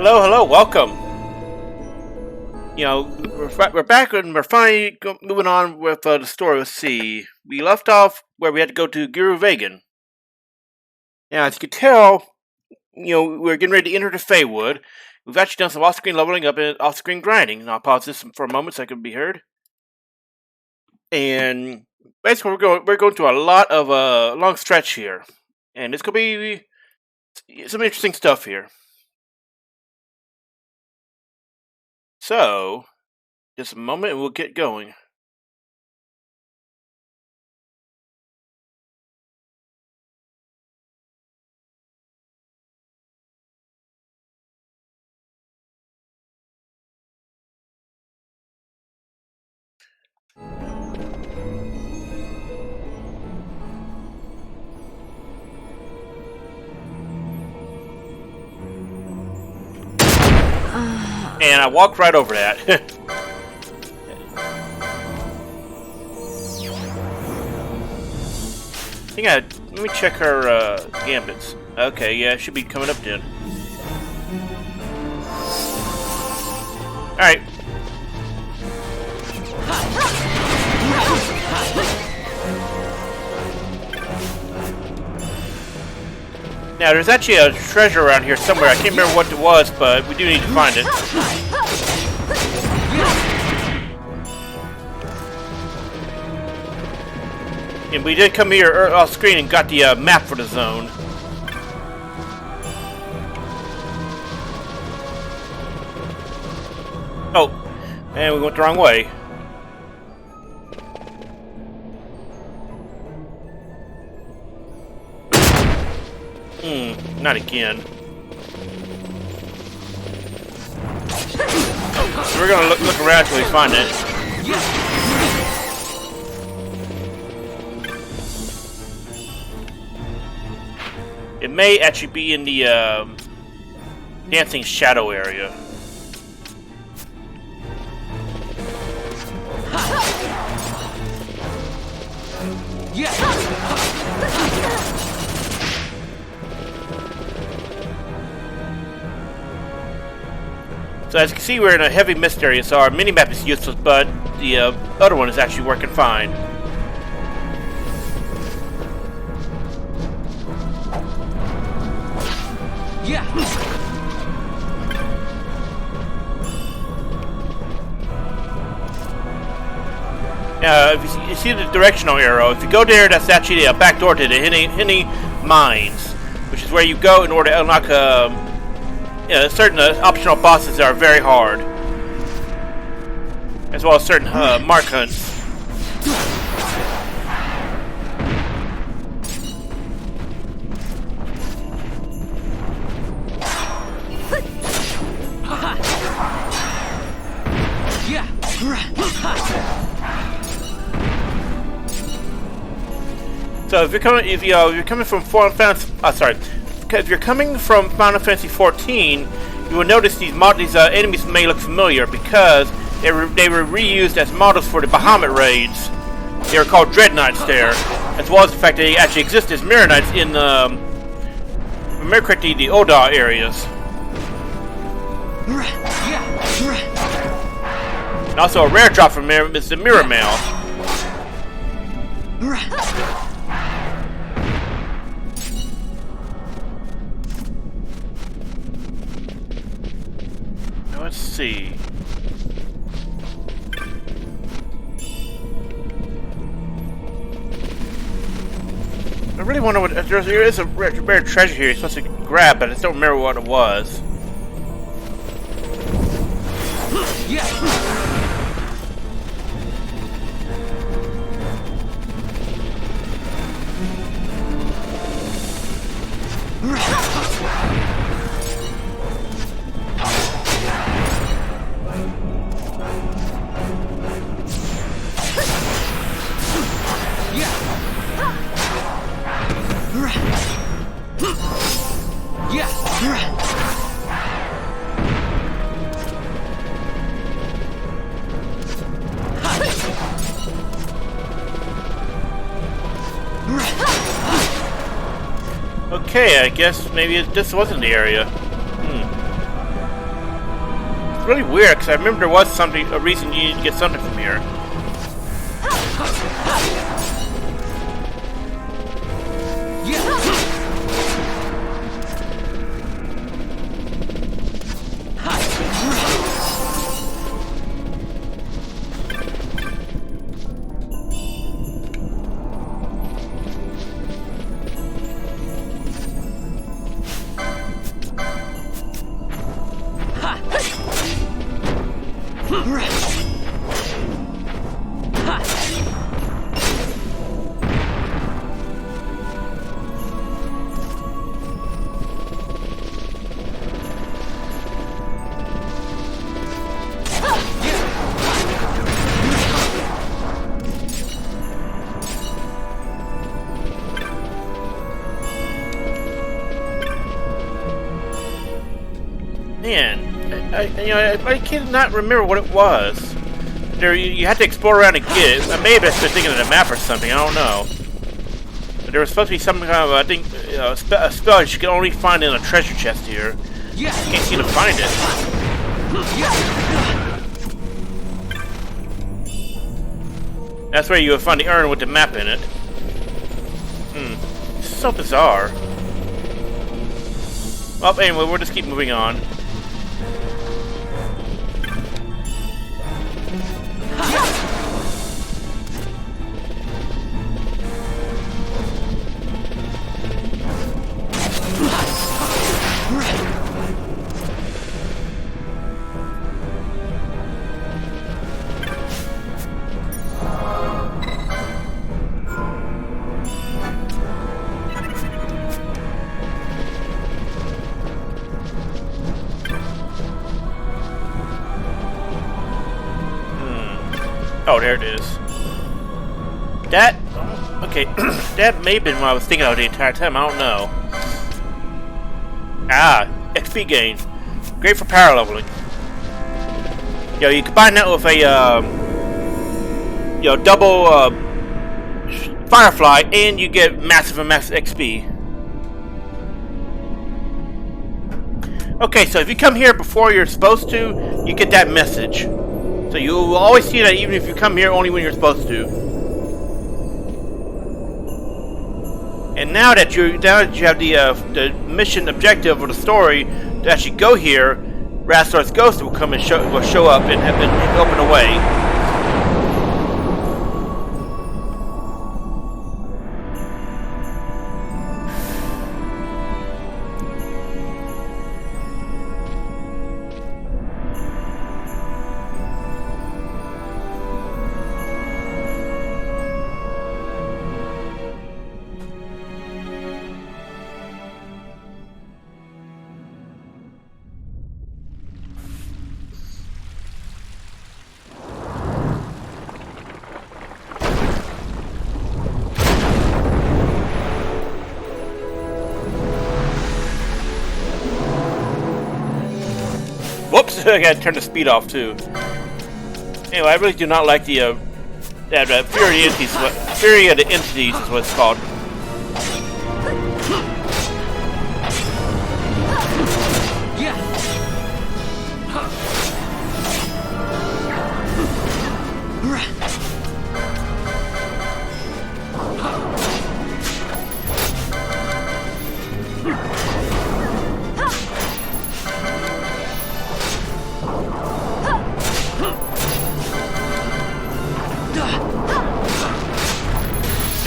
Hello, hello, welcome. We're back and we're finally moving on with the story. Let's see. We left off where we had to go to Guru Vegan. Now, as you can tell, we're getting ready to enter the Feywood. We've actually done some off-screen leveling up and off-screen grinding. And I'll pause this for a moment so I can be heard. And basically, we're going to a lot of long stretch here, and it's gonna be some interesting stuff here. So, just a moment and we'll get going. And I walked right over that. Let me check her gambits. Okay, yeah, it should be coming up then. Alright. Now, there's actually a treasure around here somewhere. I can't remember what it was, but we do need to find it. And we did come here off screen and got the map for the zone. Oh, and we went the wrong way. Not again. So we're gonna look around till we find it. It may actually be in the dancing shadow area. So as you can see, we're in a heavy mist area, so our mini-map is useless, but the other one is actually working fine. If you see the directional arrow, if you go there, that's actually a back door to the Henny Mines, which is where you go in order to unlock certain optional bosses that are very hard, as well as certain mark hunts. So if you're coming from Final Fantasy, if you're coming from Final Fantasy 14, you will notice these enemies may look familiar because they were reused as models for the Bahamut raids. They were called Dreadnoughts there, as well as the fact that they actually exist as Mirror Knights in the Oda areas. And also a rare drop from Mirror is the Mirror Mail. Let's see. I really wonder what there is a rare treasure here you're supposed to grab, but I just don't remember what it was. Okay, I guess maybe this wasn't the area. really weird because I remember there was something, a reason you needed to get something from here. Man, I cannot remember what it was. There, you had to explore around and get it. I may have just been thinking of the map or something. I don't know. But there was supposed to be some kind of, I think, a spell you can only find in a treasure chest here. I can't seem to find it. That's where you would find the urn with the map in it. This is so bizarre. Well, anyway, we'll just keep moving on. Oh, there it is. That... Okay, that may have been what I was thinking of the entire time. I don't know. Ah, XP gain. Great for power leveling. You combine that with a, double, Firefly, and you get massive amounts of XP. Okay, so if you come here before you're supposed to, you get that message. So you will always see that even if you come here only when you're supposed to. And now that you have the mission objective or the story to actually go here, Rastor's ghost will come and show up and open the way. Whoops! I gotta turn the speed off too. Anyway, I really do not like the Fury of the Entities. Fury of the Entities is what it's called.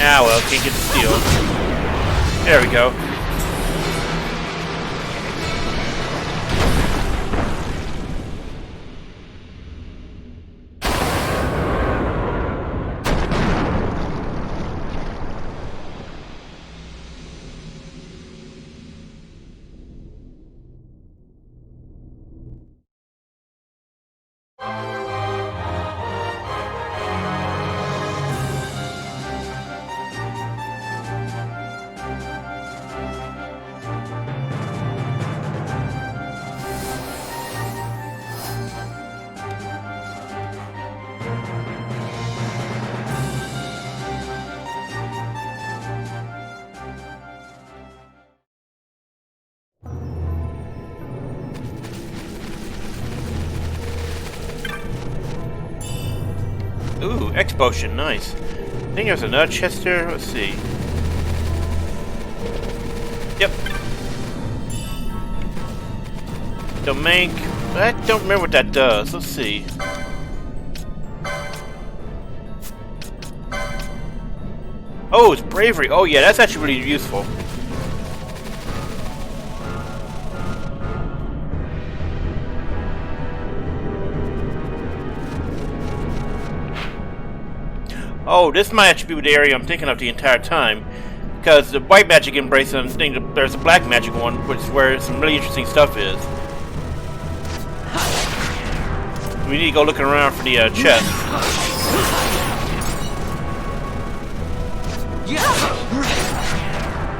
Ah well, can't get the steel. There we go. potion. Nice. I think there's another chest here. Let's see. Yep. Domain. I don't remember what that does. Let's see. Oh, it's bravery. Oh yeah, that's actually really useful. Oh, this might actually be the area I'm thinking of the entire time. Because the white magic embrace and there's a black magic one, which is where some really interesting stuff is. We need to go looking around for the chest.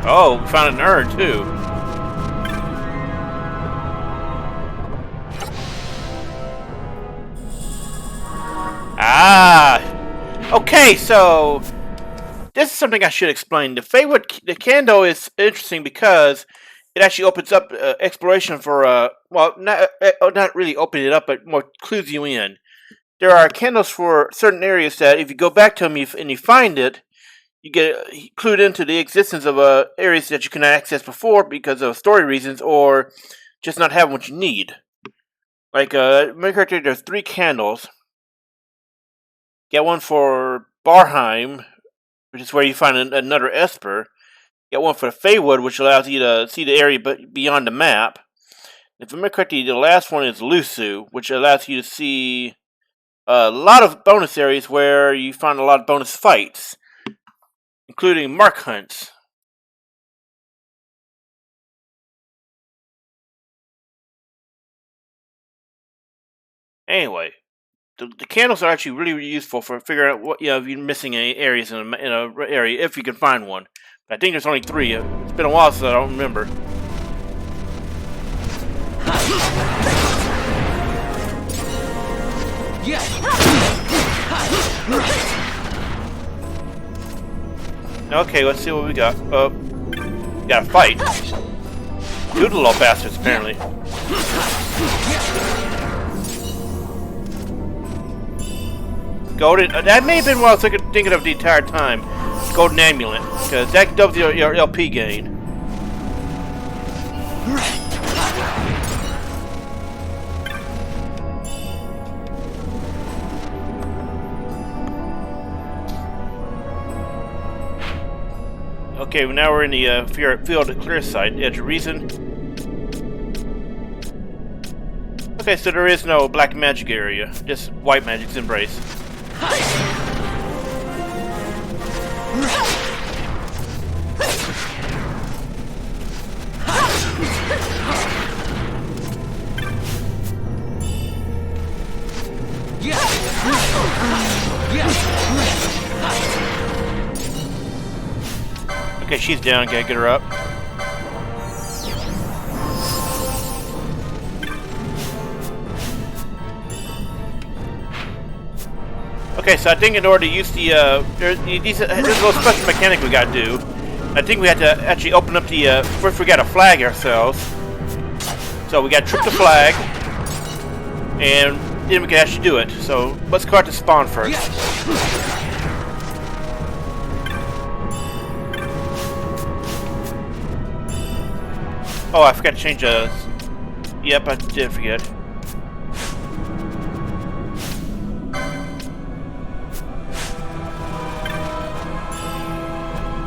Oh, we found an urn too. Ah! Okay, so this is something I should explain. The candle is interesting because it actually opens up exploration for well, not really opening it up, but more clues you in. There are candles for certain areas that if you go back to them and you find it, you get clued into the existence of areas that you cannot access before because of story reasons or just not having what you need. Like my character, there's 3 candles. Get one for Barheim, which is where you find another Esper. Get one for the Feywood, which allows you to see the area beyond the map. If I remember correctly, the last one is Lusu, which allows you to see a lot of bonus areas where you find a lot of bonus fights, including mark hunts. Anyway, the candles are actually really useful for figuring out what if you're missing any areas in a area if you can find one. But I think there's only 3. It's been a while since I don't remember. Okay, let's see what we got. We got a fight. 2 little bastards, apparently. Golden. That may have been what I was thinking of the entire time. Golden Amulet, because that doubles your LP gain. Okay, now we're in the field of clear sight, Edge of Reason. Okay, so there is no black magic area, just white magic's embrace. Okay, she's down. Gotta get her up. Okay, so I think in order to use the there's a little special mechanic we gotta do. I think we have to actually open up the first we gotta flag ourselves. So we gotta trip the flag, and then we can actually do it. So let's go out to spawn first. Oh, I forgot to change the... Yep, I did forget.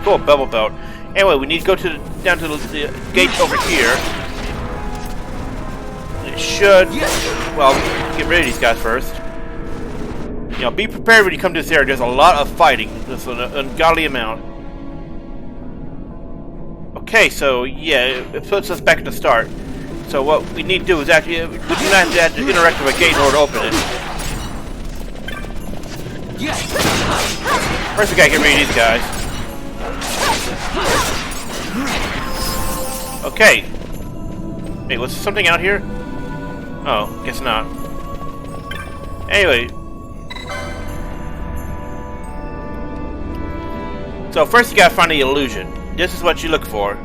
Cool, bevel belt. Anyway, we need to go down to the gate over here. It should... Well, get rid of these guys first. You know, be prepared when you come to this area. There's a lot of fighting. There's an ungodly amount. Okay, so yeah, it puts us back at the start. So what we need to do is actually, we do not have to interact with a gate in order to open it. First we gotta get rid of these guys. Okay. Hey, was there something out here? Oh, guess not. Anyway. So first you gotta find the illusion. This is what you look for.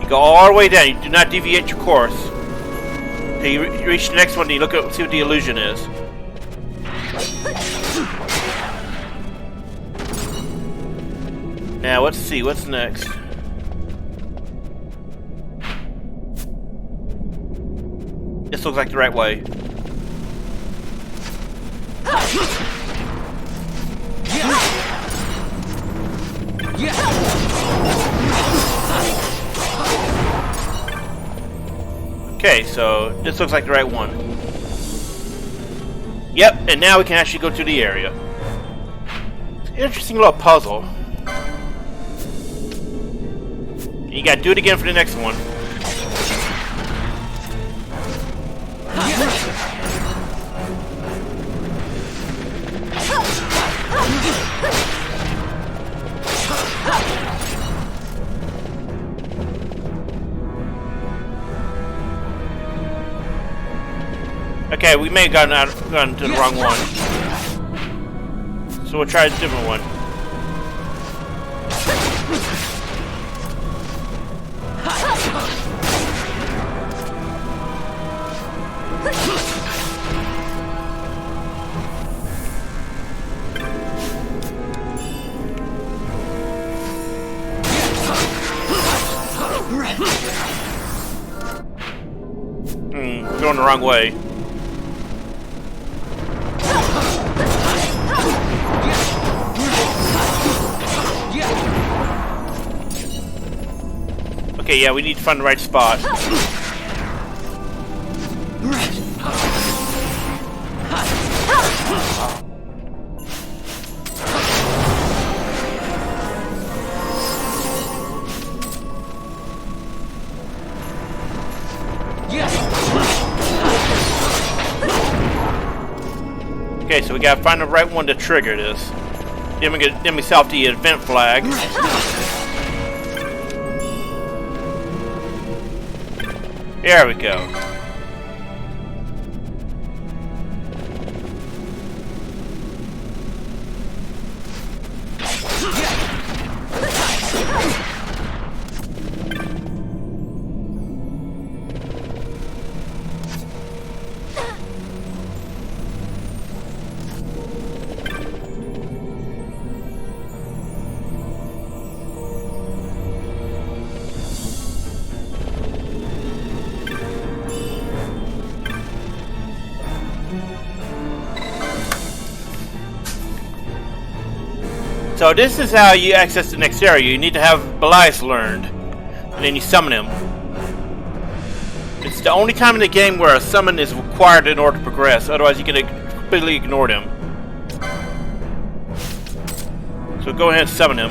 You go all the way down. You do not deviate your course. Until you reach the next one and you look at see what the illusion is. Now let's see what's next. This looks like the right way. Okay, so this looks like the right one. Yep, and now we can actually go to the area. Interesting little puzzle. You gotta do it again for the next one. Okay, we may have gone to the wrong one. So we'll try a different one. Going the wrong way. Okay, yeah, we need to find the right spot. Okay, so we gotta find the right one to trigger this. Then we set off the event flag. There we go. So this is how you access the next area. You need to have Belias learned, and then you summon him. It's the only time in the game where a summon is required in order to progress, otherwise you can completely ignore them. So go ahead and summon him.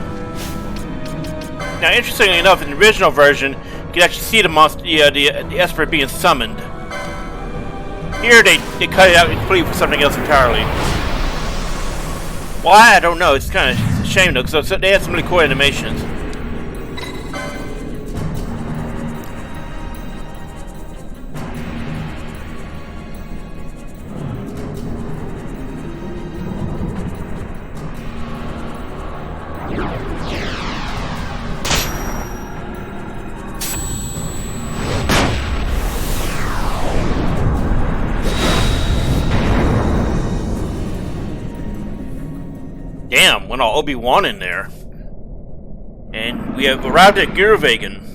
Now interestingly enough, in the original version, you can actually see the monster, the Esper being summoned. Here they cut it out completely for something else entirely. Why? I don't know. It's kind of a shame though, because they had some really cool animations. Damn, went all Obi-Wan in there. And we have arrived at Girvagan.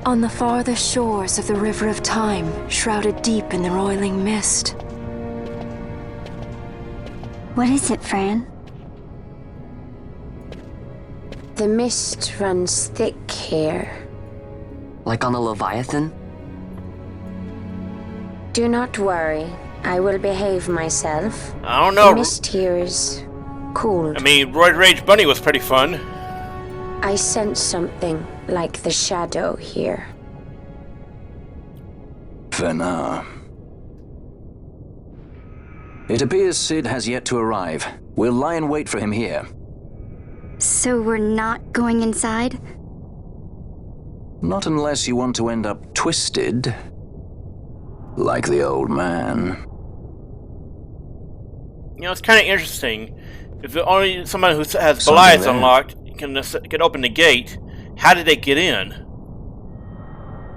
On the farthest shores of the River of Time, shrouded deep in the roiling mist. What is it, Fran? The mist runs thick here. Like on the Leviathan? Do not worry. I will behave myself. I don't know. The mist here is cool. I mean, Roid Rage Bunny was pretty fun. I sense something like the shadow here. for now. It appears Sid has yet to arrive. We'll lie in wait for him here. So we're not going inside? Not unless you want to end up twisted. Like the old man. You know, it's kind of interesting. If only someone who has Goliath unlocked can open the gate, how did they get in?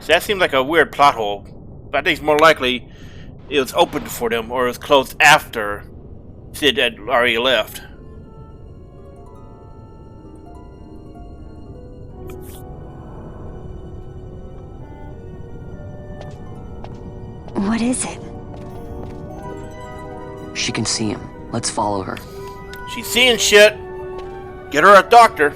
So that seems like a weird plot hole. But I think it's more likely it was opened for them, or it was closed after Sid had already left. What is it? She can see him. Let's follow her. She's seeing shit. Get her a doctor.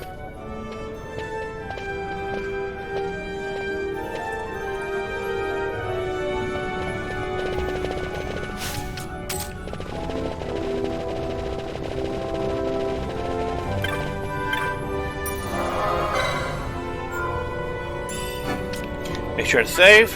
Make sure to save.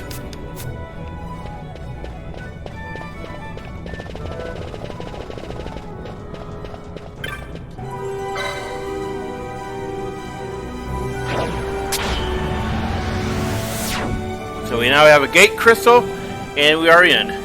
So we now have a gate crystal, and we are in.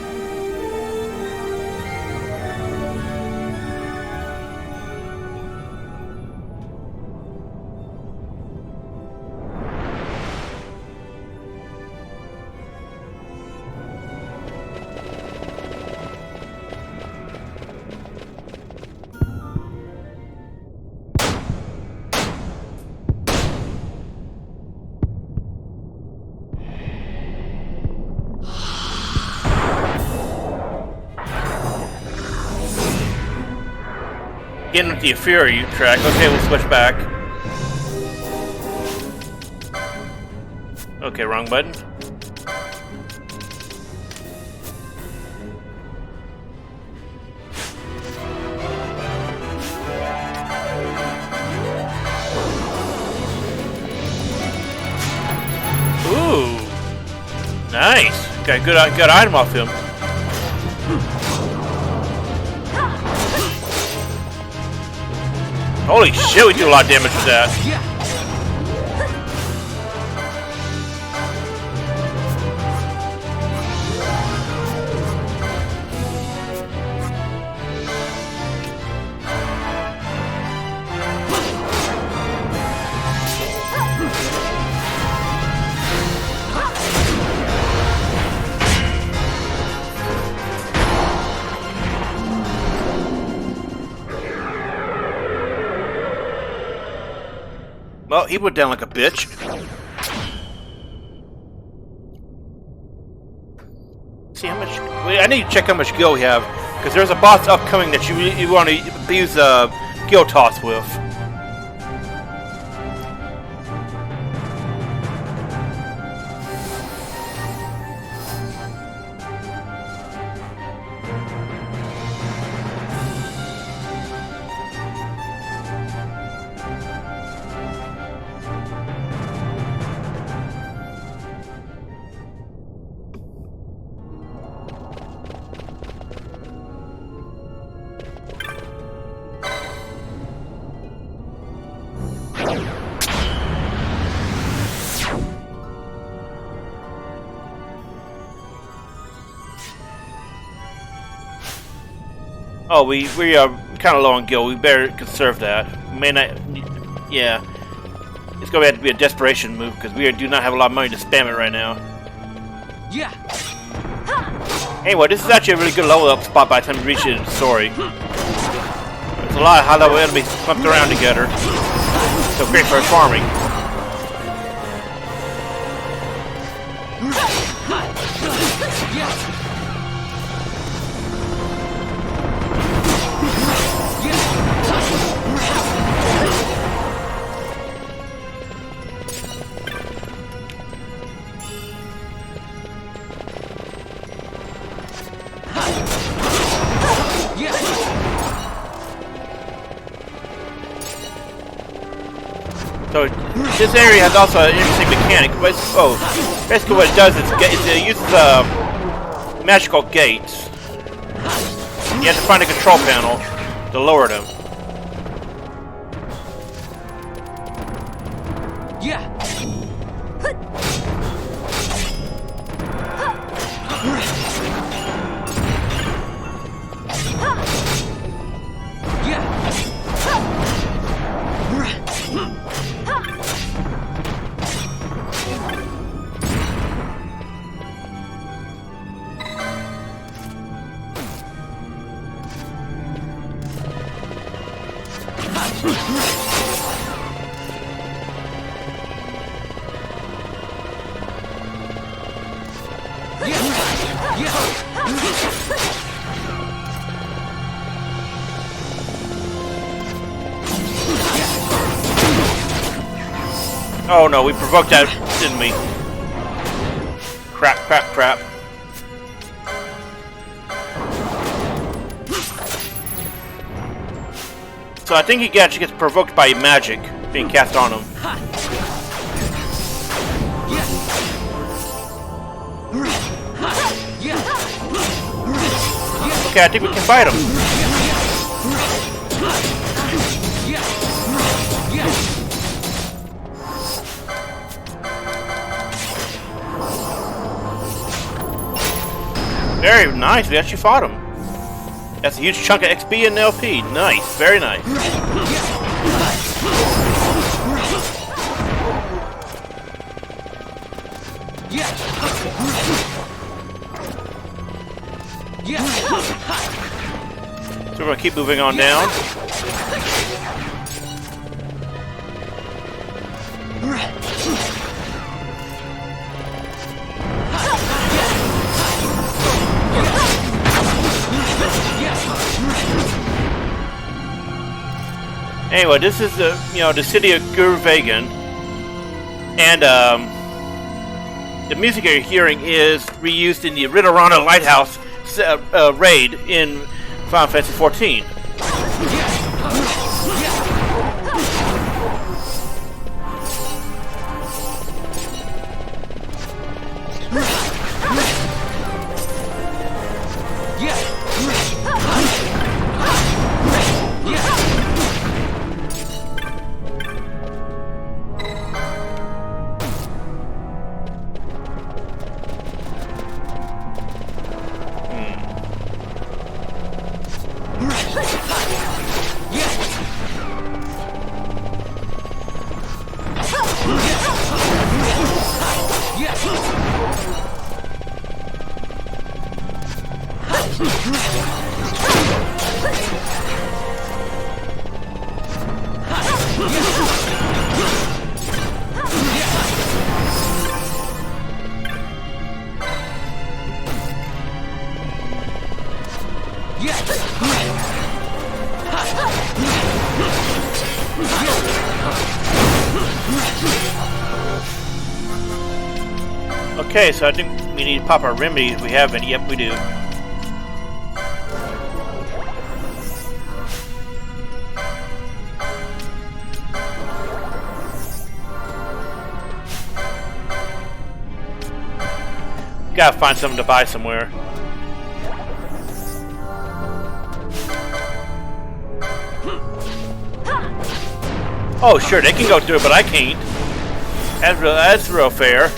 Getting with the Fury track. Okay, we'll switch back. Okay, wrong button. Ooh, nice. Got a good item off him. Holy shit, we do a lot of damage with that. Well, he went down like a bitch. See how much... Wait, I need to check how much gil we have, because there's a boss upcoming that you want to use gil toss with. Oh, we are kind of low on gil. We better conserve that. May not... Yeah. It's going to have to be a desperation move, because we do not have a lot of money to spam it right now. Yeah. Anyway, this is actually a really good level up spot by the time you reach it in the story. There's a lot of high level enemies clumped around together. So great for farming. So this area has also an interesting mechanic. Basically what it does is it uses magical gates. You have to find a control panel to lower them. Yeah. Oh no, we provoked that, didn't we? Crap, crap, crap. So I think he actually gets provoked by magic being cast on him. Okay, I think we can fight him. Very nice, we actually fought him. That's a huge chunk of XP and LP. Nice, very nice. So we're gonna keep moving on down. Anyway, this is the the city of Gurvagan, and the music you're hearing is reused in the Ridorana Lighthouse raid in Final Fantasy XIV. Okay, so I think we need to pop our remedies if we have any. Yep, we do. Gotta find something to buy somewhere. Oh, sure, they can go through it, but I can't. That's real fair.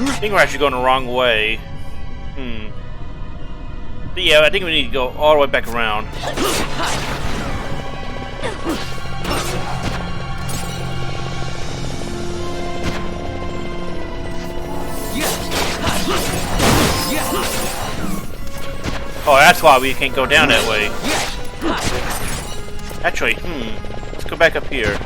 I think we're actually going the wrong way. But yeah, I think we need to go all the way back around. Oh, that's why we can't go down that way. Actually, let's go back up here.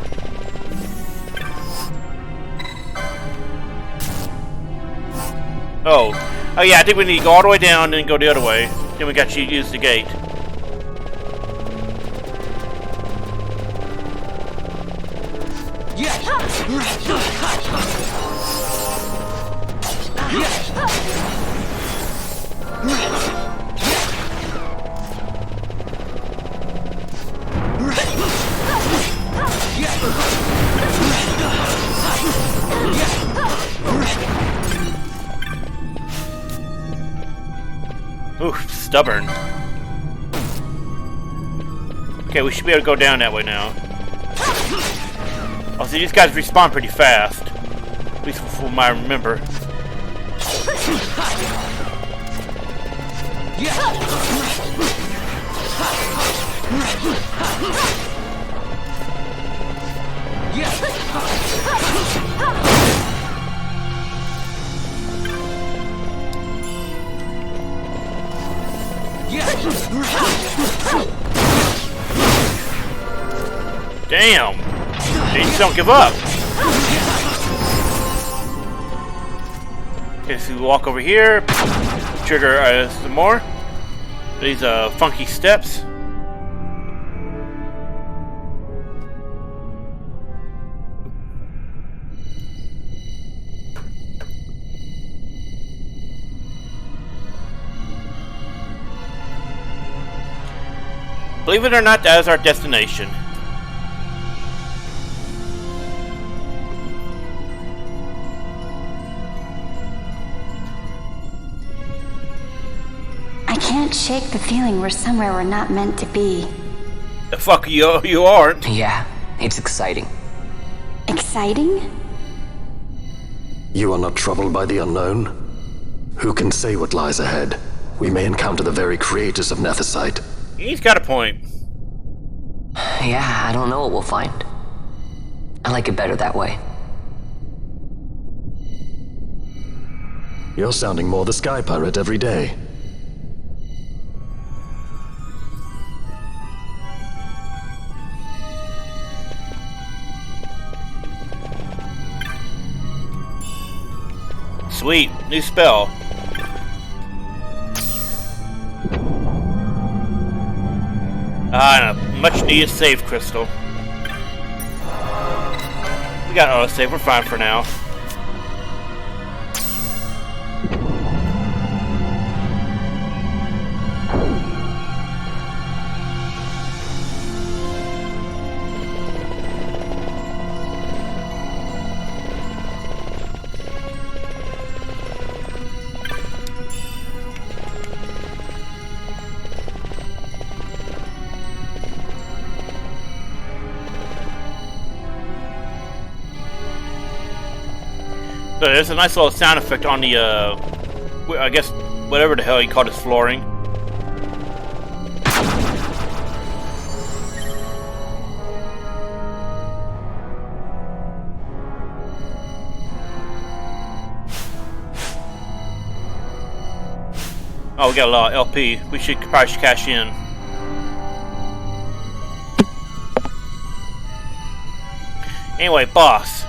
Oh. Oh yeah, I think we need to go all the way down and then go the other way. Then we got to use the gate. Oof, stubborn. Okay, we should be able to go down that way now. Oh, see, these guys respawn pretty fast. At least from what I remember. Damn! They just don't give up! Okay, so we walk over here, trigger some more. These funky steps. Believe it or not, that is our destination. I can't shake the feeling we're somewhere we're not meant to be. The fuck you aren't. Yeah, it's exciting. Exciting? You are not troubled by the unknown? Who can say what lies ahead? We may encounter the very creators of Nethersite. He's got a point. Yeah, I don't know what we'll find. I like it better that way. You're sounding more the Sky Pirate every day. Sweet, new spell. And a much needed save crystal. We got autosave, we're fine for now. So there's a nice little sound effect on the, I guess, whatever the hell you call this flooring. Oh, we got a lot of LP. We should probably cash in. Anyway, boss.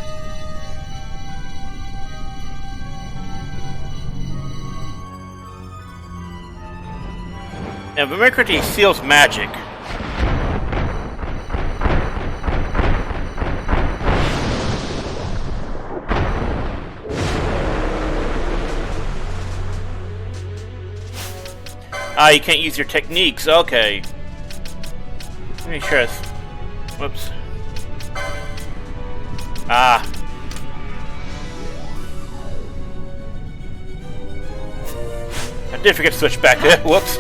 Now, remember he seals magic. Ah, you can't use your techniques. Okay. Let me try this. Whoops. Ah. I did forget to switch back there. Whoops.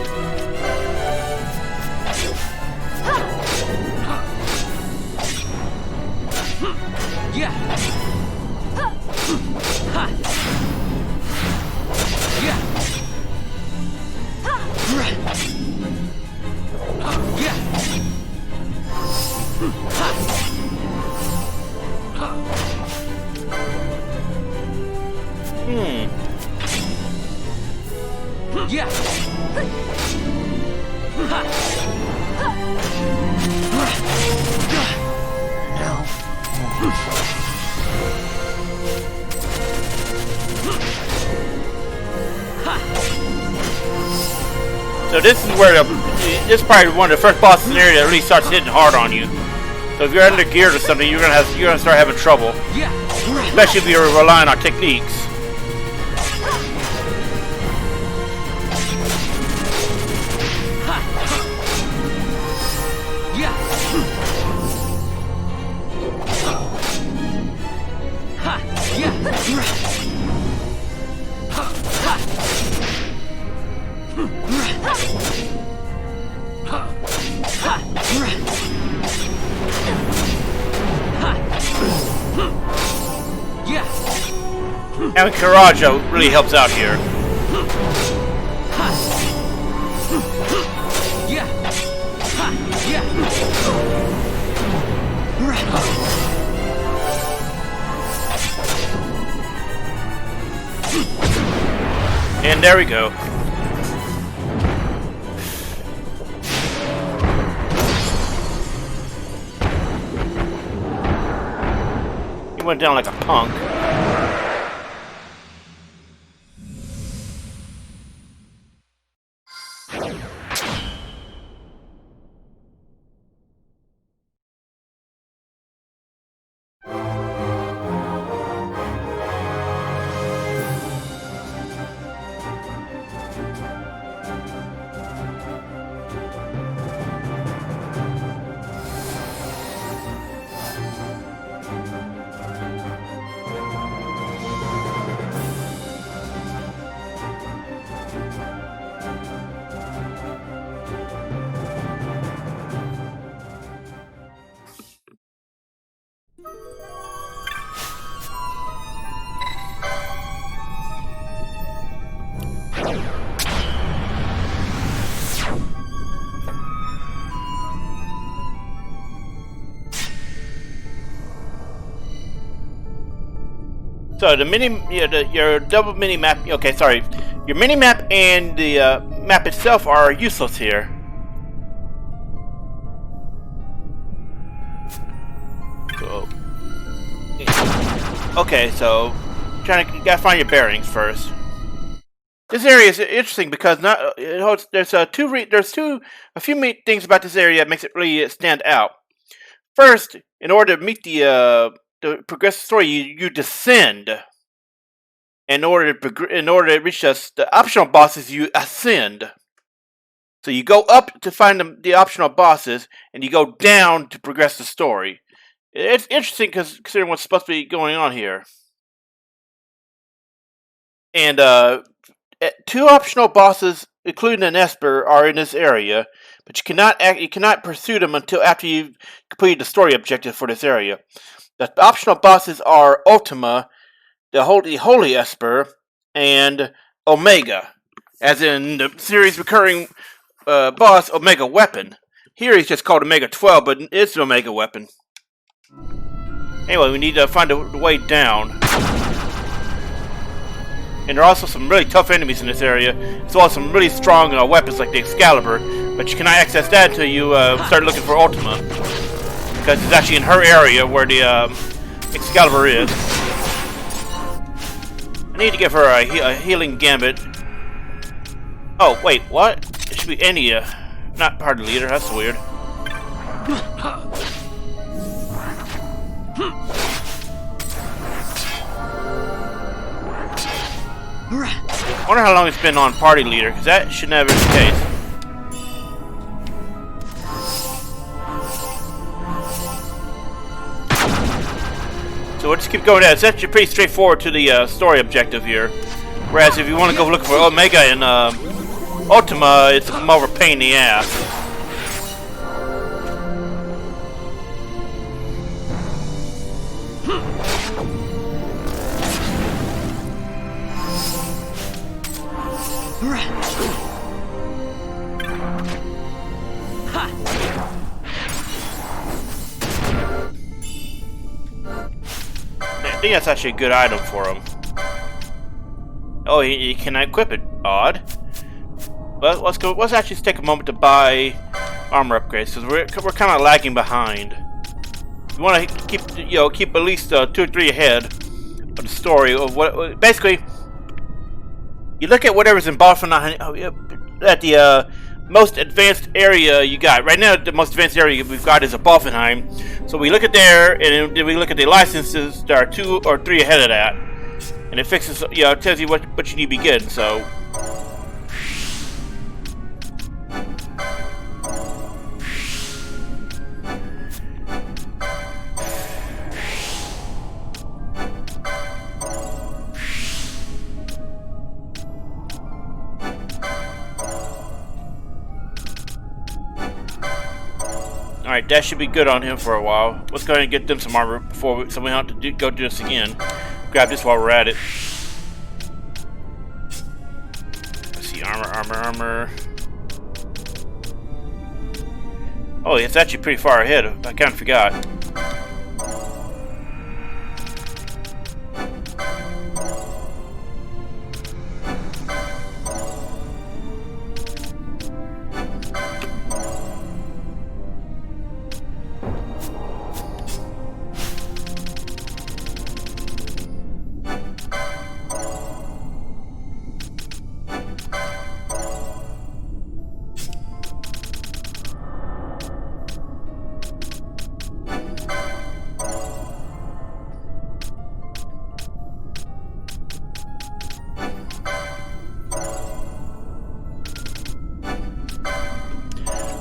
So this is where this is probably one of the first bosses in the area that really starts hitting hard on you. So if you're under geared or something, you're gonna start having trouble, especially if you're relying on techniques. Having Karaja really helps out here. And there we go. He went down like a punk. So the your double mini map. Okay, sorry, your mini map and the map itself are useless here. So, okay, so you gotta find your bearings first. This area is interesting because there's a few things about this area that makes it really stand out. First, in order to meet the progressive story, you descend. In order to reach the optional bosses, you ascend. So you go up to find the optional bosses, and you go down to progress the story. It's interesting considering what's supposed to be going on here. And 2 optional bosses, including an Esper, are in this area, but you cannot pursue them until after you've completed the story objective for this area. The optional bosses are Ultima, the Holy Esper, and Omega, as in the series recurring boss Omega Weapon. Here he's just called Omega 12, but it's an Omega Weapon. Anyway, we need to find the way down. And there are also some really tough enemies in this area, as well as some really strong weapons like the Excalibur, but you cannot access that until you start looking for Ultima, because it's actually in her area where the Excalibur is. I need to give her a healing gambit. Oh, wait, what? It should be Enya, not party leader. That's weird. I wonder how long it's been on party leader, because that should never be the case. So we'll just keep going down. It's actually pretty straightforward to the story objective here. Whereas if you want to go looking for Omega and Ultima, it's more of a pain in the ass. I think that's actually a good item for him. Oh, he can equip it. Odd. But let's actually take a moment to buy armor upgrades, because we're kind of lagging behind. We want to keep at least 2 or 3 ahead of the story of basically. You look at whatever's involved at the most advanced area you got. Right now, the most advanced area we've got is a Boffenheim. So we look at there, and then we look at the licenses that are 2 or 3 ahead of that. And it fixes, it tells you what you need to be getting, so. Alright, that should be good on him for a while. Let's go ahead and get them some armor before so we don't have to go do this again. Grab this while we're at it. Let's see, armor. Oh, it's actually pretty far ahead. I kind of forgot.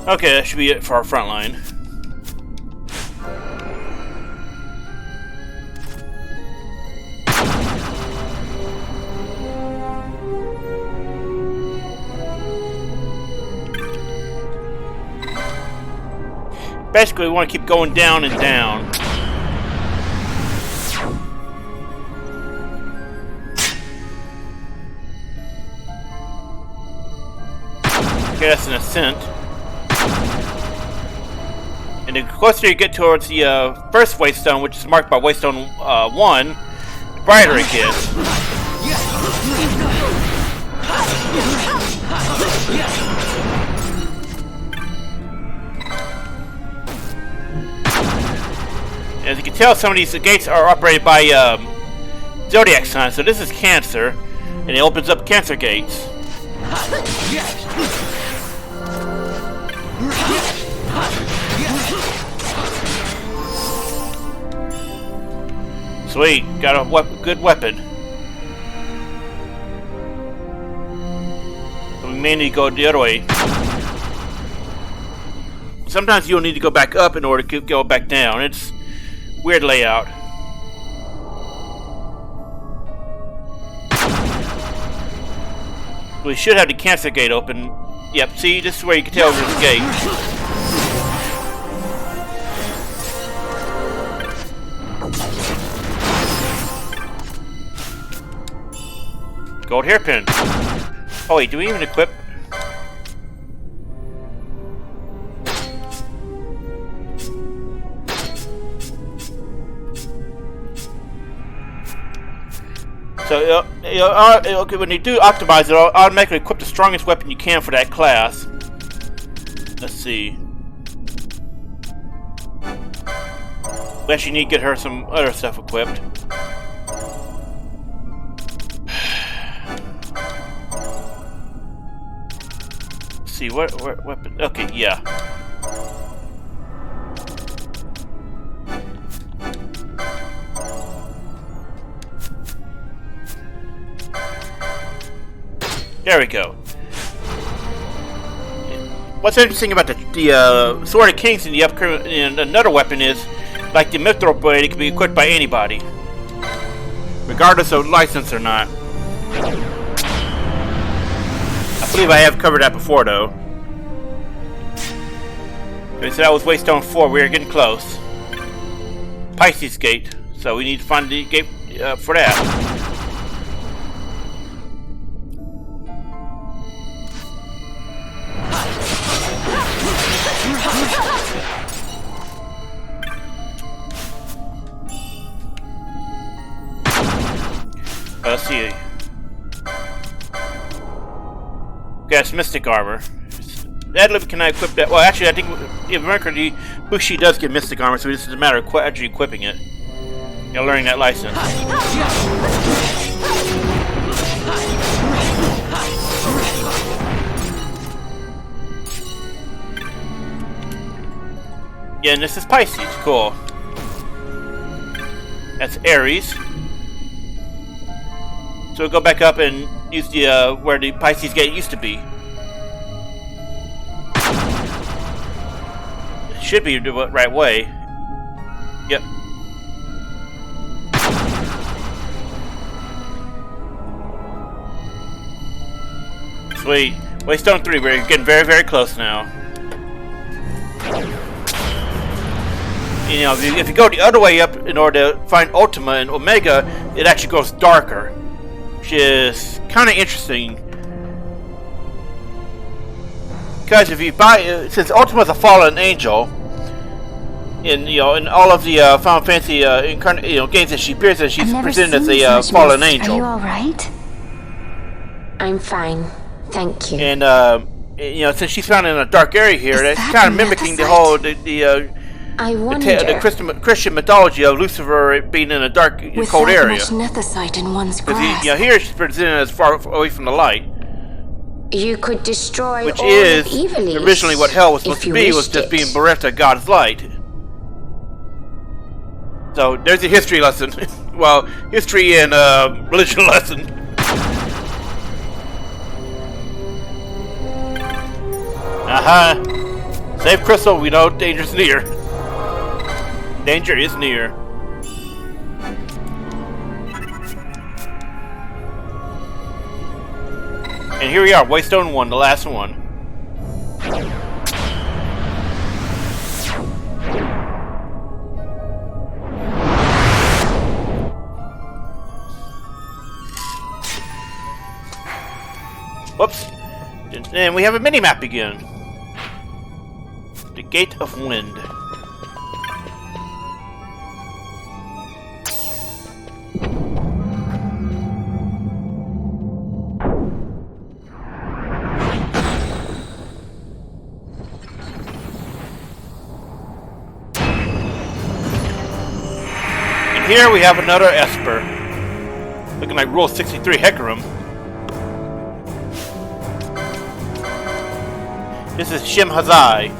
Okay, that should be it for our front line. Basically, we want to keep going down and down. Okay, that's an ascent. And the closer you get towards the first waystone, which is marked by waystone 1, the brighter it gets. As you can tell, some of these gates are operated by Zodiac signs. So this is Cancer, and it opens up Cancer gates. Sweet, got a good weapon. So we may need to go the other way. Sometimes you'll need to go back up in order to go back down. It's weird layout. We should have the Cancer gate open. Yep, see, this is where you can tell there's a gate. Gold hairpin. Oh wait, do we even equip? So, okay, when you do optimize it, it'll automatically equip the strongest weapon you can for that class. Let's see. We actually need to get her some other stuff equipped. Let's see, what weapon? Okay, yeah. There we go. What's interesting about the Sword of Kings in the upcoming another weapon is, like the Mithril Blade, it can be equipped by anybody, regardless of license or not. I believe I have covered that before, though. Okay, so that was Waystone 4. We are getting close. Pisces Gate. So we need to find the gate for that. Let's see. Got mystic armor. That can I equip that? Well, actually, I think if Mercury Bushi does get mystic armor, so this is a matter of actually equipping it. You're learning that license. Yeah, and this is Pisces. Cool. That's Aries. So we'll go back up and use the where the Pisces gate used to be. It should be the right way. Yep. Sweet. Waystone 3, we're getting very, very close now. You know, if you go the other way up in order to find Ultima and Omega, it actually goes darker, which is kind of interesting. Because if you buy, since Ultima is a fallen angel, in all of the Final Fantasy games that she appears in, she's presented as a fallen angel. Are you all right? I'm fine. Thank you. And since she's found in a dark area here, that's kind of mimicking the whole the Christian mythology of Lucifer being in a dark, cold area. With that much nethicite in one's grasp. Here she's presented as far away from the light. You could destroy which all is of Evilise originally what hell was supposed to be, was just being bereft of God's light. So there's a history lesson. Well, history and religion lesson. Aha! Save Crystal, we know danger's near. Danger is near. And here we are, Waystone 1, the last one. Whoops. And we have a mini-map again. The Gate of Wind. And here we have another Esper. Looking like Rule 63 Hecarim. This is Shim Hazai.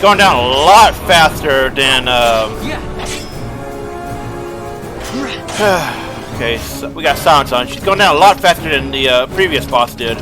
Going down a lot faster than okay, so we got silence on. She's going down a lot faster than the previous boss did.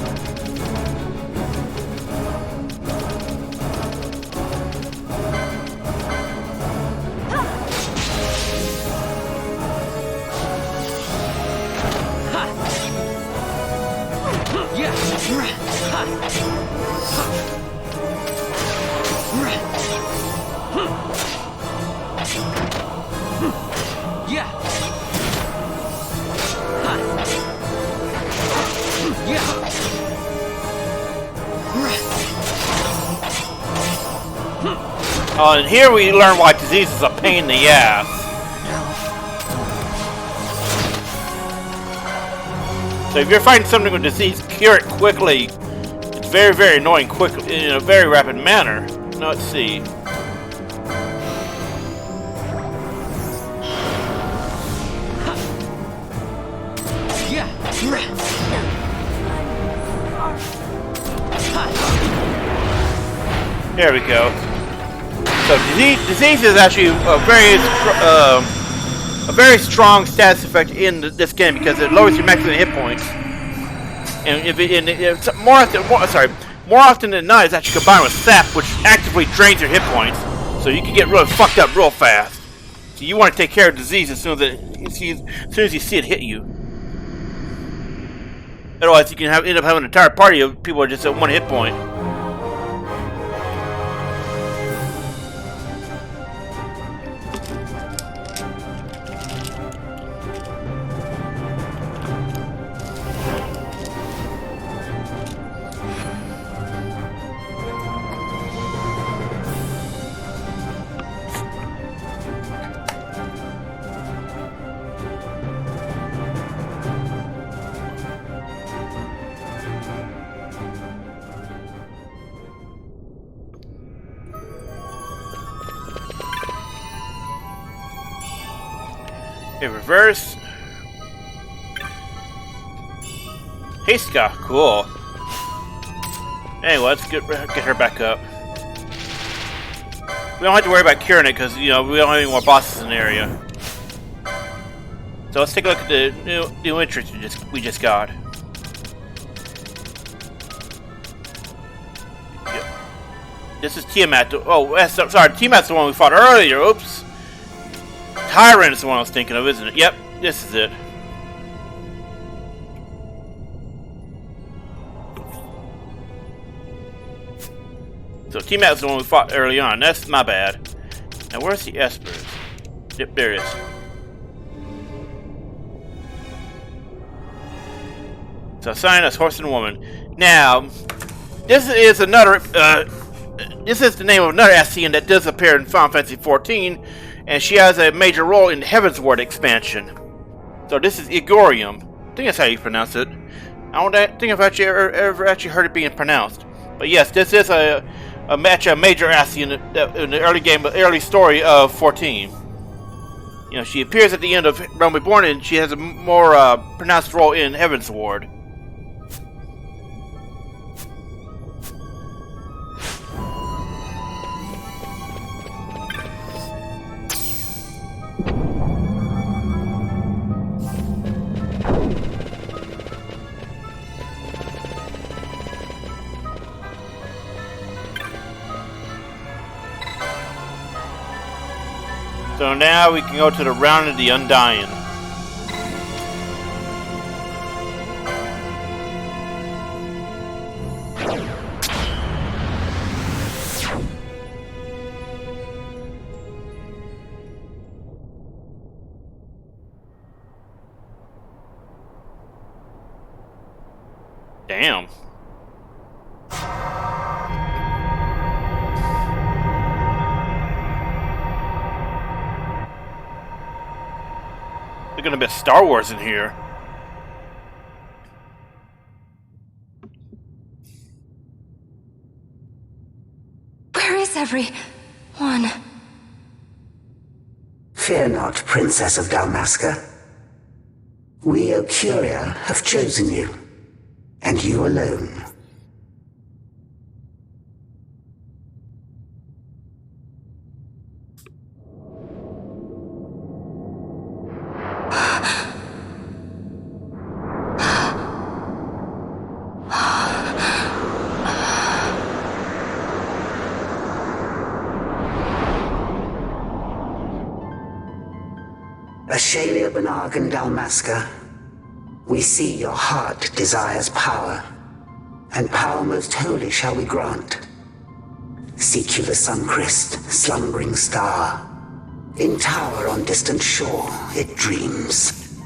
Oh, and here we learn why disease is a pain in the ass. So if you're fighting something with disease, cure it quickly. It's very, very annoying quickly, in a very rapid manner. Now let's see. There we go. So disease is actually a very strong status effect in this game because it lowers your maximum hit points, and more often than not, it's actually combined with sap, which actively drains your hit points, so you can get really fucked up real fast. So you want to take care of disease as soon as you see it hit you. Otherwise, you can end up having an entire party of people just at one hit point. In reverse. Hey, Ska, cool. Anyway, let's get her back up. We don't have to worry about curing it because, you know, we don't have any more bosses in the area. So let's take a look at the new entrance we just got. Yep. This is Tiamat. Sorry, Tiamat's the one we fought earlier. Oops. Tyrant is the one I was thinking of, isn't it? Yep, this is it. So Tiamat's the one we fought early on. That's my bad. Now where's the Espers? Yep, there it is. So assign us horse and woman. Now, this is another. This is the name of another Ascian that does appear in Final Fantasy XIV, and she has a major role in the Heavensward expansion. So this is Igorium. I think that's how you pronounce it. I don't think I've ever actually heard it being pronounced. But yes, this is a major Ascian in the early story of 14. You know, she appears at the end of Realm Reborn, and she has a more pronounced role in Heavensward. So now we can go to the Round of the Undying. Damn. There's gonna be a Star Wars in here. Where is everyone? Fear not, Princess of Dalmasca. We, O Curia, have chosen you, and you alone. Ashalia Banag and Dalmasca, we see your heart desires power, and power most holy shall we grant. Seek you the Suncrist, slumbering star. In tower on distant shore, it dreams.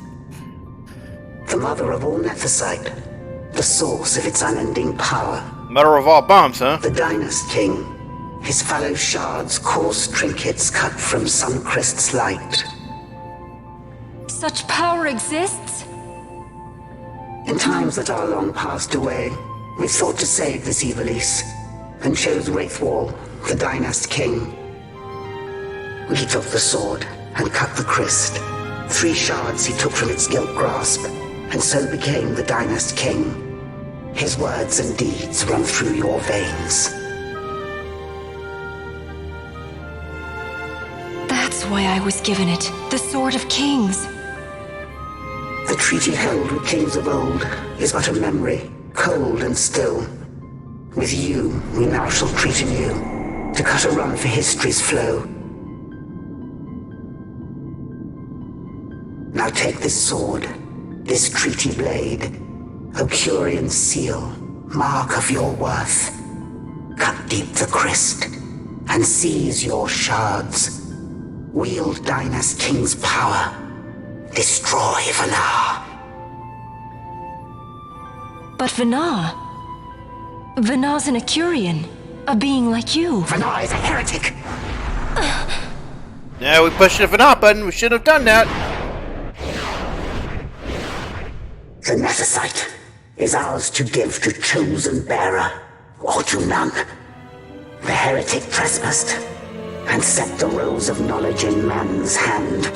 The mother of all Nephesite, the source of its unending power. Mother of all bombs, huh? The Dynast King, his fallow shards, coarse trinkets cut from Suncrist's light. Such power exists? In times that are long passed away, we thought to save this Ivalice, and chose Wraithwall, the Dynast King. He took the sword and cut the Christ. 3 shards he took from its gilt grasp, and so became the Dynast King. His words and deeds run through your veins. That's why I was given it. The Sword of Kings. The treaty held with kings of old is but a memory, cold and still. With you, we now shall treat anew, to cut a run for history's flow. Now take this sword, this treaty blade, O Curian seal, mark of your worth. Cut deep the Christ, and seize your shards. Wield Dynast King's power. Destroy Vanar. But Vanar? Vanar's an Icurian, a being like you. Vanar is a heretic. Now we pushed the Vanar button. We should have done that. The Nephesite is ours to give to chosen bearer, or to none. The heretic trespassed, and set the rose of knowledge in man's hand.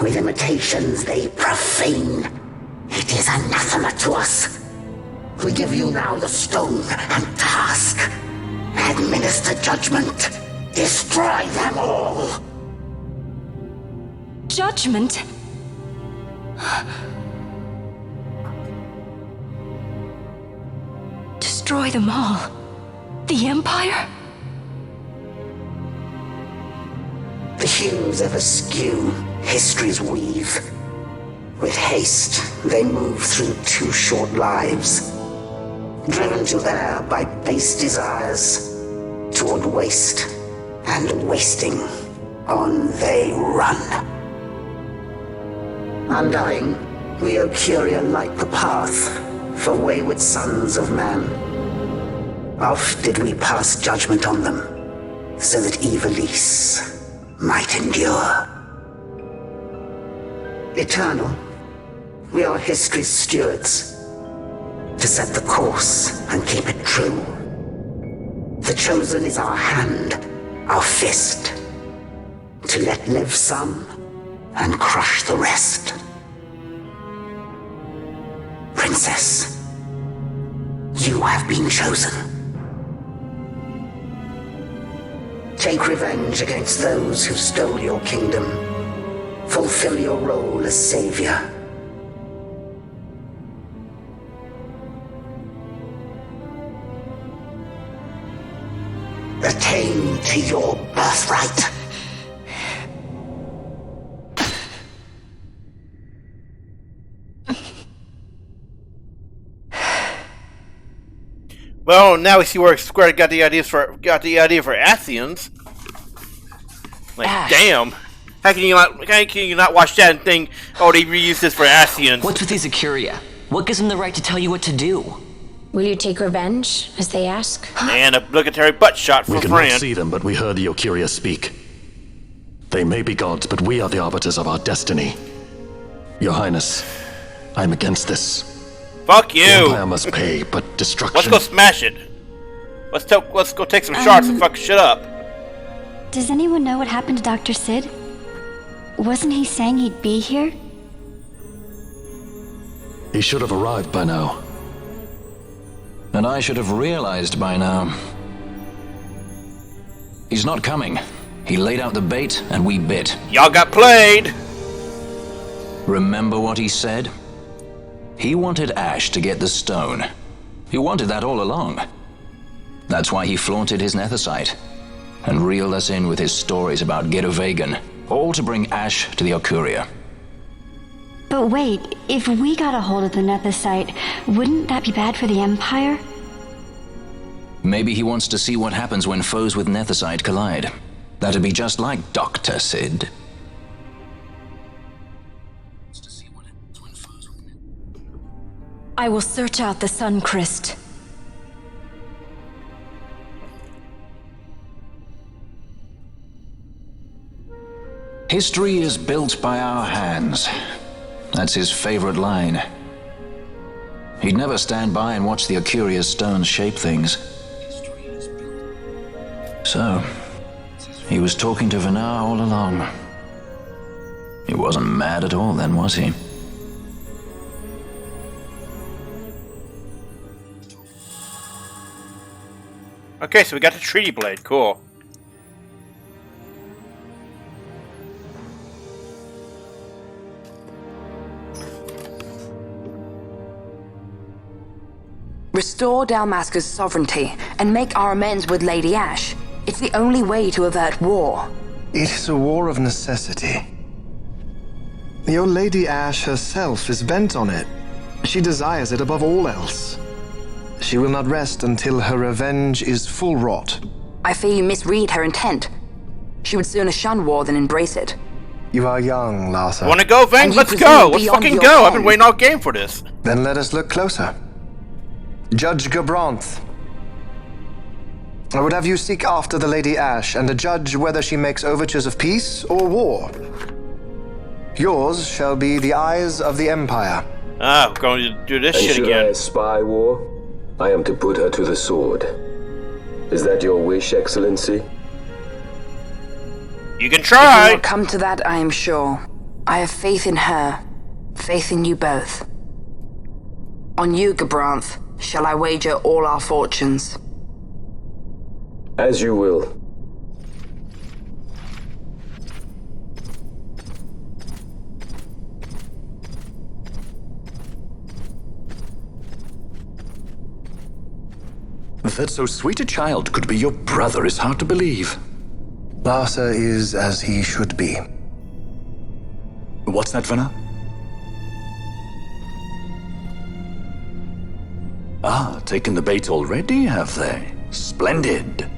With imitations they profane. It is anathema to us. We give you now the stone and task. Administer judgment. Destroy them all. Judgment? Destroy them all? The Empire? The hues of askew, history's weave. With haste, they move through too short lives. Driven to there by base desires. Toward waste, and wasting, on they run. Undying, we Ocuria light the path for wayward sons of man. Oft did we pass judgment on them, so that Ivalice might endure. Eternal, we are history's stewards, to set the course and keep it true. The chosen is our hand, our fist, to let live some and crush the rest. Princess, you have been chosen. Take revenge against those who stole your kingdom. Fulfill your role as savior. Attain to your birthright. Well, now we see where Square got the idea for Athians. Like, Ash. damn! How can you not watch that and think, oh, they reused this for Athians? What's with these Acuria? What gives them the right to tell you what to do? Will you take revenge, as they ask? And a obligatory butt shot for We cannot Fran. see them, but we heard the Ocuria speak. They may be gods, but we are the arbiters of our destiny. Your Highness, I'm against this. Fuck The you! Empire must pay, but destruction... Let's go smash it. Let's go take some shots and fuck shit up. Does anyone know what happened to Dr. Sid? Wasn't he saying he'd be here? He should have arrived by now. And I should have realized by now. He's not coming. He laid out the bait, and we bit. Y'all got played! Remember what he said? He wanted Ash to get the stone. He wanted that all along. That's why he flaunted his nethicite, and reeled us in with his stories about Gidovegan, all to bring Ash to the Ocuria. But wait, if we got a hold of the nethicite, wouldn't that be bad for the Empire? Maybe he wants to see what happens when foes with nethicite collide. That'd be just like Dr. Sid. I will search out the Sun Crest. History is built by our hands. That's his favorite line. He'd never stand by and watch the Ocuria's stones shape things. So, he was talking to Venar all along. He wasn't mad at all then, was he? Okay, so we got the Treaty Blade. Cool. Restore Dalmasca's sovereignty and make our amends with Lady Ash. It's the only way to avert war. It is a war of necessity. Your Lady Ash herself is bent on it. She desires it above all else. She will not rest until her revenge is full wrought. I fear you misread her intent. She would sooner shun war than embrace it. You are young, Larsa. Wanna go, Vang? And you Let's presume go! Let's beyond fucking your go! I've ken. been waiting all game for this. Then let us look closer. Judge Gabranth. I would have you seek after the Lady Ash and judge whether she makes overtures of peace or war. Yours shall be the eyes of the Empire. Ah, we're going to do this shit should again. I spy war? I am to put her to the sword. Is that your wish, Excellency? You can It try! will come to that, I am sure. I have faith in her, faith in you both. On you, Gabranth, shall I wager all our fortunes? As you will. That so sweet a child could be your brother is hard to believe. Larsa is as he should be. What's that, Vena? Ah, taken the bait already, have they? Splendid.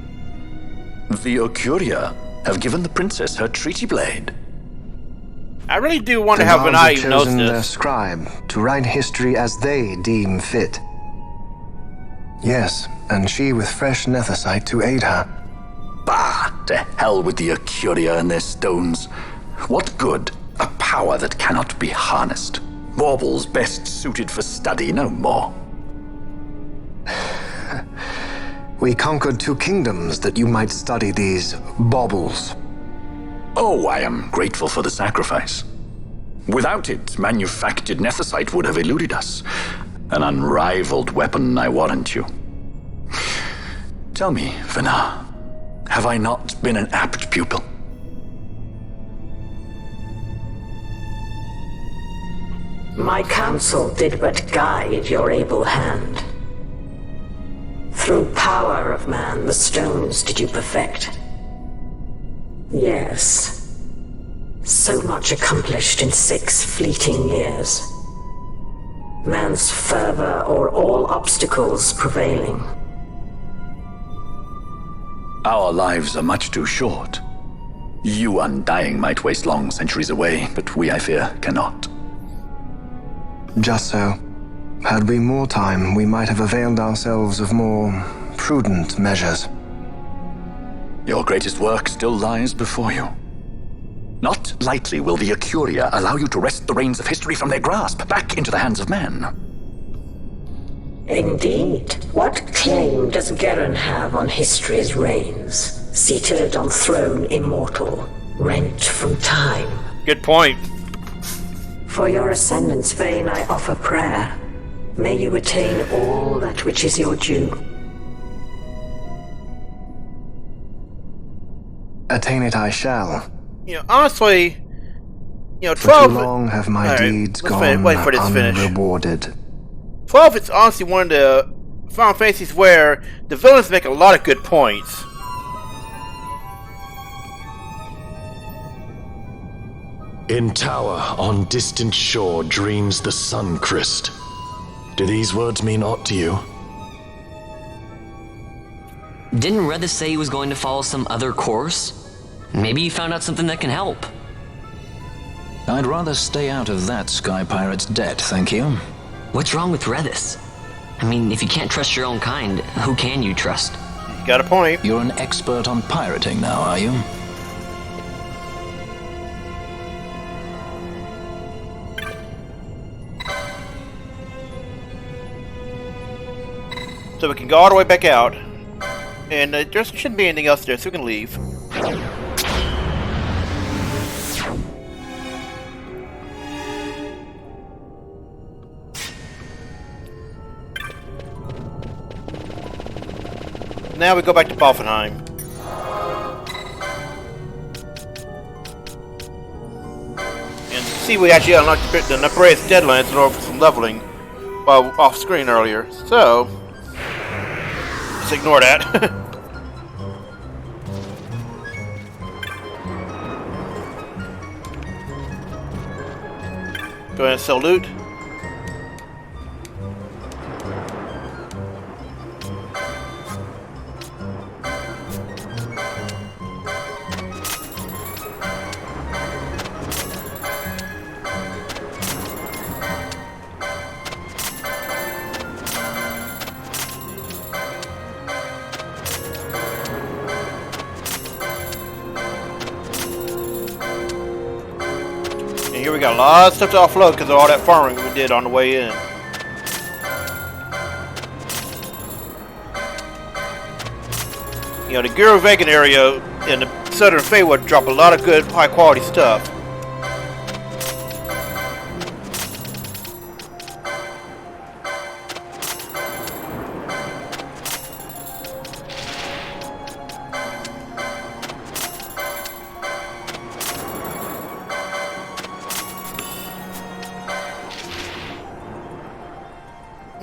The Ocuria have given the princess her treaty blade. I really do wonder The how gods Vena have even knows chosen their this. scribe to write history as they deem fit. Yes, and she with fresh nethicite to aid her. Bah! To hell with the Ocuria and their stones. What good? A power that cannot be harnessed. Baubles best suited for study, no more. We conquered 2 kingdoms that you might study these baubles. Oh, I am grateful for the sacrifice. Without it, manufactured nethicite would have eluded us. An unrivaled weapon, I warrant you. Tell me, Vena, have I not been an apt pupil? My counsel did but guide your able hand. Through power of man, the stones did you perfect. Yes. So much accomplished in 6 fleeting years. Man's fervor o'er all obstacles prevailing. Our lives are much too short. You undying might waste long centuries away, but we, I fear, cannot. Just so. Had we more time, we might have availed ourselves of more prudent measures. Your greatest work still lies before you. Not lightly will the Ocuria allow you to wrest the reins of history from their grasp, back into the hands of men. Indeed. What claim does Geren have on history's reins? Seated on throne immortal, rent from time. Good point. For your ascendant's vein I offer prayer. May you attain all that which is your due. Attain it I shall. You know, honestly, you know, For 12. too long have my Alright, deeds let's gone wait for this to finish. unrewarded. 12 is honestly one of the Final Fantasies where the villains make a lot of good points. In tower on distant shore dreams the sun Christ. Do these words mean aught to you? Didn't Redis say he was going to follow some other course? Maybe he found out something that can help. I'd rather stay out of that Sky Pirate's debt, thank you. What's wrong with Redis? I mean, if you can't trust your own kind, who can you trust? You got a point. You're an expert on pirating now, are you? So we can go all the way back out. And there shouldn't be anything else there, so we can leave. Now we go back to Balfenheim. And see, we actually unlocked the Nebra's Deadlands in order for some leveling while off screen earlier. So, just ignore that. Go ahead and sell loot. Here we got a lot of stuff to offload because of all that farming we did on the way in. You know, the Guru Vegan area in the southern Feywood drop a lot of good, high quality stuff.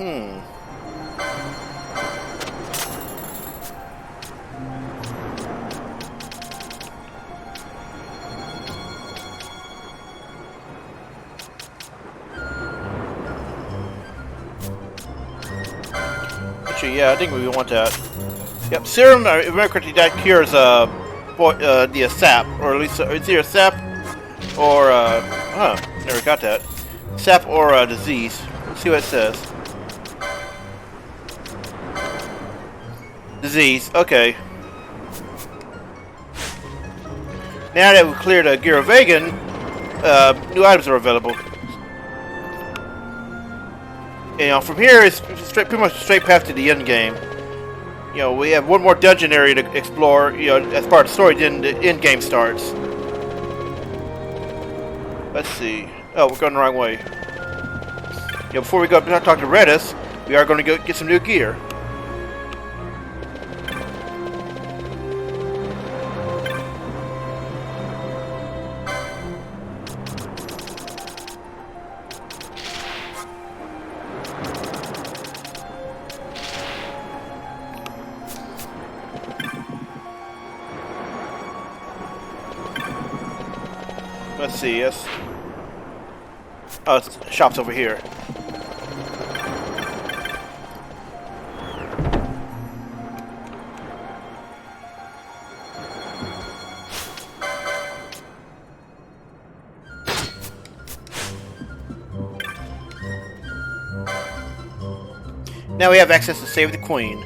Actually, yeah, I think we want that. Yep, serum, if I remember correctly, that cures the sap, or at least it's either sap or never got that. Sap or disease. Let's see what it says. Disease. Okay. Now that we've cleared Gyrovagan, new items are available. You know, from here it's pretty much straight path to the end game. You know, we have one more dungeon area to explore, you know, as part of the story, then the end game starts. Let's see. Oh, we're going the wrong way. You know, before we go up and talk to Redis, we are going to go get some new gear. Let's see, yes. Oh, it's, the shop's over here. Now we have access to Save the Queen.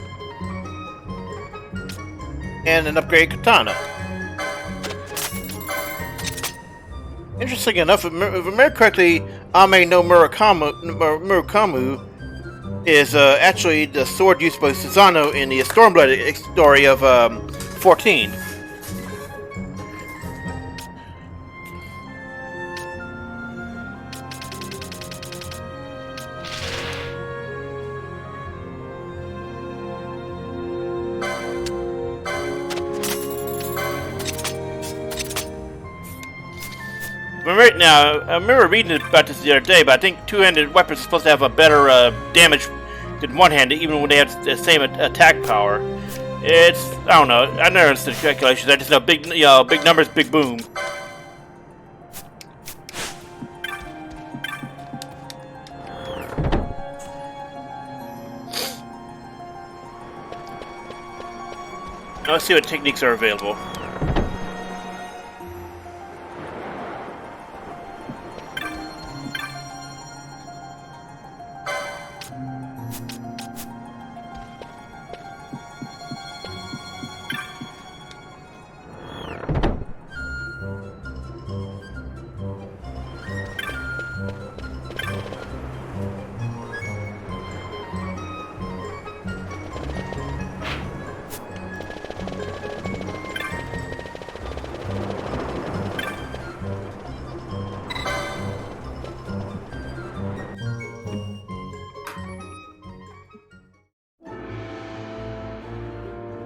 And an upgraded katana. Interesting enough, if I remember correctly, Ame no Murakami is actually the sword used by Susano in the Stormblood story of 14. Now, I remember reading about this the other day, but I think two-handed weapons are supposed to have a better damage than one-handed, even when they have the same attack power. It's, I don't know, I never understood the calculations. I just know big, you know, big numbers, big boom. Now let's see what techniques are available.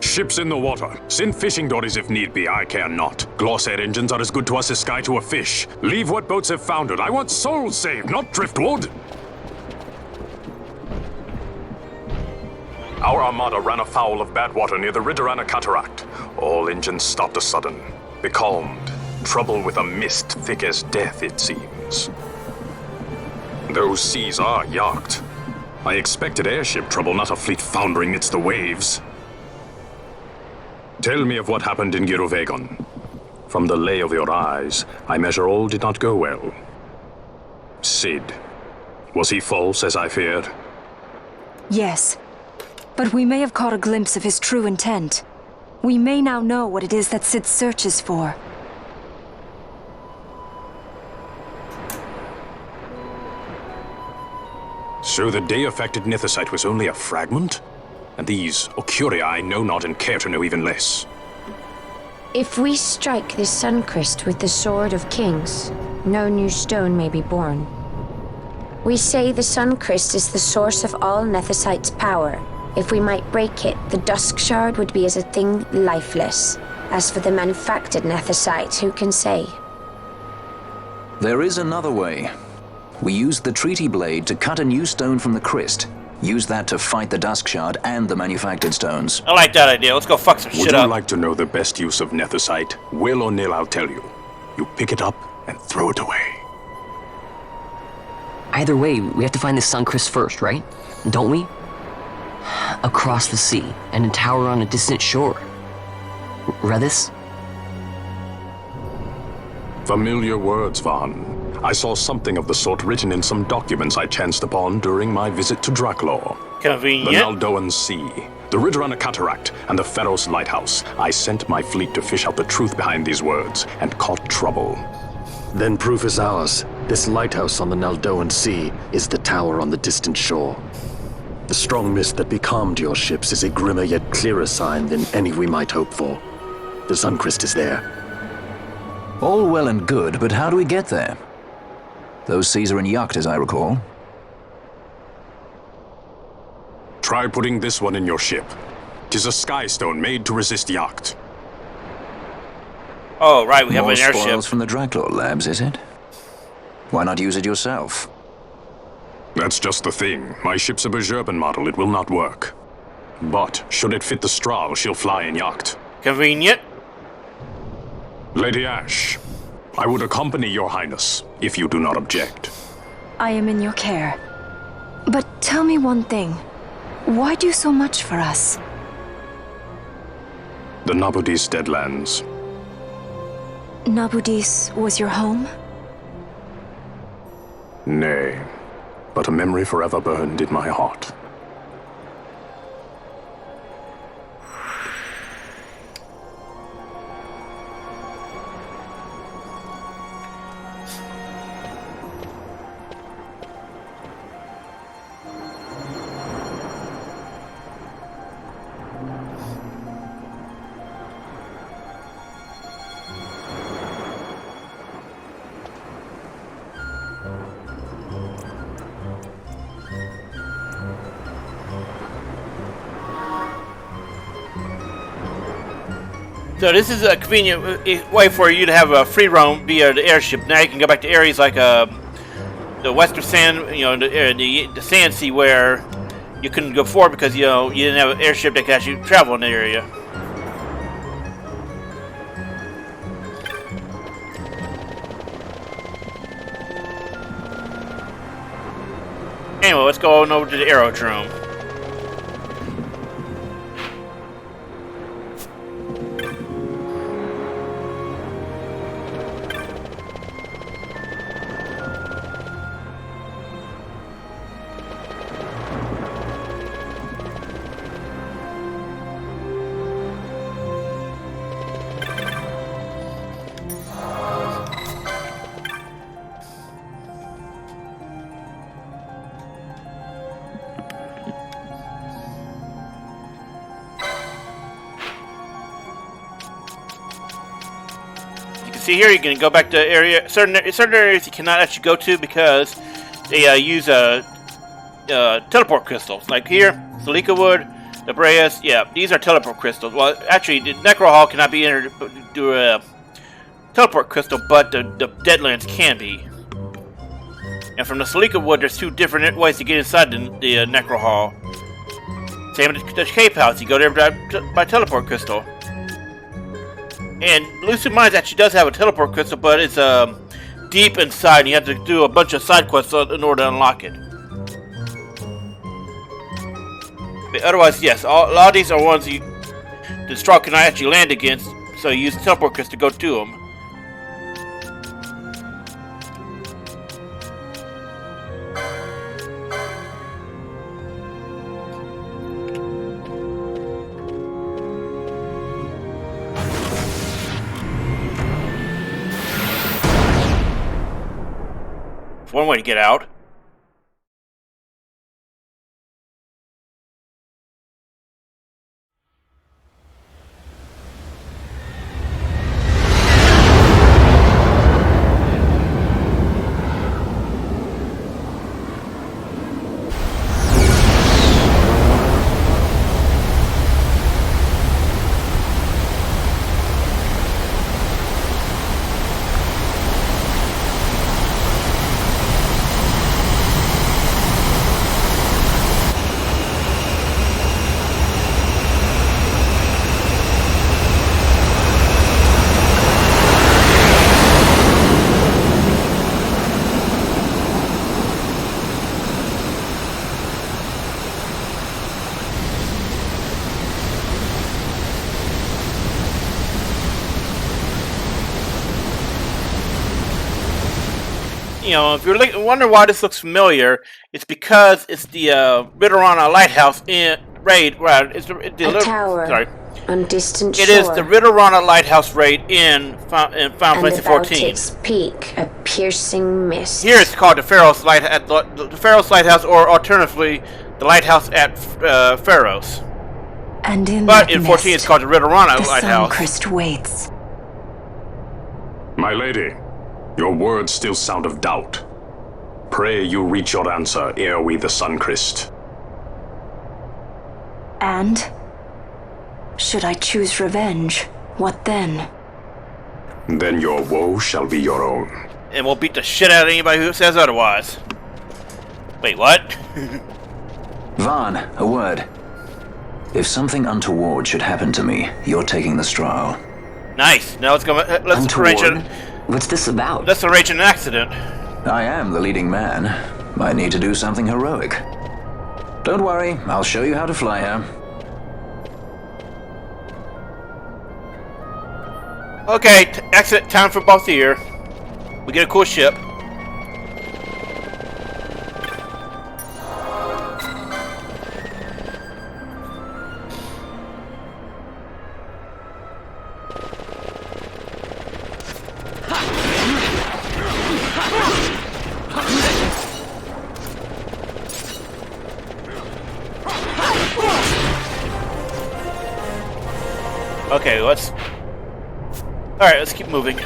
Ships in the water. Send fishing dories if need be, I care not. Glossair engines are as good to us as sky to a fish. Leave what boats have foundered. I want souls saved, not driftwood. Our armada ran afoul of bad water near the Ridorana Cataract. All engines stopped a sudden. Becalmed. Trouble with a mist thick as death, it seems. Those seas are yacht. I expected airship trouble, not a fleet foundering midst the waves. Tell me of what happened in Gyrovagan. From the lay of your eyes, I measure all did not go well. Cid. Was he false, as I feared? Yes. But we may have caught a glimpse of his true intent. We may now know what it is that Cid searches for. So the day-affected Nithosite was only a fragment? And these Ocuria I know not and care to know even less. If we strike this Suncrest with the Sword of Kings, no new stone may be born. We say the Suncrest is the source of all Nethosite's power. If we might break it, the Dusk Shard would be as a thing lifeless. As for the manufactured Nethosite, who can say? There is another way. We used the treaty blade to cut a new stone from the crystal. Use that to fight the Dusk Shard and the manufactured stones. I like that idea. Let's go fuck some shit up. Would you like to know the best use of Nethicite? Will or nil, I'll tell you. You pick it up and throw it away. Either way, we have to find the Suncrest first, right? Don't we? Across the sea, and a tower on a distant shore. Redis? Familiar words, Vaughn. I saw something of the sort written in some documents I chanced upon during my visit to Draklor. Convenient. The Naldoan Sea, the Ridrana Cataract, and the Pharos Lighthouse. I sent my fleet to fish out the truth behind these words, and caught trouble. Then proof is ours. This lighthouse on the Naldoan Sea is the tower on the distant shore. The strong mist that becalmed your ships is a grimmer yet clearer sign than any we might hope for. The Suncrest is there. All well and good, but how do we get there? Those seas are in Yacht, as I recall. Try putting this one in your ship. 'Tis a skystone made to resist Yacht. Oh, right, we have More an airship. spoils from the Draklor labs, is it? Why not use it yourself? That's just the thing. My ship's a Bergerben model. It will not work. But should it fit the Strahl, she'll fly in Yacht. Convenient. Lady Ash, I would accompany your highness, if you do not object. I am in your care. But tell me one thing. Why do so much for us? The Nabudis Deadlands. Nabudis was your home? Nay, but a memory forever burned in my heart. So this is a convenient way for you to have a free roam via the airship. Now you can go back to areas like the Western Sand, the Sand Sea, where you couldn't go before because you didn't have an airship that could actually travel in the area. Anyway, let's go on over to the aerodrome. See here, you can go back to area. Certain areas you cannot actually go to because they use teleport crystals. Like here, Salika Wood, the Breas. Yeah, these are teleport crystals. Well, actually, the Necro Hall cannot be entered through a teleport crystal, but the Deadlands can be. And from the Salika Wood, there's two different ways to get inside the Necro Hall. Same with the Cape House. You go there by teleport crystal. And Lucid Mines actually does have a teleport crystal, but it's deep inside. And you have to do a bunch of side quests in order to unlock it. But otherwise, yes, a lot of these are ones the Strahl cannot actually land against, so you use the teleport crystal to go to them. One way to get out. you know, if you're wondering why this looks familiar, it's because it's the Ritterana Lighthouse in raid. Right, it's the tower. Sorry. On distant It shore. is the Ritterana Lighthouse raid in Final Fantasy about XIV. its peak, a piercing mist. Here it's called the Pharaoh's Lighthouse, or alternatively, the Lighthouse at Pharaoh's. And in But that in 14 it's mist, called the Ritterana the Lighthouse. Suncrest waits. My lady, your words still sound of doubt. Pray you reach your answer ere we the Suncrest. And? Should I choose revenge, what then? Then your woe shall be your own. And we'll beat the shit out of anybody who says otherwise. Wait, what? Vaughn, a word. If something untoward should happen to me, you're taking the straw. Nice. Now let's go. Let's arrange it. What's this about? Let's arrange an accident. I am the leading man. Might need to do something heroic. Don't worry, I'll show you how to fly her. Okay, exit time for both here. We get a cool ship. Okay, let's... Alright, let's keep moving.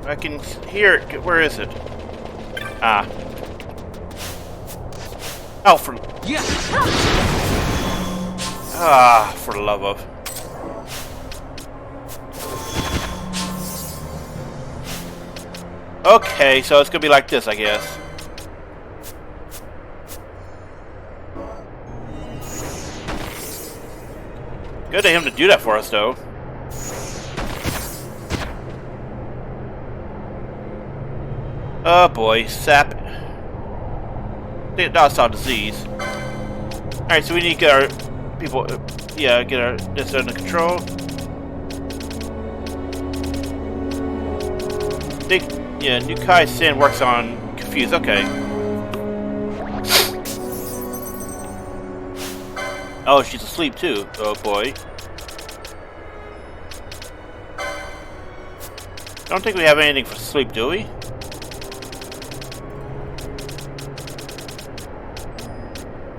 I can hear it. Where is it? Ah. Oh, for... Yeah. Ah, for the love of... Okay, so it's gonna be like this, I guess. Good of him to do that for us, though. Oh boy, sap. That's our disease. Alright, so we need to get our people, get our this under control. Yeah, New Kai Sin works on Confuse, okay. Oh, she's asleep too. Oh boy. Don't think we have anything for sleep, do we?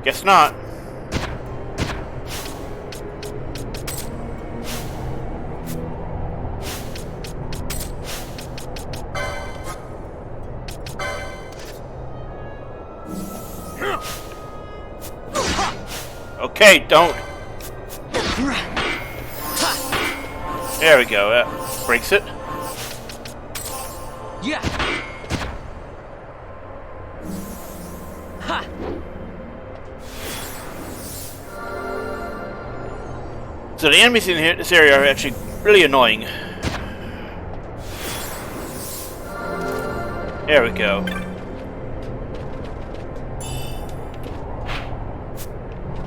Guess not. Okay, don't. There we go. That breaks it. Yeah. Ha. So the enemies in here, this area are actually really annoying. There we go.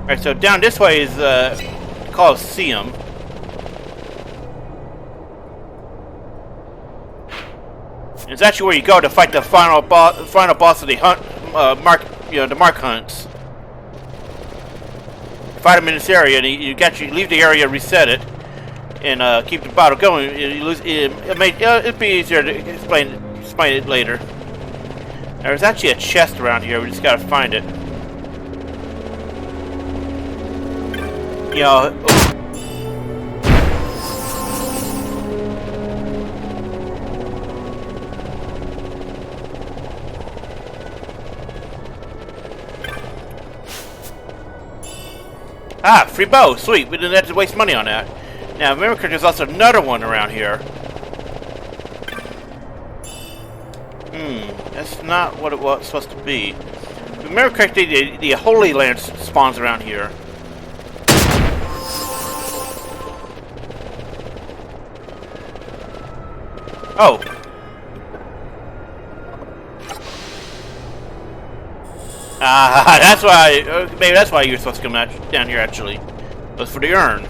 Alright, so down this way is the Colosseum. And it's actually where you go to fight the final boss of the hunt, the Mark hunts. Fight him in this area, and you leave the area, reset it, and keep the battle going. It'd be easier to explain it later. There's actually a chest around here. We just gotta find it. You know. Ah, free bow. Sweet. We didn't have to waste money on that. Now, remember, there's also another one around here. That's not what it was supposed to be. Remember correctly, the Holy Land spawns around here. Oh. Ah, that's why. Maybe that's why you're supposed to come down here. Actually, it was for the urn.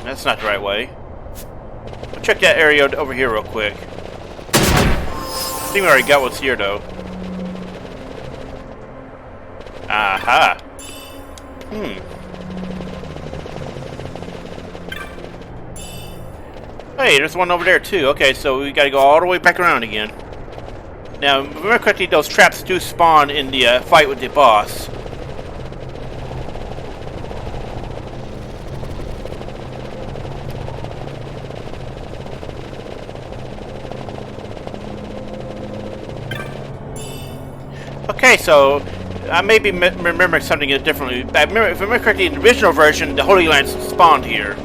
That's not the right way. I'll check that area over here real quick. I think we already got what's here, though. Aha. Hey, there's one over there, too. Okay, so we gotta go all the way back around again. Now, remember correctly, those traps do spawn in the fight with the boss. Okay, so I may be remembering something differently. If I remember correctly, in the original version, the Holy Lands spawned here.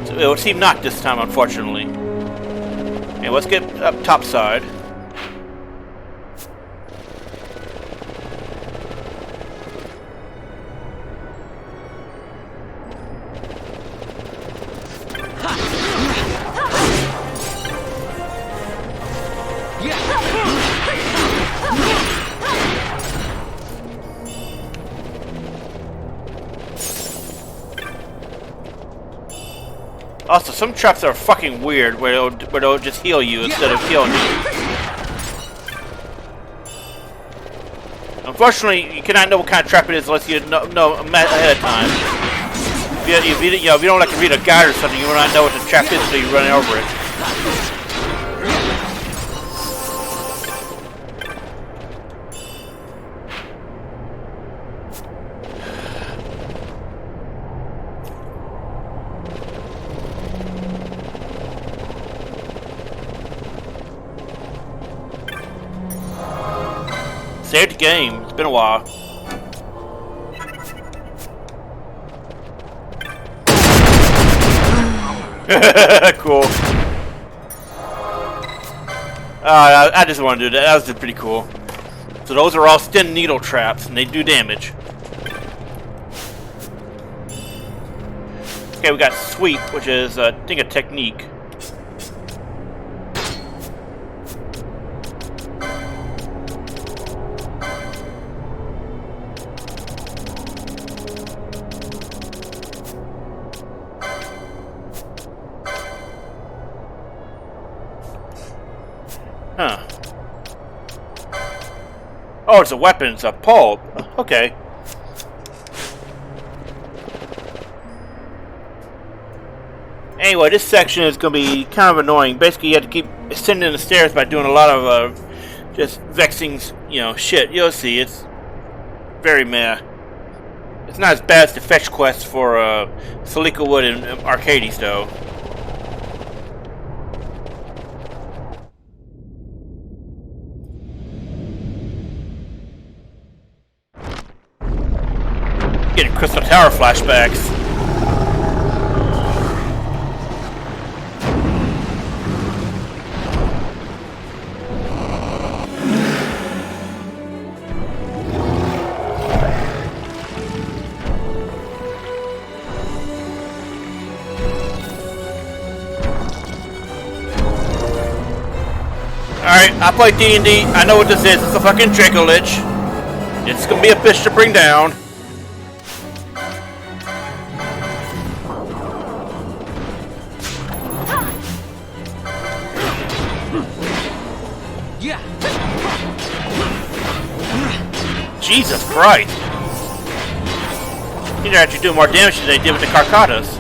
So it would seem not this time, unfortunately. And let's get up top side. Also, some traps are fucking weird, where it'll just heal you instead of killing you. Unfortunately, you cannot know what kind of trap it is unless you know ahead of time. If you don't like to read a guide or something, you will not know what the trap is until you run over it. Saved the game. It's been a while. Cool. I just want to do that. That was just pretty cool. So those are all stem needle traps, and they do damage. Okay, we got sweep, which is I think a technique. Huh. Oh, it's a weapon. It's a pole. Okay. Anyway, this section is going to be kind of annoying. Basically, you have to keep ascending the stairs by doing a lot of just vexing, shit. You'll see. It's very meh. It's not as bad as the fetch quest for Salika Wood and Arcades, though. Getting Crystal Tower flashbacks. Alright, I play D&D. I know what this is. It's a fucking Draco Lich. It's gonna be a bitch to bring down. Jesus Christ! These are actually doing more damage than they did with the Carcatas.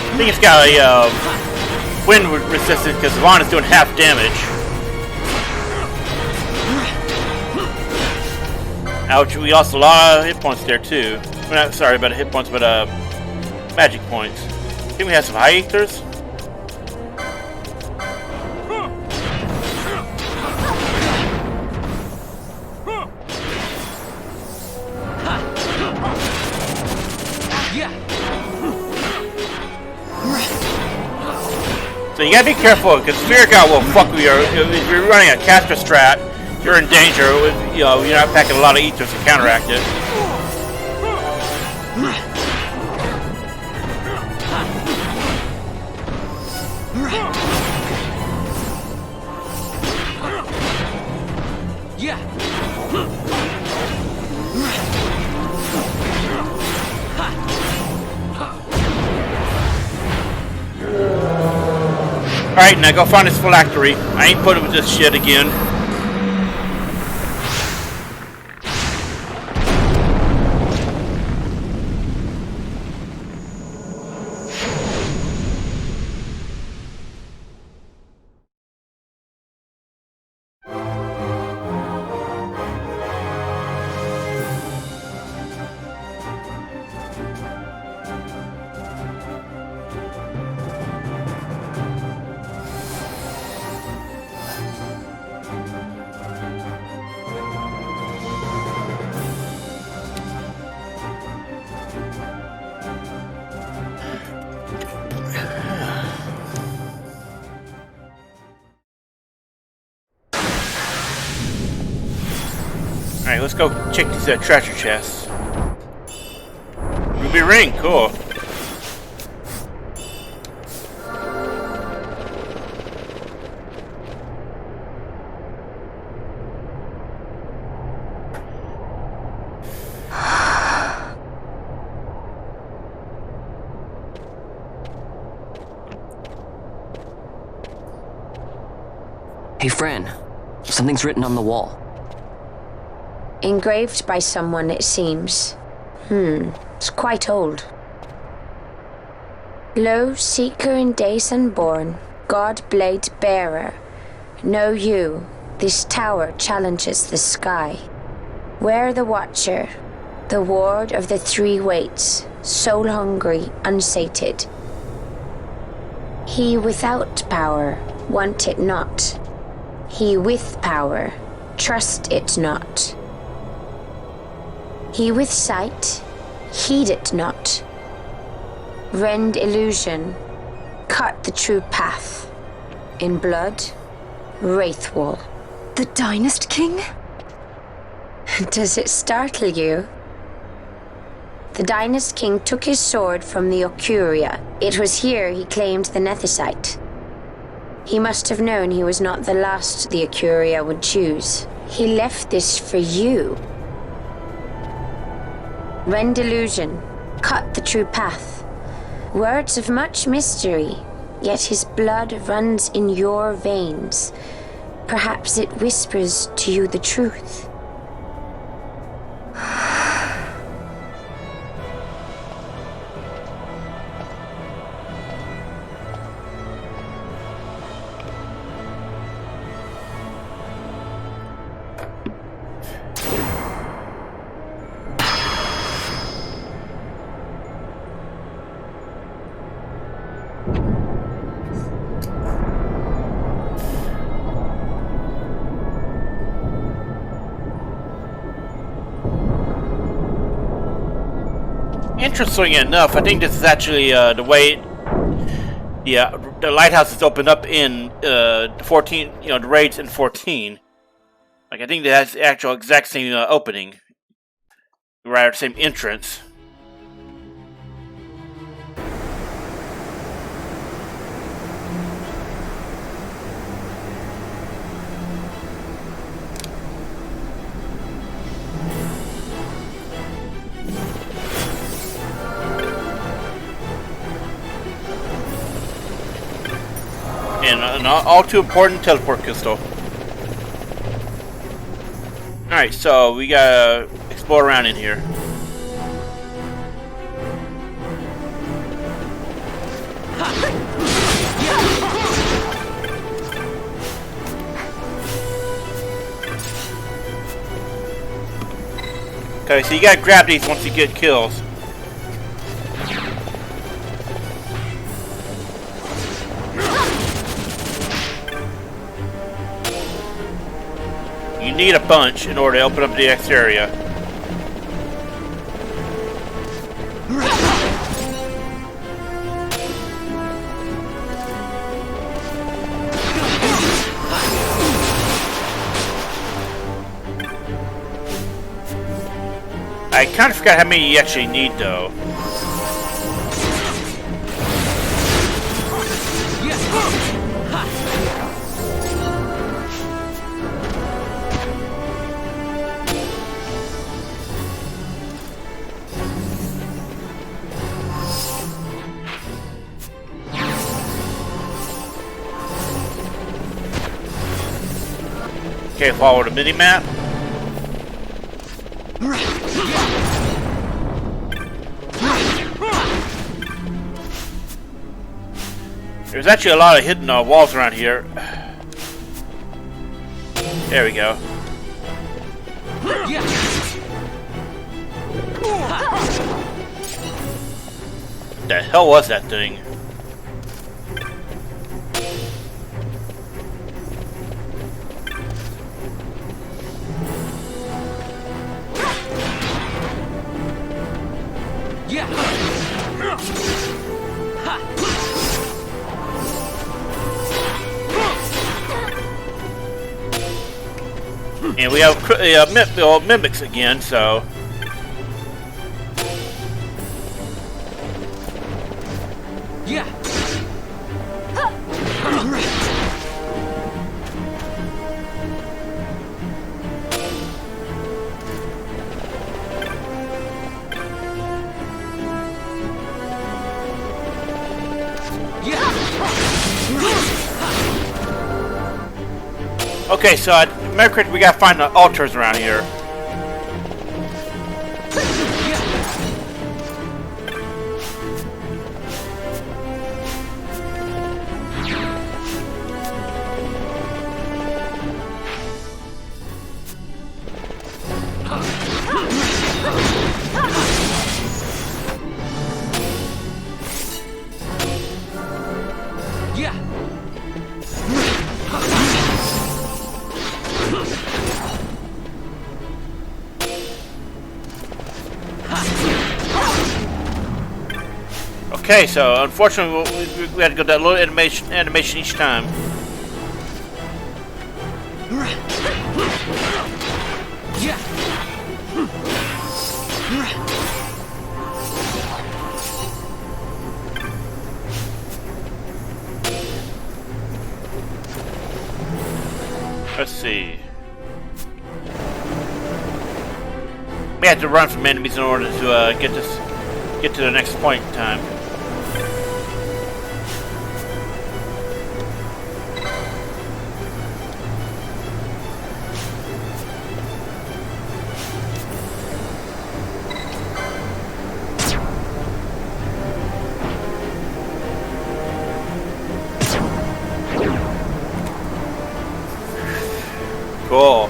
I think it's got a wind resistance because Vaughn is doing half damage. Ouch, we lost a lot of hit points there too. We're not sorry about hit points, but magic points. I think we have some high ethers. So you gotta be careful, because Spirit God will fuck with you. If you're running a caster strat, you're in danger. You know, you're not packing a lot of ethers to counteract it. Alright, now go find his phylactery. I ain't putting with this shit again. Alright, let's go check these treasure chests. Ruby ring, cool. Hey, Fran. Something's written on the wall. Engraved by someone, it seems. It's quite old. Lo, seeker in days unborn, God blade bearer, know you, this tower challenges the sky. Where the watcher, the ward of the three waits, soul hungry, unsated. He without power, want it not. He with power, trust it not. He with sight, heed it not. Rend illusion, cut the true path. In blood, Wraithwall. The Dynast King? Does it startle you? The Dynast King took his sword from the Ocuria. It was here he claimed the Nethicite. He must have known he was not the last the Ocuria would choose. He left this for you. Rend illusion, cut the true path. Words of much mystery, yet his blood runs in your veins. Perhaps it whispers to you the truth. Interestingly enough, I think this is actually the way, the lighthouse is opened up in 14. You know, the raids in 14. Like I think that's the actual exact same opening, right? Same entrance. And an all too important teleport crystal. Alright, so we gotta explore around in here. Okay, so you gotta grab these once you get kills. You need a bunch in order to open up the next area. I kind of forgot how many you actually need, though. Okay, follow the mini-map. There's actually a lot of hidden walls around here. There we go. What the hell was that thing? And we have mimics again, so. Yeah. Okay, so remember correctly, we gotta find the altars around here. Okay, so unfortunately we had to go that little animation each time. Let's see. We had to run from enemies in order to get to the next point in time. Cool.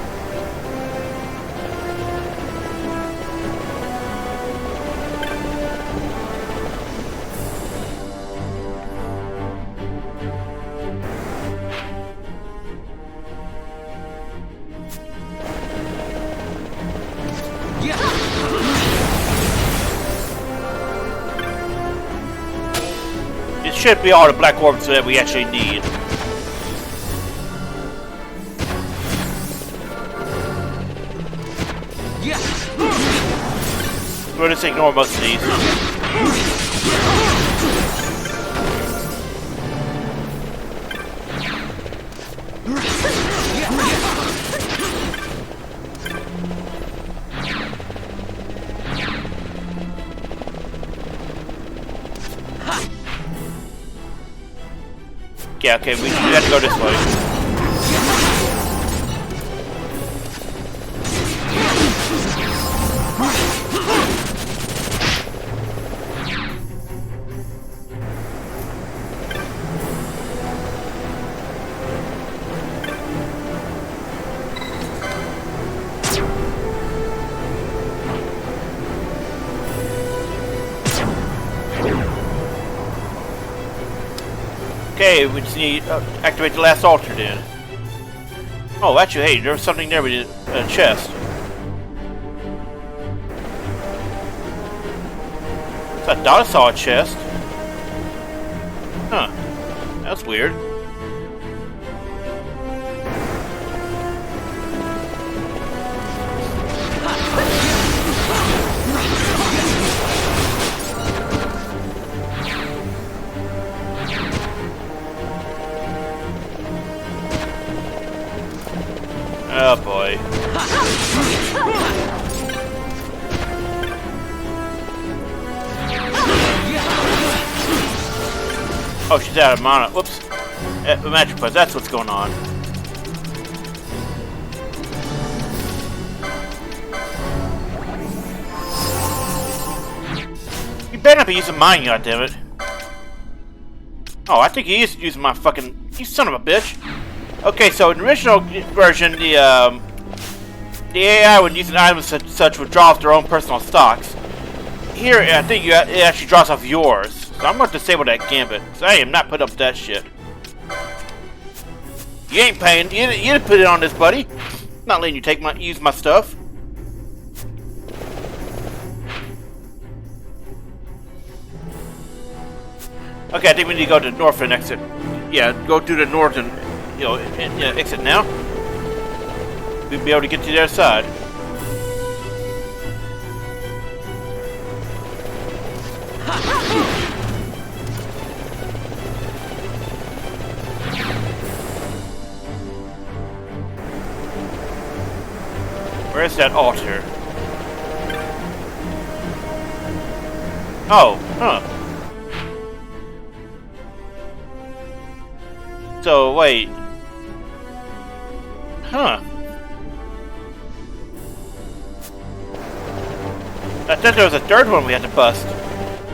It should be all the black orbs that we actually need. We'll just ignore most of these. Yeah, okay, we have to go this way. Okay, we just need to activate the last altar then. Oh, actually, hey, there was something there with a chest. I thought I saw a chest. Huh. That's weird. Oh, she's out of mana. Whoops. Magic Plus, that's what's going on. You better not be using mine, goddammit. Oh, I think he is using my fucking... You son of a bitch. Okay, so in the original version, the AI, when using items such would draw off their own personal stocks. Here, I think it actually draws off yours. So I'm going to disable that gambit, because I am not putting up with that shit. You ain't paying. You didn't put it on this, buddy. I'm not letting you use my stuff. Okay, I think we need to go to the north and exit. Yeah, go through the north and, exit now. We'll be able to get to the other side. Where's that altar? Oh, huh. So, wait. Huh. I thought there was a third one we had to bust.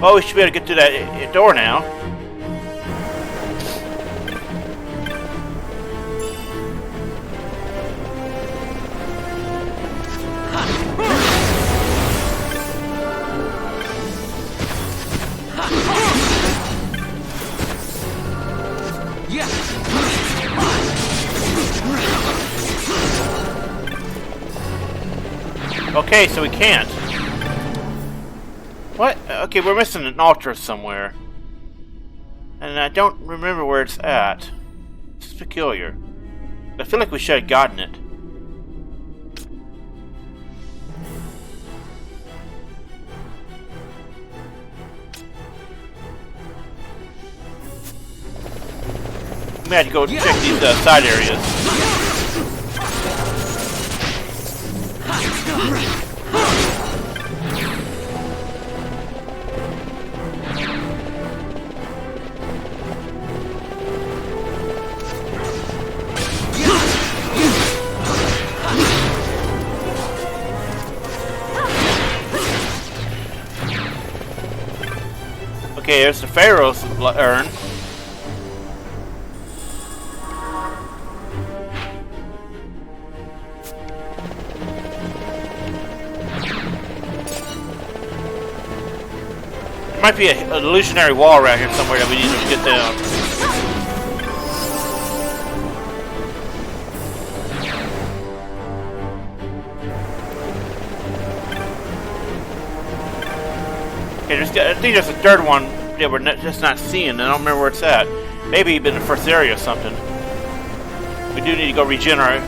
Well, we should be able to get through that door now. Okay, so we can't. What? Okay, we're missing an altar somewhere. And I don't remember where it's at. It's peculiar. I feel like we should have gotten it. We had to go check these side areas. Okay, there's the Pharaoh's urn. There might be an illusionary wall around here somewhere that we need to get down. Okay, I think there's a third one that we're just not seeing. I don't remember where it's at. Maybe in the first area or something. We do need to go regenerate,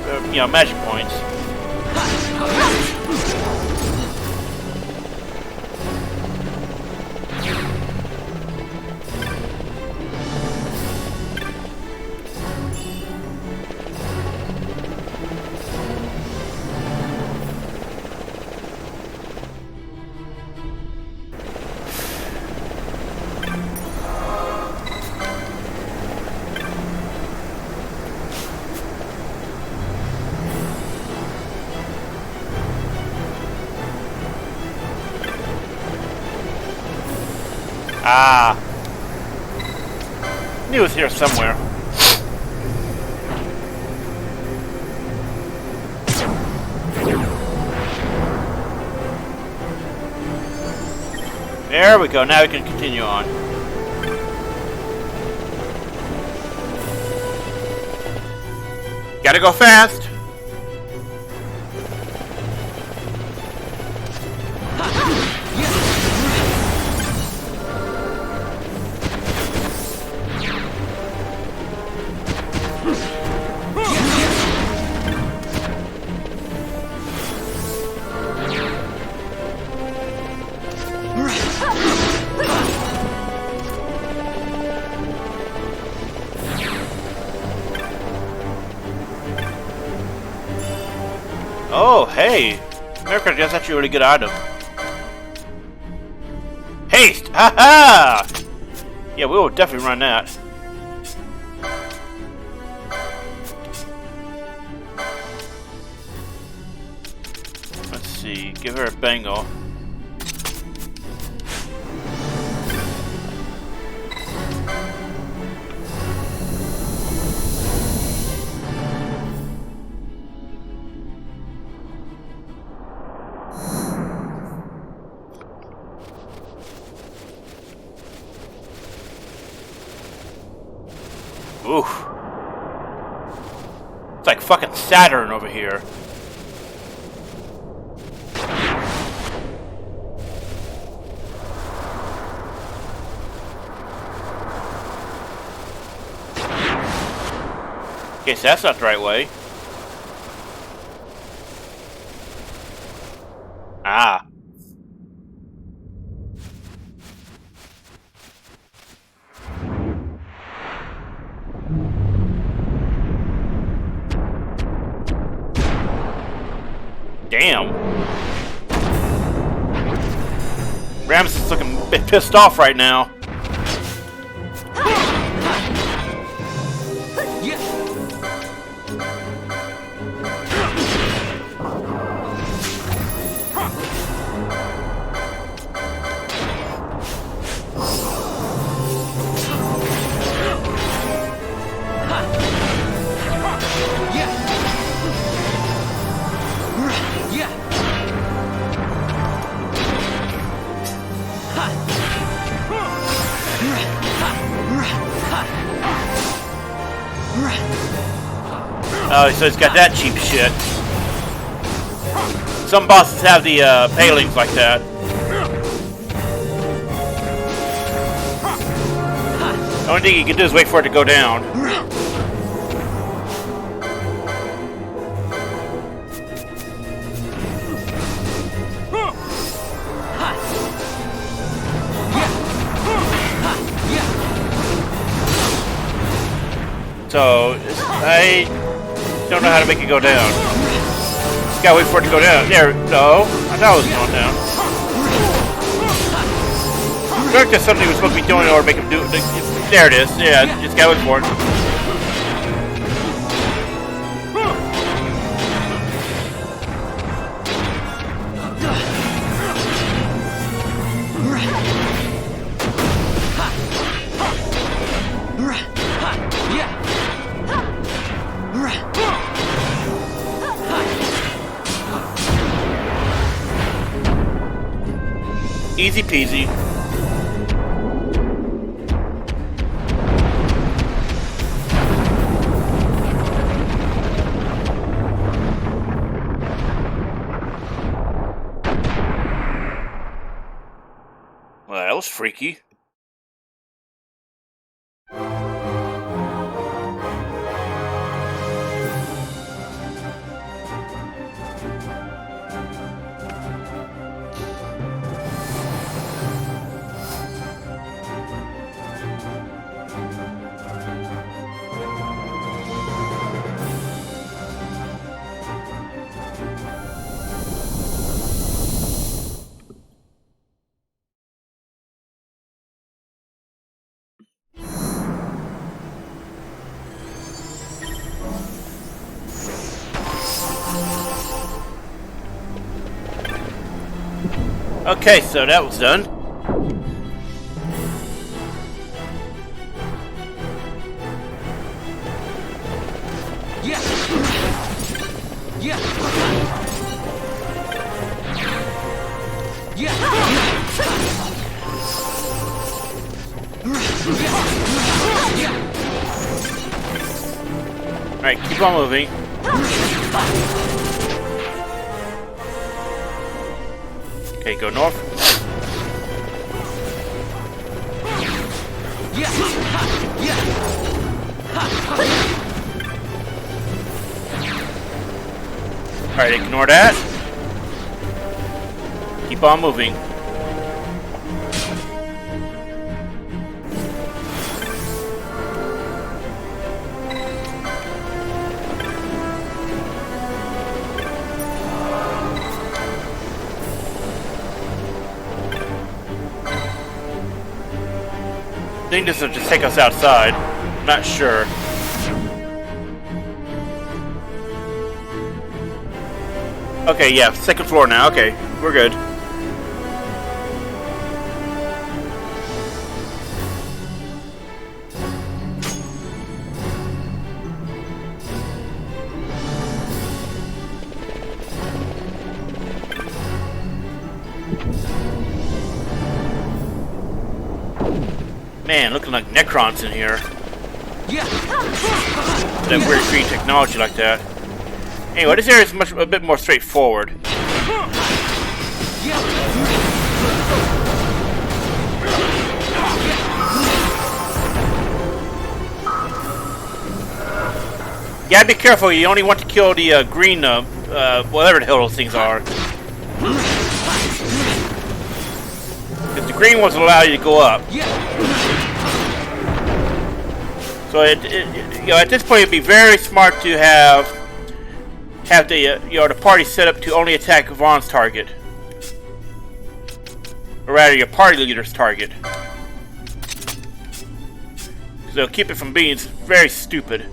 magic points. Ah. Knew it was here somewhere. There we go. Now we can continue on. Gotta go fast. Oh, hey! America, that's actually a really good item. Haste! Ha-ha! Yeah, we will definitely run that. Give her a bangle. Oof. It's like fucking Saturn over here. Guess that's not the right way. Ah. Damn. Ramses is looking a bit pissed off right now. Oh, so it's got that cheap shit. Some bosses have the palings like that. The only thing you can do is wait for it to go down. So, I don't know how to make it go down. Just gotta wait for it to go down. There, no. I thought it was going down. I feel like there's something we're supposed to be doing in order to make him do it. There it is. Yeah, just gotta wait for it. Easy peasy. Well, that was freaky. Okay, so that was done. Yeah. Yeah. Yeah. Alright, keep on moving. Okay, go north. Alright, ignore that. Keep on moving. I think this will just take us outside. I'm not sure. Okay, yeah, second floor now. Okay, we're good. Man, looking like Necrons in here. That weird green technology like that. Anyway, this area is a bit more straightforward. Yeah, be careful. You only want to kill the green, whatever the hell those things are. Because the green ones will allow you to go up. So you know, at this point, it'd be very smart to have the the party set up to only attack Vaughn's target, or rather, your party leader's target. So they'll keep it from being very stupid.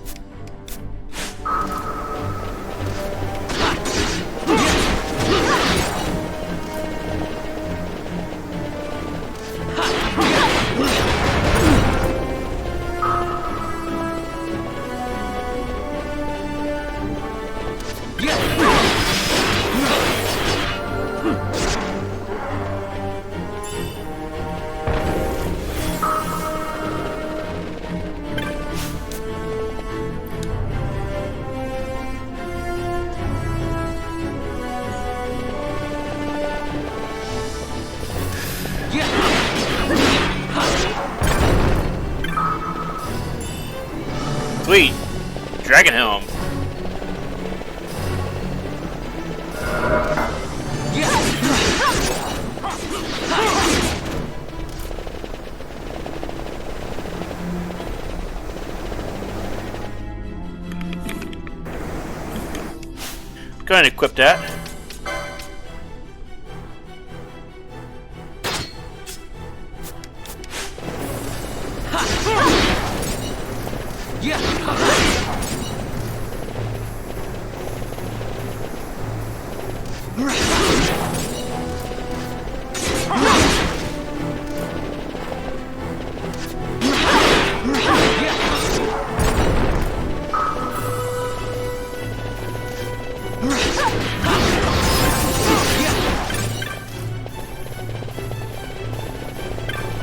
Sweet. Dragon Helm. Go ahead and equip that.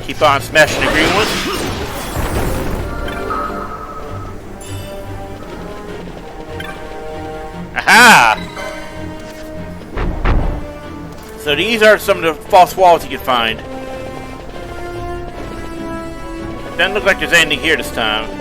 Keep on smashing the green one. Aha! So these are some of the false walls you can find. Doesn't look like there's anything here this time.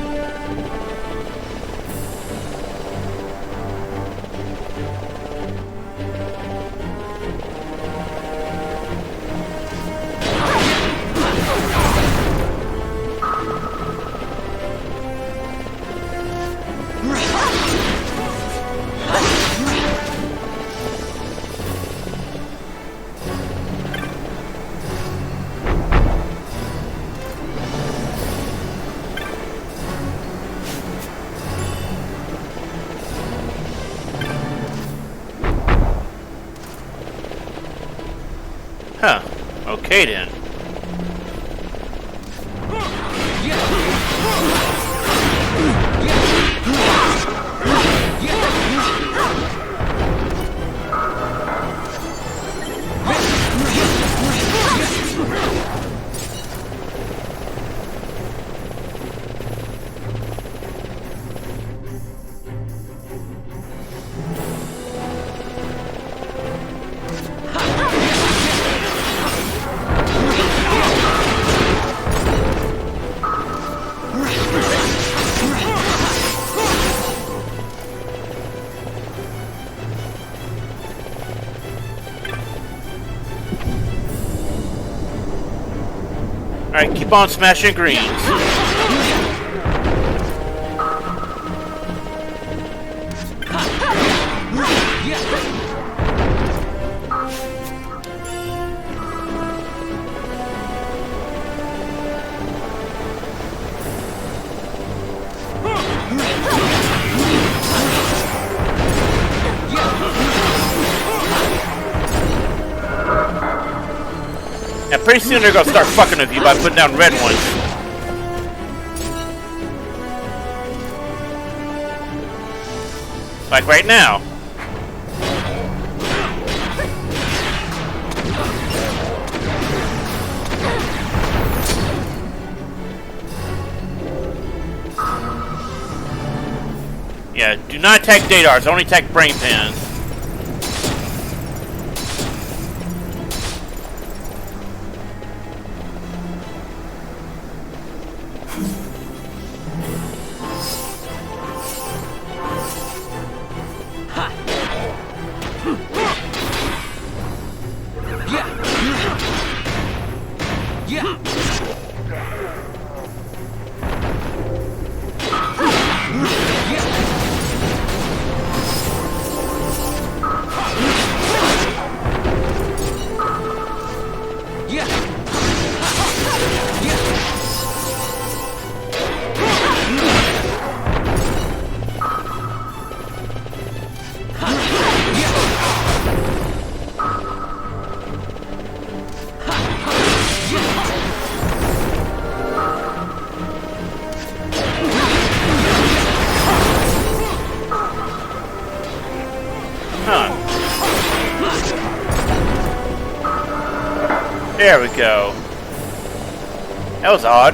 Huh. Okay then. Alright, keep on smashing greens. Yeah, pretty soon they're gonna start fucking with you by putting down red ones. Like right now. Yeah, do not attack Dadars, only attack brain pans. There we go. That was odd.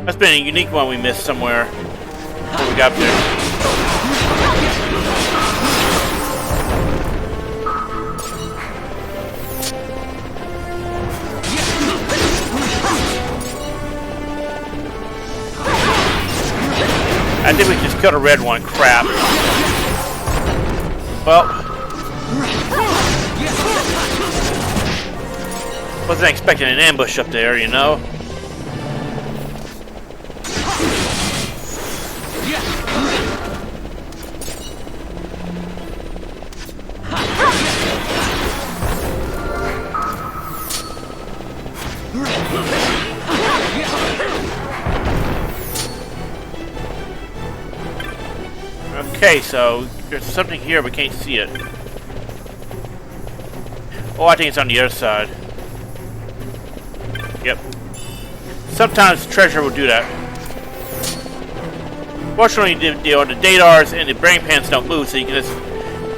That's been a unique one we missed somewhere. Before we got up there. I think we just killed a red one. Crap. Well. Wasn't expecting an ambush up there, you know? Okay, so there's something here, we can't see it. Oh, I think it's on the other side. Yep. Sometimes treasure will do that. Fortunately, the Dadars and the brain pans don't move, so you can just,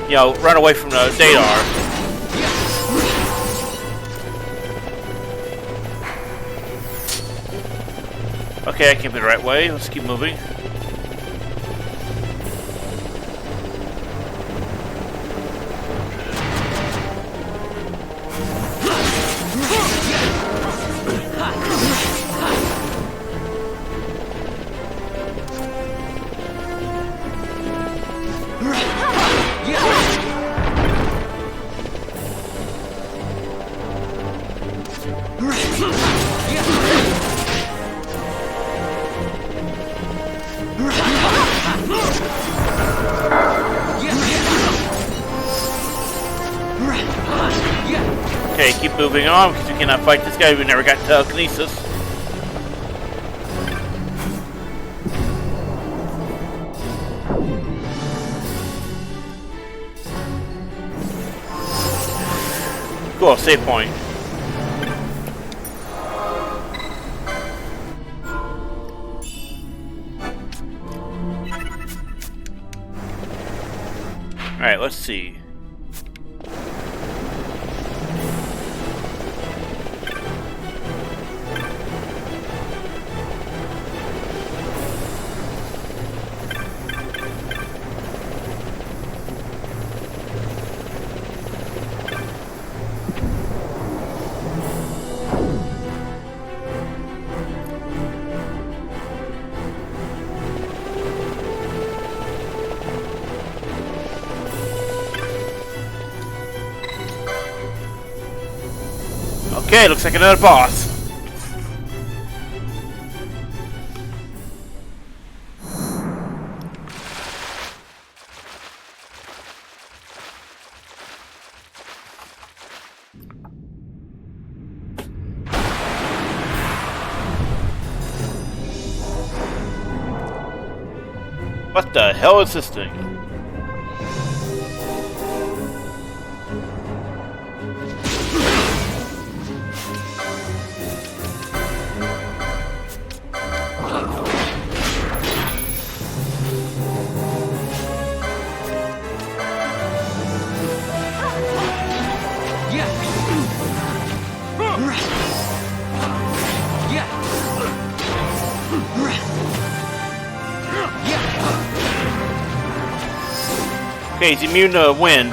you know, run away from the Dadar. Okay, I came the right way. Let's keep moving. Okay, keep moving on because we cannot fight this guy. We never got telekinesis. Cool, save point. Alright, let's see. Okay, looks like another boss. What the hell is this thing? Okay, he's immune to wind.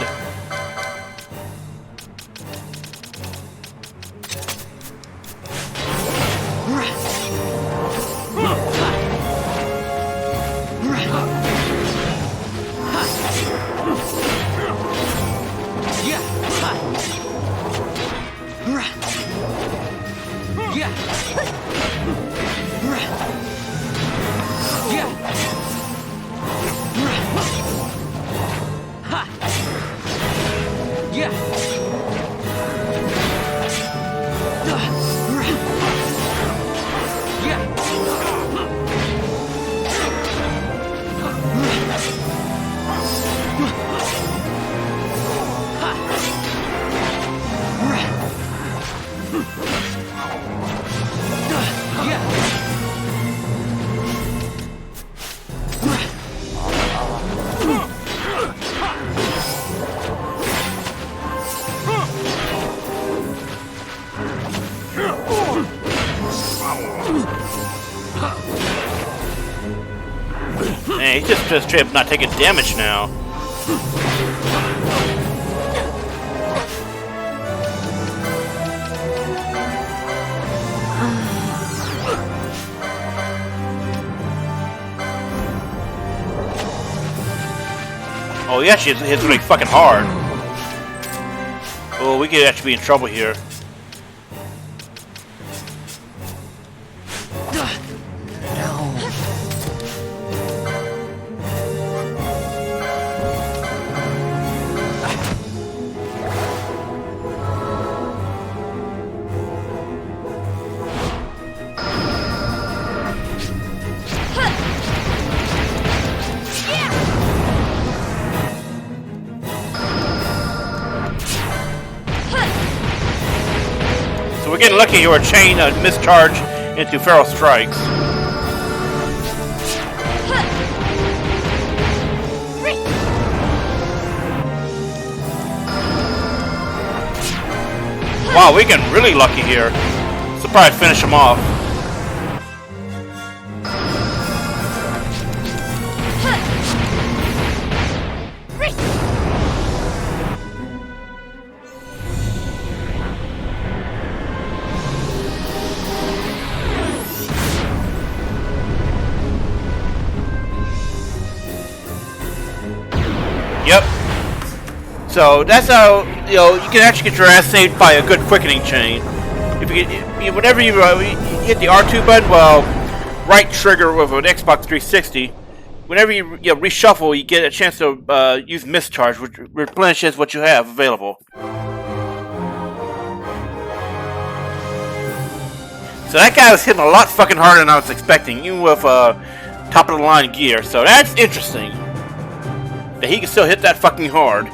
Man, he's just straight up not taking damage now. Oh, yeah, she hits really fucking hard. Oh, we could actually be in trouble here. We're getting lucky here. A chain mischarge into feral strikes. Wow, we're getting really lucky here. So probably finish him off. Yep. So that's how you can actually get your ass saved by a good quickening chain. If you get, whenever you hit the R2 button, well, right trigger with an Xbox 360. Whenever you reshuffle, you get a chance to use mischarge, which replenishes what you have available. So that guy was hitting a lot fucking harder than I was expecting, even with top of the line gear. So that's interesting. That he can still hit that fucking hard.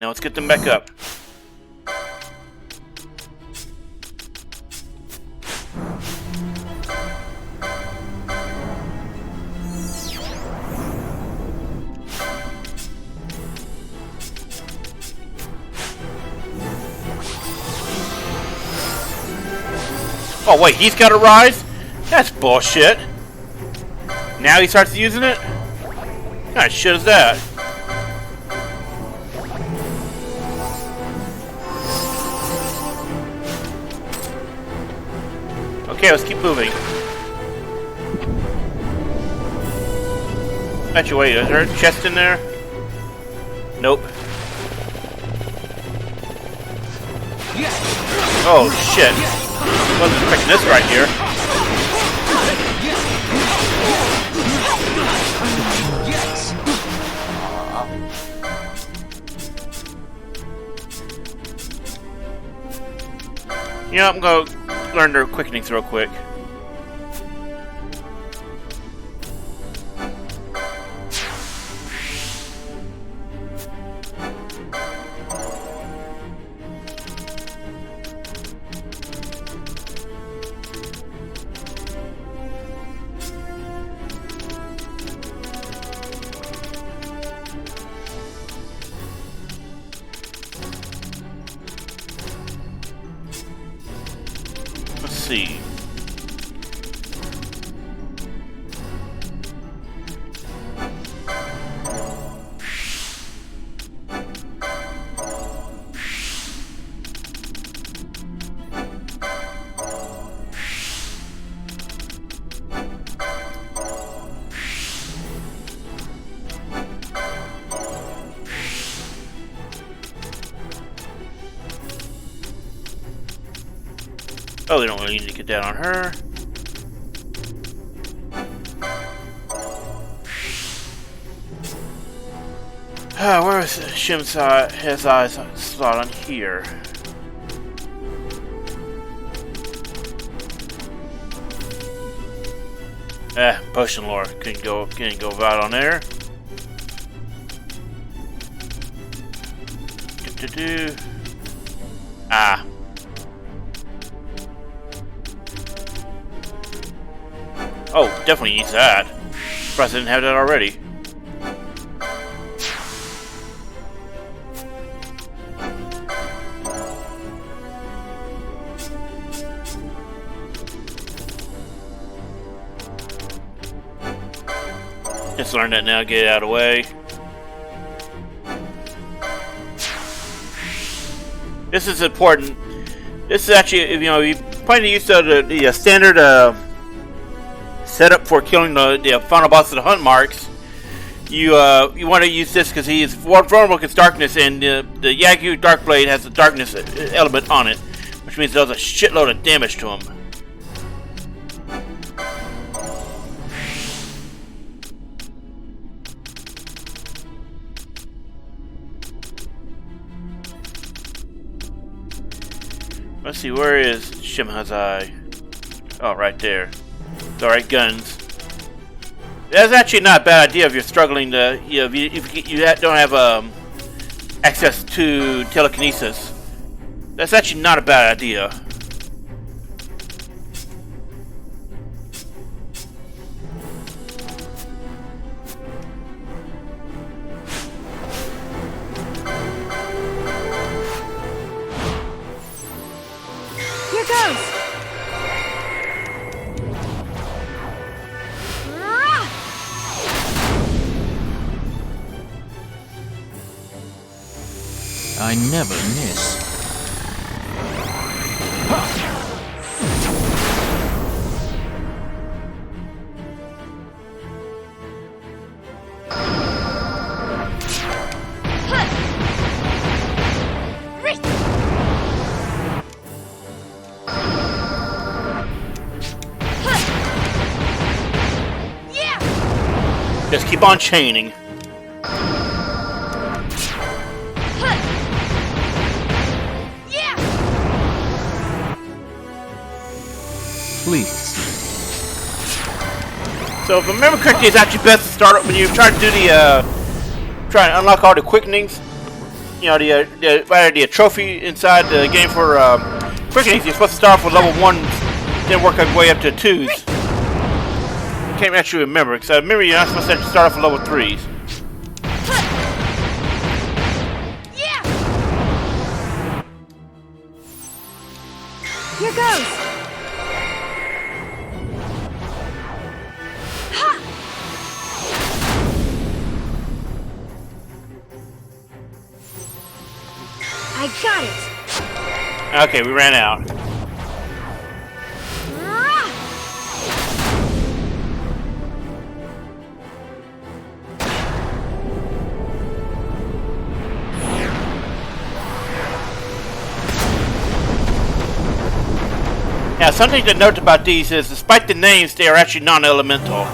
Now let's get them back up. Oh wait, he's got a rise? That's bullshit. Now he starts using it? What kind of shit is that? Okay, let's keep moving. Bet you wait, is there a chest in there? Nope. Oh shit. Wasn't expecting this right here. Yeah, I'm gonna learn their quickenings real quick. see. Oh, we don't really need to get that on her. Where is Shim's his eyes slot on here? Potion lore couldn't go right on there. Ah. Oh, definitely needs that. Surprised I didn't have that already. Just learned that now, get it out of the way. This is important. This is actually, you know, you probably use the standard setup for killing the final boss of the hunt marks. You want to use this because he is vulnerable against darkness, and the Yagyu Darkblade has a darkness element on it, which means it does a shitload of damage to him. Let's see, where is Shimhazai? Oh, right there. Alright, guns. That's actually not a bad idea if you're struggling to, you know, if you don't have access to telekinesis. That's actually not a bad idea. Here goes! I never miss. Just keep on chaining. Please. So if I remember correctly, it's actually best to start when you try to do the try and unlock all the quickenings. You know, the trophy inside the game for quickenings. You're supposed to start off with level 1s, then work your way up to 2s. I can't actually remember, because I remember you're not supposed to start off with level 3s. Here goes! I got it! Okay, we ran out. Now, something to note about these is, despite the names, they are actually non-elemental.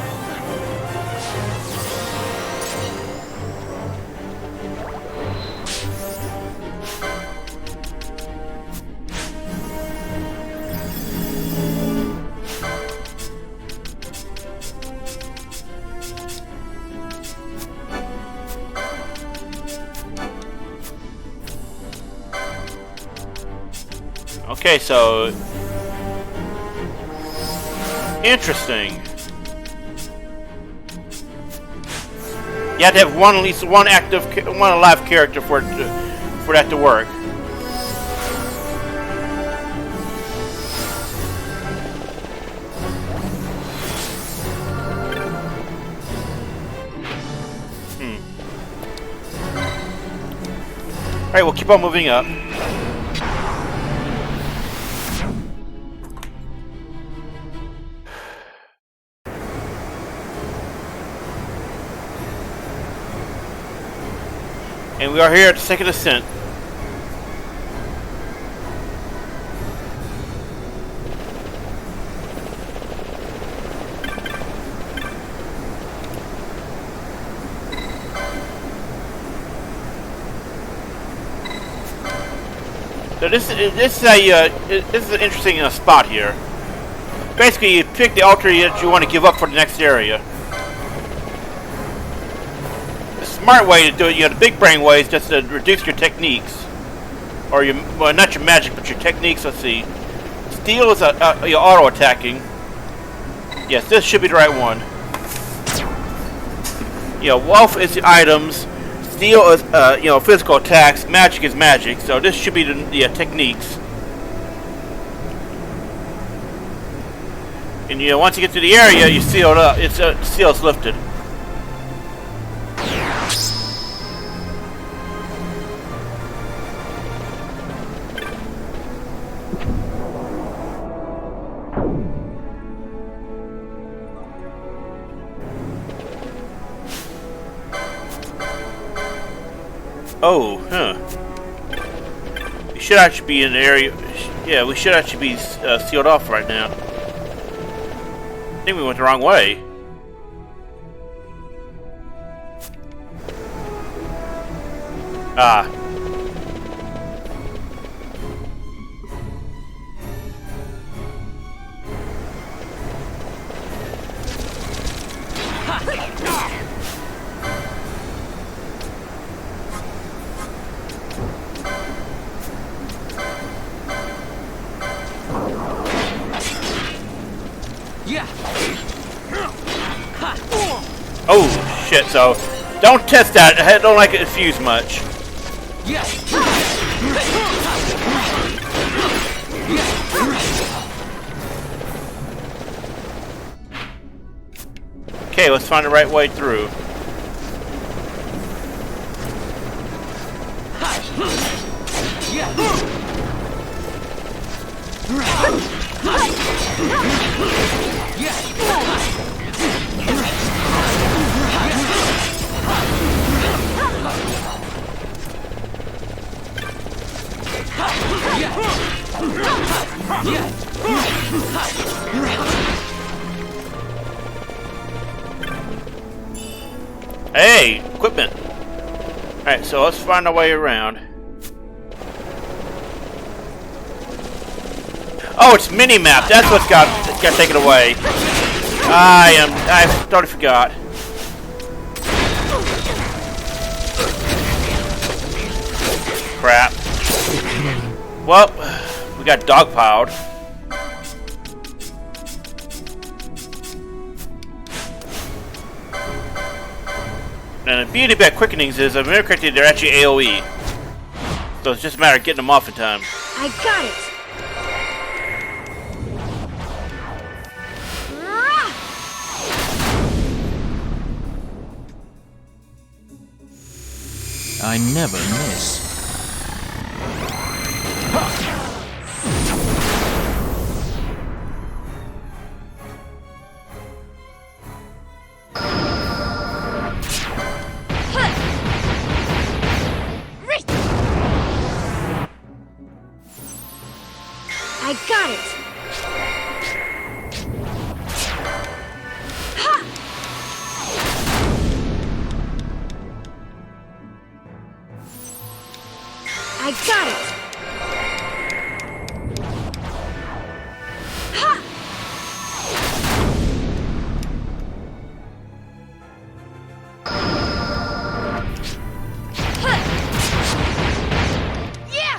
Okay, so interesting. You have to have at least one alive character for that to work. Alright, we'll keep on moving up. And we are here at the second ascent. So this is an interesting spot here. Basically, you pick the altar that you want to give up for the next area. The smart way to do it, the big brain way, is just to reduce your techniques, or your not your magic, but your techniques. Let's see. Steel is your auto attacking. Yes, this should be the right one. Wealth is the items. Steel is, physical attacks. Magic is magic. So this should be the techniques. And once you get to the area, you seal it up. It's seal's lifted. Oh, huh. We should actually be in the area. Yeah, we should actually be sealed off right now. I think we went the wrong way. Ah. Oh shit! So don't test that. I don't like it to fuse much. Okay, let's find the right way through. Hey, equipment. Alright, so let's find our way around. Oh, it's mini-map. That's what's got taken away. I totally forgot. Crap. Well, we got dogpiled. And the beauty about quickenings is, if I remember correctly, they're actually AoE. So it's just a matter of getting them off in time. I got it! I never miss. I got it! I got it! Ha! Yeah!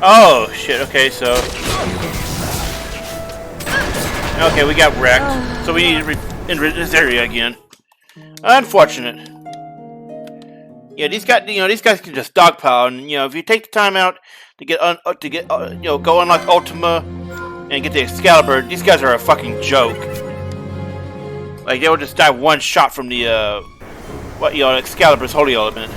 Oh shit! Okay, so okay, we got wrecked. So we need to enter this area again. Unfortunate. Yeah, these guys can just dogpile, and if you take the time out to go unlock Ultima and get the Excalibur, these guys are a fucking joke. Like they will just die one shot from the Excalibur's holy element.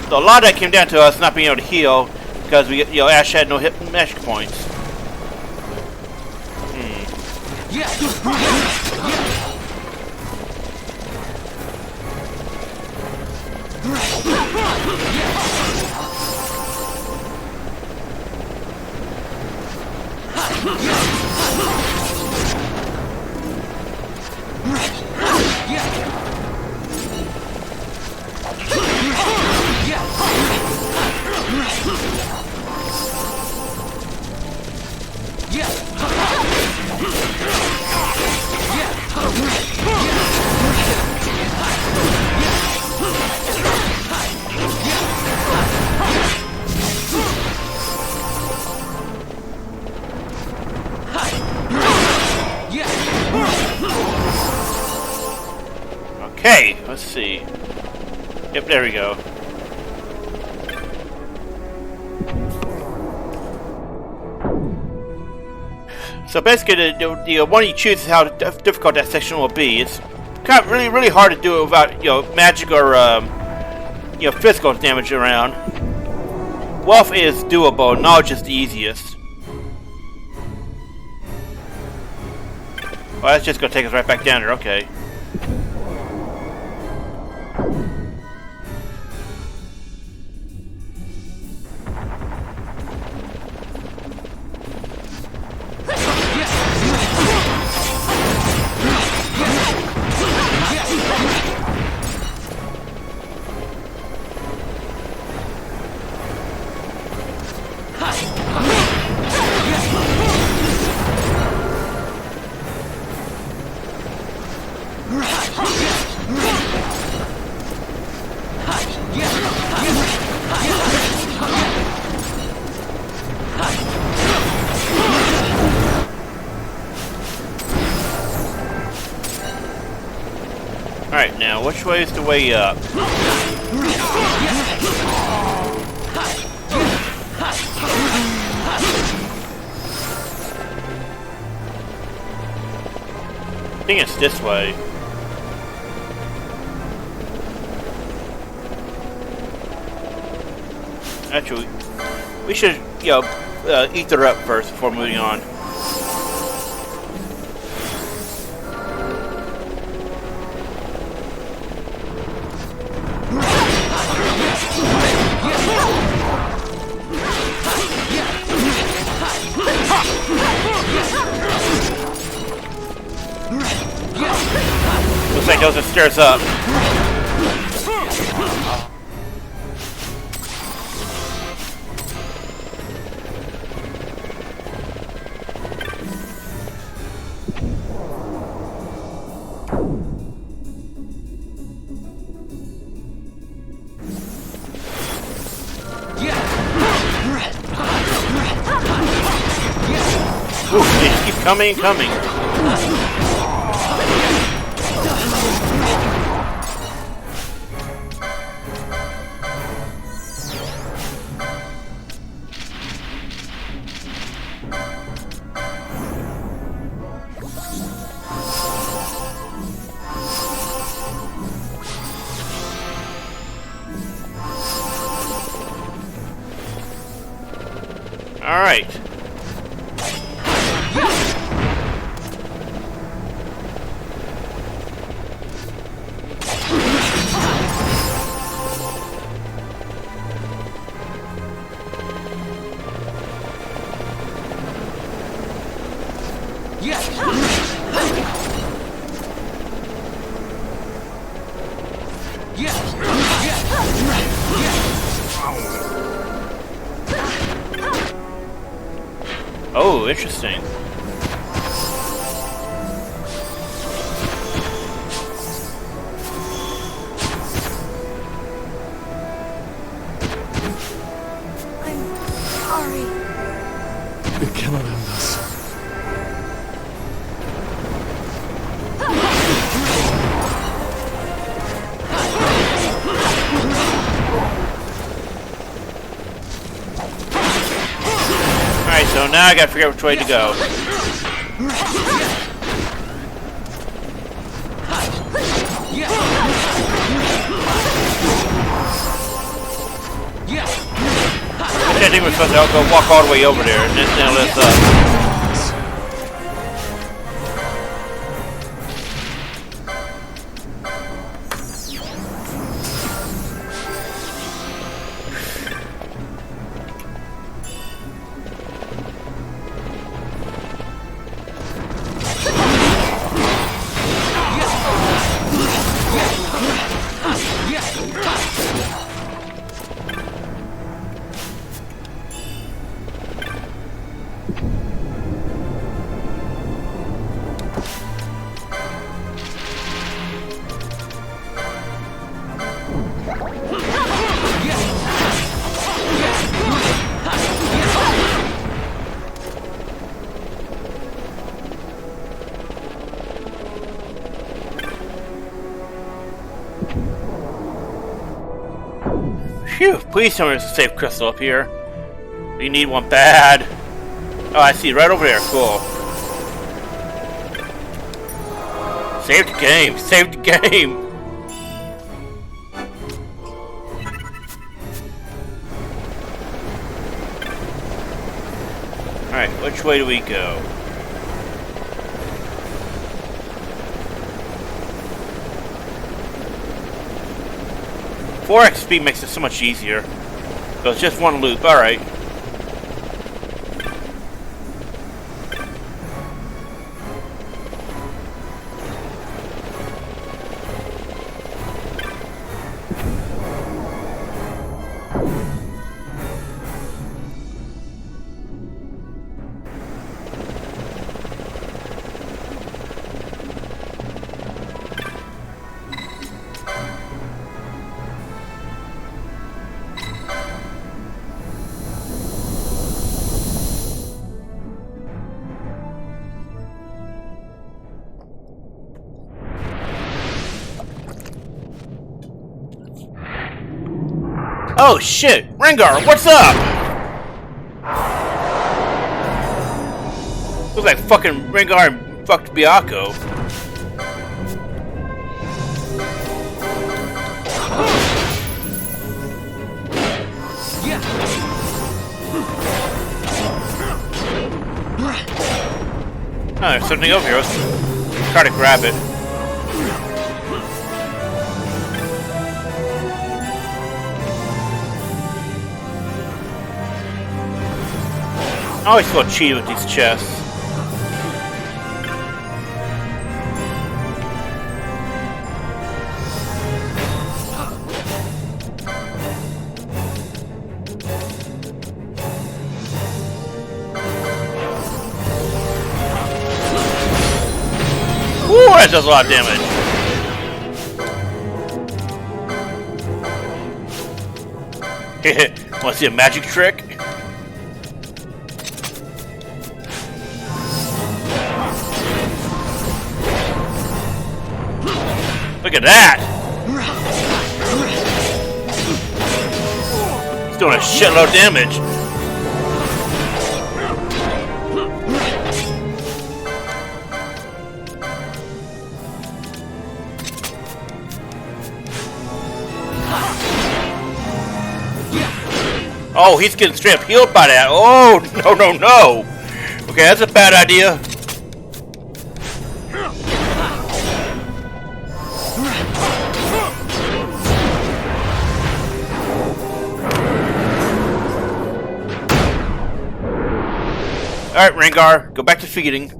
So a lot of that came down to us not being able to heal because Ash had no hit magic points. Okay, let's see. Yep, there we go. So basically, the one you choose is how difficult that section will be. It's kind of really hard to do it without magic or physical damage around. Wealth is doable. Knowledge is the easiest. Well, that's just gonna take us right back down there. Okay. Alright, now which way is the way up? I think it's this way. Actually, we should, eat her up first before moving on. Looks like those are stairs up. Ooh, they keep coming and coming. All right. Oh, interesting. Now I gotta figure out which way to go. I think we're supposed to go walk all the way over there and then let's Phew, please tell me there's a safe crystal up here. We need one bad. Oh, I see, right over there, cool. Save the game, save the game! Alright, which way do we go? Four XP makes it so much easier. So it's just one loop, alright. Oh shit! Rengar, what's up? Looks like fucking Rengar and fucked Byakko. Oh, there's something over here. Let's try to grab it. I always feel cheated with these chests. Ooh, that does a lot of damage. Want to see a magic trick? Look at that! He's doing a shitload of damage. Oh, he's getting straight up healed by that. Oh, no, no, no. Okay, that's a bad idea. Alright, Rengar, go back to feeding.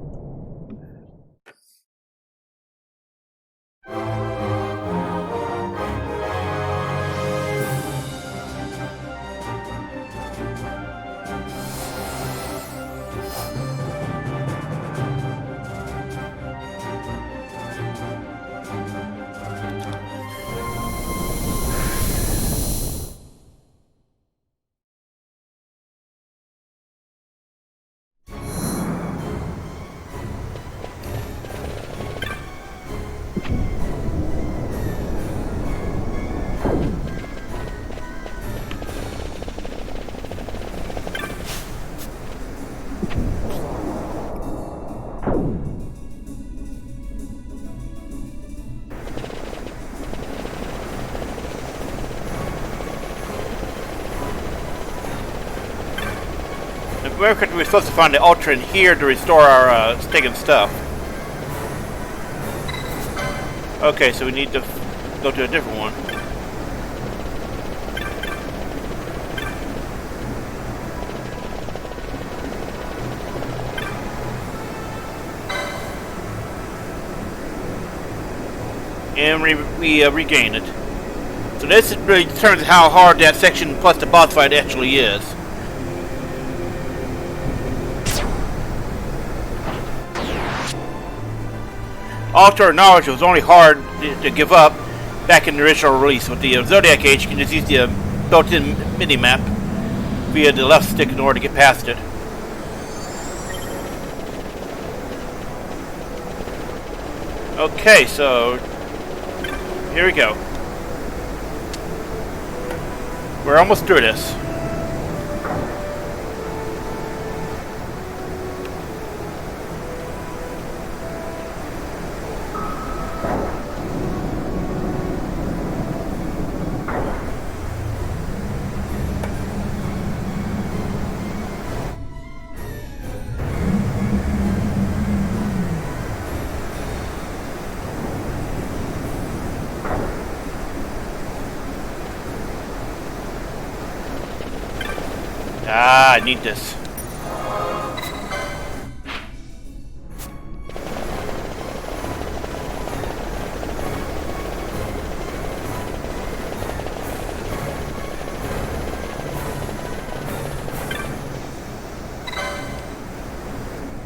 America, we're supposed to find the altar in here to restore our taken stuff. Okay, so we need to go to a different one. And we regain it. So this really determines how hard that section plus the boss fight actually is. Altar of Knowledge was only hard to give up back in the original release. With the Zodiac Age, you can just use the built-in mini-map via the left stick in order to get past it. Okay, so here we go. We're almost through this. Ah, I need this.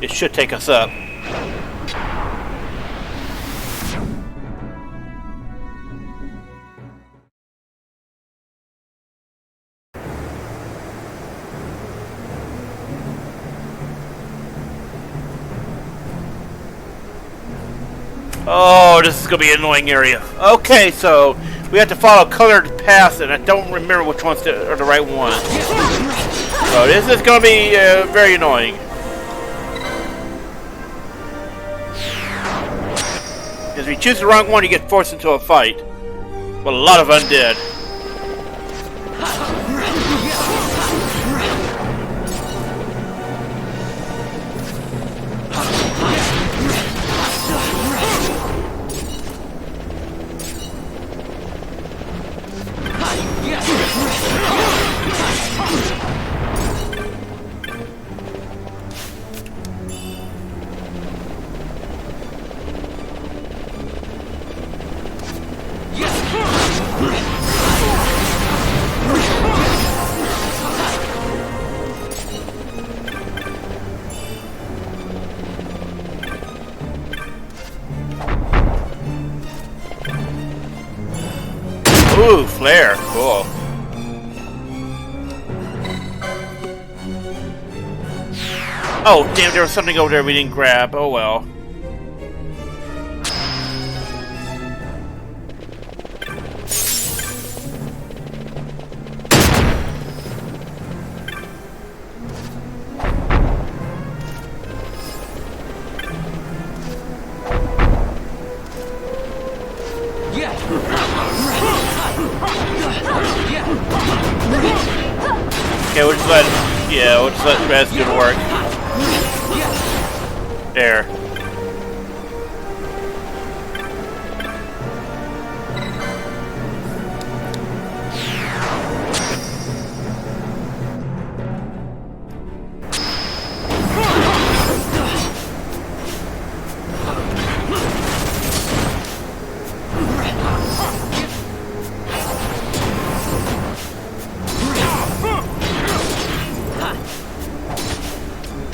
It should take us up. Oh, this is going to be an annoying area. Okay, so we have to follow colored paths, and I don't remember which ones are the right ones. So this is going to be very annoying. Because if you choose the wrong one, you get forced into a fight. With a lot of undead. Ooh, flare. Cool. Oh, damn, there was something over there we didn't grab. Oh, well. Okay, we'll just let Rez do the work. There.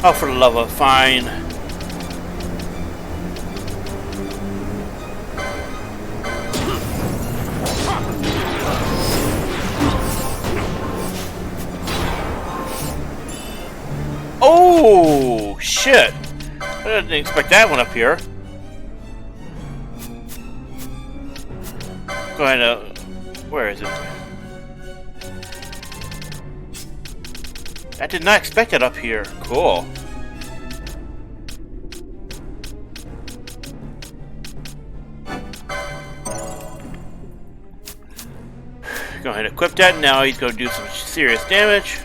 Oh, for the love of fine. Oh, shit. I didn't expect that one up here. Go ahead, where is it? I did not expect it up here. Cool. Go ahead and equip that. Now he's going to do some serious damage.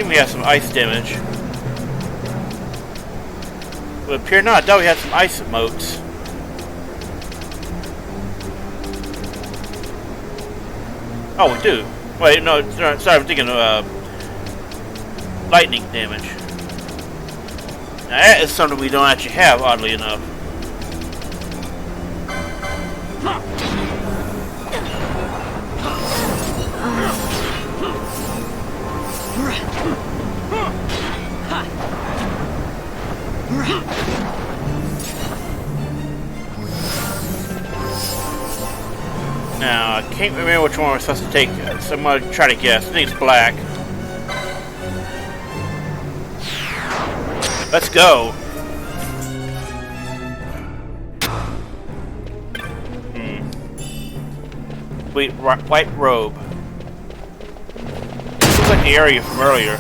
think we have some ice damage. But appear not. I thought we had some ice motes. Oh, we do. Wait, no, sorry, I'm thinking of lightning damage. Now, that is something we don't actually have, oddly enough. Now, I can't remember which one we're supposed to take, so I'm going to try to guess. I think it's black. Let's go. Wait, white robe. This looks like the area from earlier.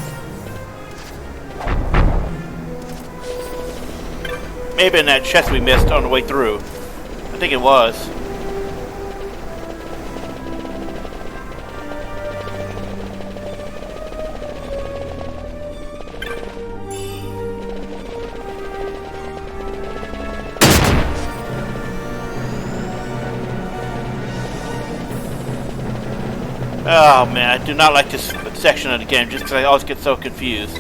Maybe in that chest we missed on the way through. I think it was. Oh man, I do not like this section of the game just because I always get so confused.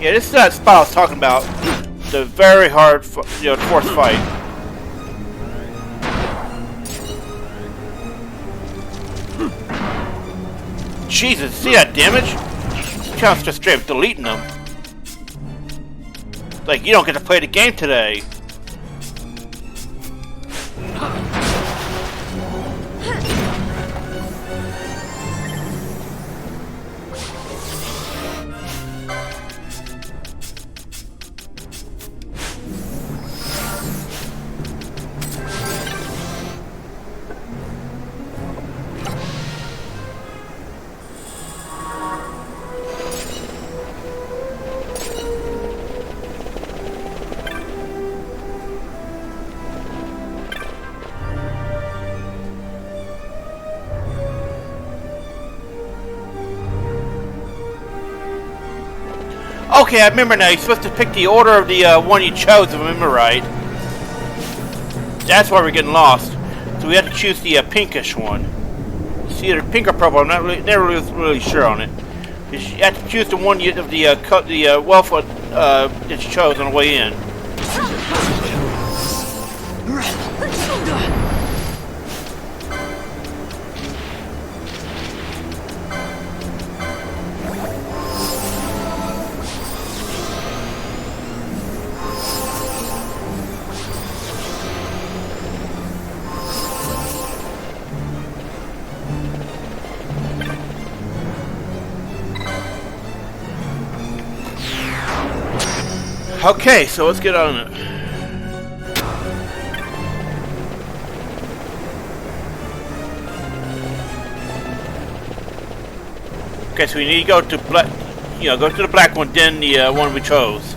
Yeah, this is that spot I was talking about. The very hard, force fight. Jesus, see that damage? Chance just straight up deleting them. Like, you don't get to play the game today. Okay, I remember now. You're supposed to pick the order of the one you chose, if I remember right. That's why we're getting lost. So we have to choose the pinkish one. It's either pink or purple. I'm not never really sure on it. You have to choose the one of the wealth that you chose on the way in. Okay, so let's get on it. Okay, so we need to go to black, go to the black one, then the one we chose.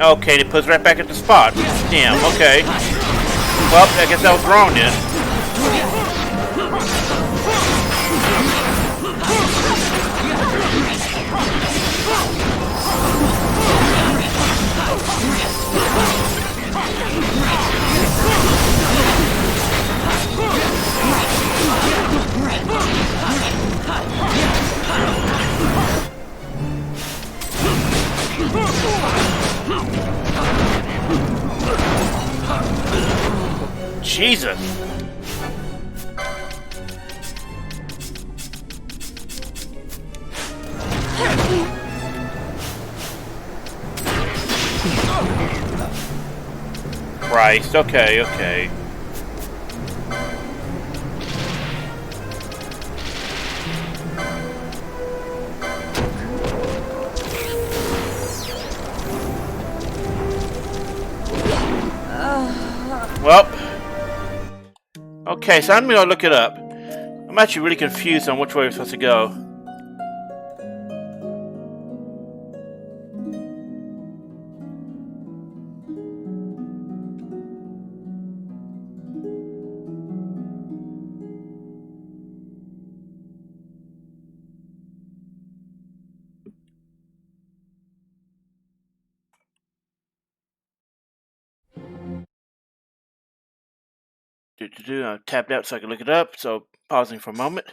Okay, it puts right back at the spot. Damn, okay. Well, I guess I was wrong then. Jesus. Christ. Okay, okay. Well, okay, so I'm gonna look it up. I'm actually really confused on which way we're supposed to go. I tapped out so I can look it up, so pausing for a moment.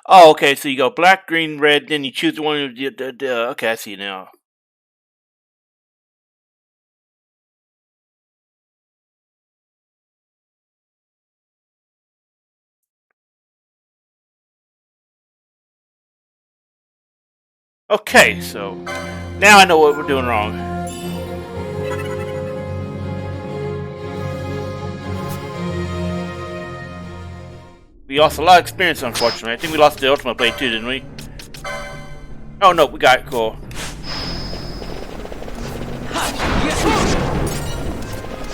Oh, okay, so you go black, green, red, then you choose the one. Okay, I see now. Okay, so now I know what we're doing wrong. We lost a lot of experience, unfortunately. I think we lost the Ultimate Blade too, didn't we? Oh no, we got it. Cool.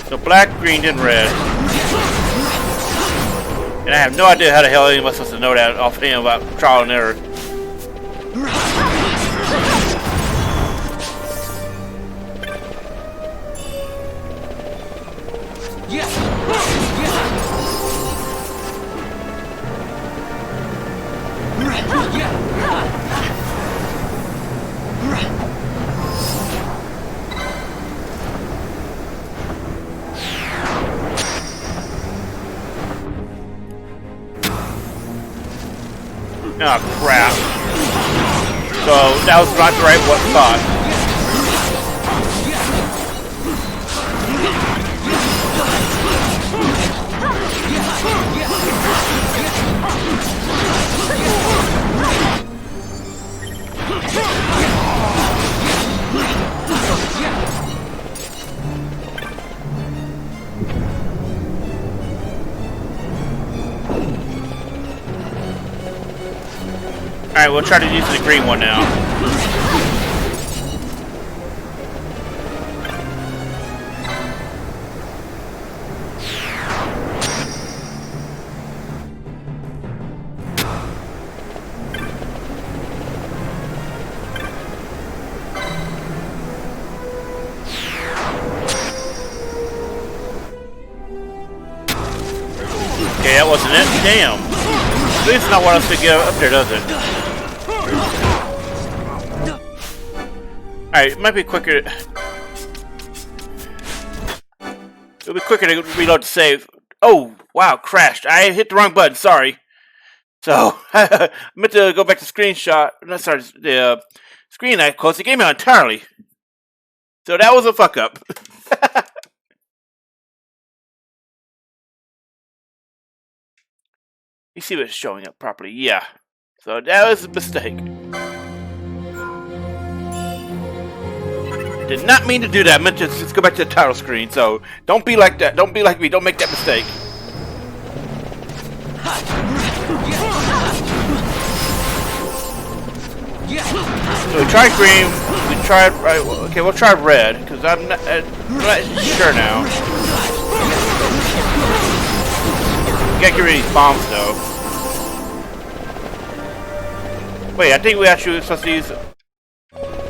So black, green, and red. And I have no idea how the hell anyone was supposed to know that offhand about trial and error. Oh crap. So that was not the right spot. Alright, we'll try to use the green one now. Okay, that wasn't it. Damn. This is not what I was thinking up there, does it? Alright, it might be quicker. It'll be quicker to reload to save. Oh, wow, crashed. I hit the wrong button, sorry. So, I meant to go back to screenshot. No, sorry, the screen I closed the game out entirely. So that was a fuck up. You see what's showing up properly. Yeah. So that was a mistake. Did not mean to do that. I meant to just go back to the title screen. So don't be like that. Don't be like me. Don't make that mistake. So we tried green. We tried. Right, okay, we'll try red because I'm not sure now. Gotta get rid of these bombs though. Wait, I think we actually were supposed to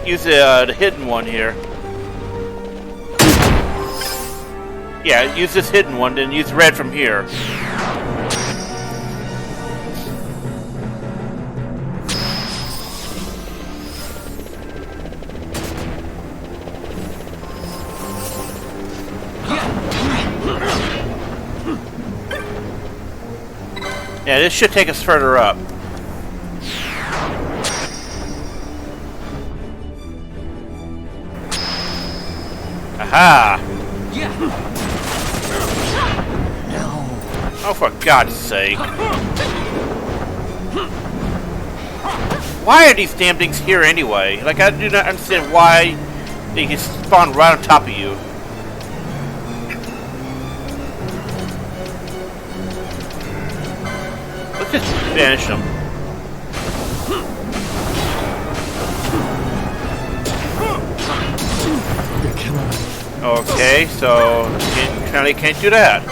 use the hidden one here. Yeah, use this hidden one, then use red from here. Yeah, this should take us further up. Aha! Oh, for God's sake. Why are these damn things here anyway? Like, I do not understand why they just spawn right on top of you. Let's just banish them. Okay, so apparently can't do that.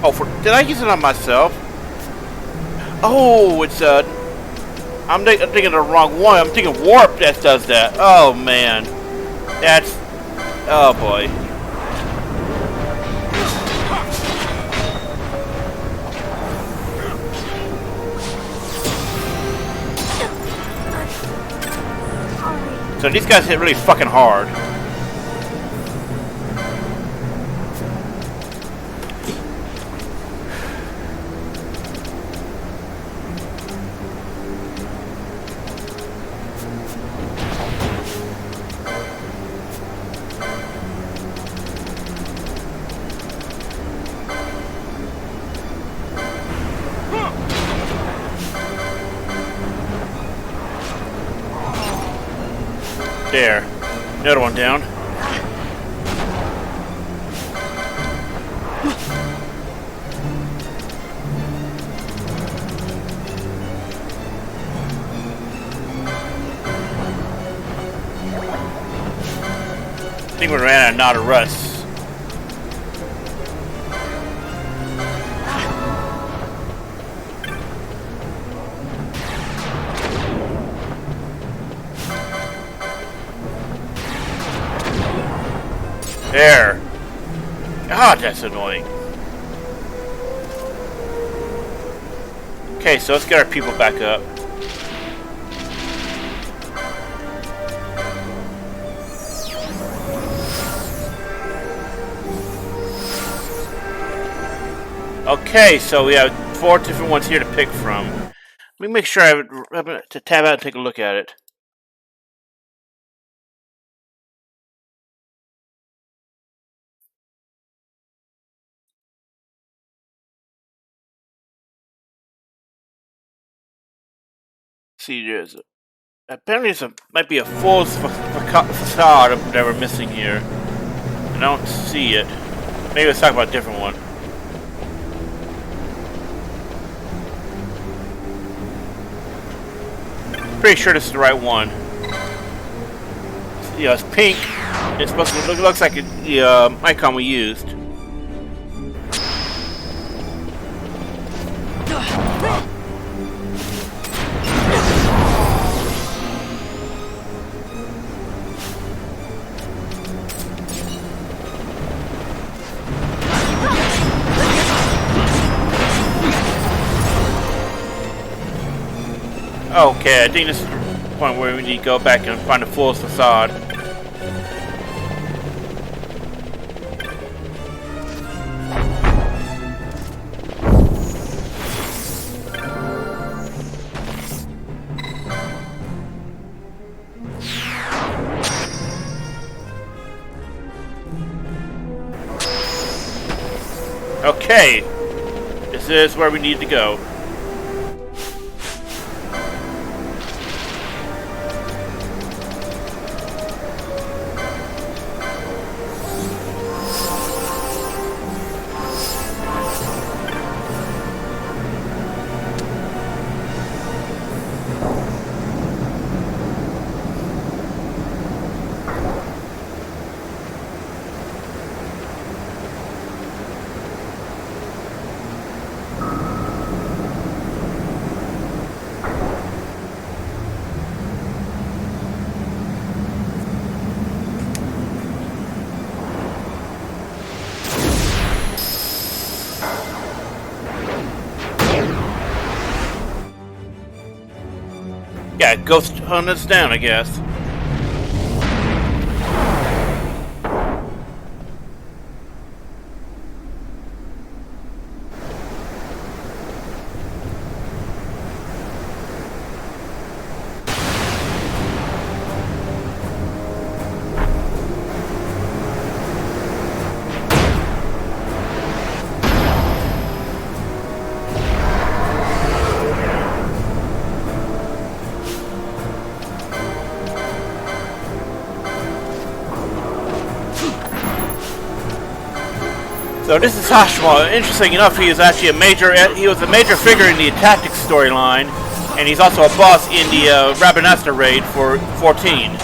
Oh, did I use it on myself? Oh, it's I'm thinking of the wrong one. I'm thinking Warp that does that. Oh man, that's oh boy. So these guys hit really fucking hard. There. Another one down. I think we ran out of Nada Russ. There. God, that's annoying. Okay, so let's get our people back up. Okay, so we have 4 different ones here to pick from. Let me make sure I have to tab out and take a look at it. See, there's apparently might be a full facade that we're missing here. I don't see it. Maybe let's talk about a different one. Pretty sure this is the right one. Yeah, it's pink. It's supposed to looks like the icon we used. Okay, I think this is the point where we need to go back and find the full facade. Okay, this is where we need to go. Yeah, ghost hunt us down, I guess. So this is Hashima. Interesting enough, he is actually he was a major figure in the Tactics storyline, and he's also a boss in the Rabanasta raid for 14.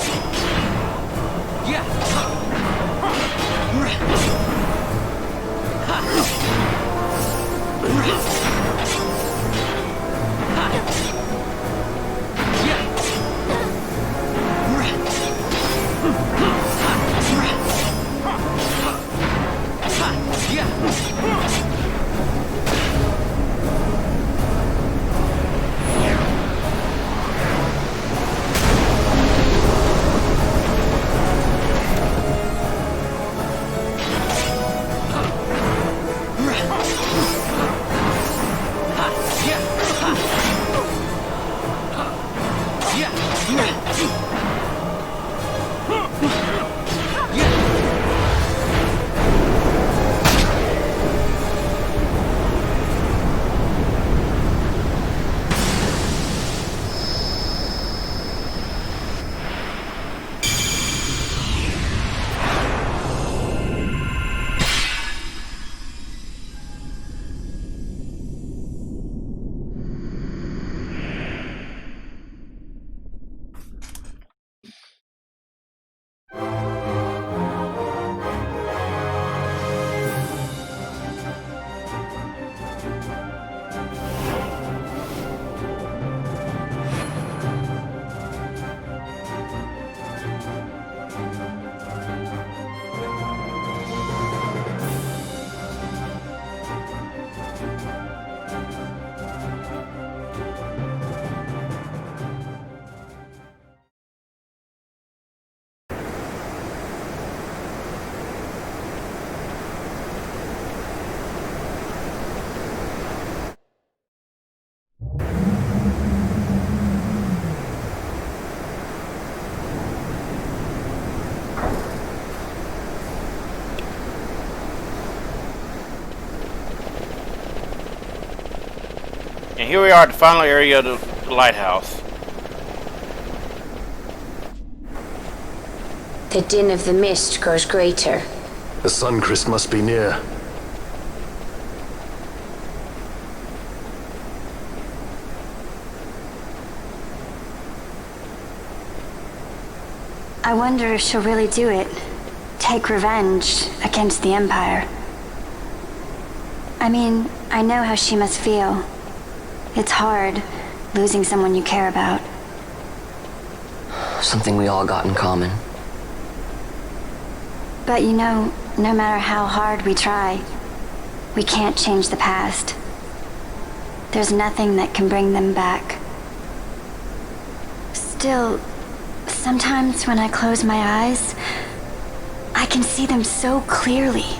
And here we are at the final area of the lighthouse. The din of the mist grows greater. The Suncrest must be near. I wonder if she'll really do it. Take revenge against the Empire. I mean, I know how she must feel. It's hard, losing someone you care about. Something we all got in common. But you know, no matter how hard we try, we can't change the past. There's nothing that can bring them back. Still, sometimes when I close my eyes, I can see them so clearly.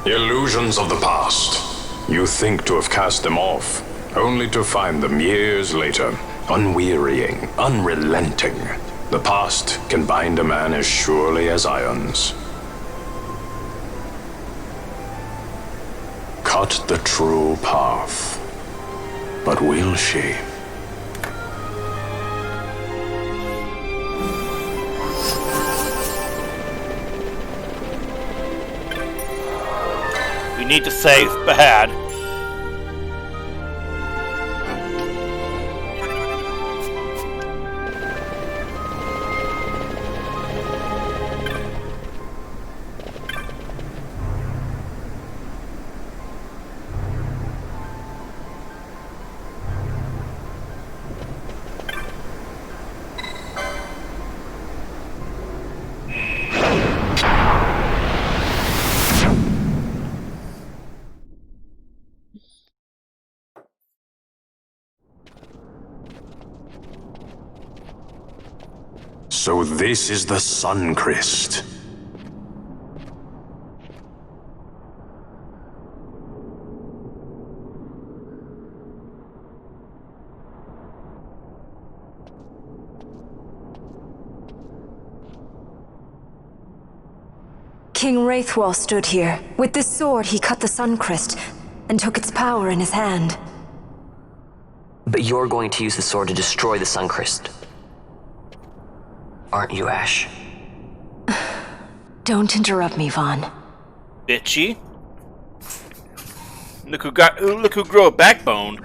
Illusions of the past. You think to have cast them off, only to find them years later, unwearying, unrelenting. The past can bind a man as surely as irons. Cut the true path. But will she? We need to save Bahad. So this is the Suncrest. King Wraithwall stood here. With this sword, he cut the Suncrest and took its power in his hand. But you're going to use the sword to destroy the Suncrest. Aren't you, Ash? Don't interrupt me, Vaughn. Bitchy. Look who grew a backbone.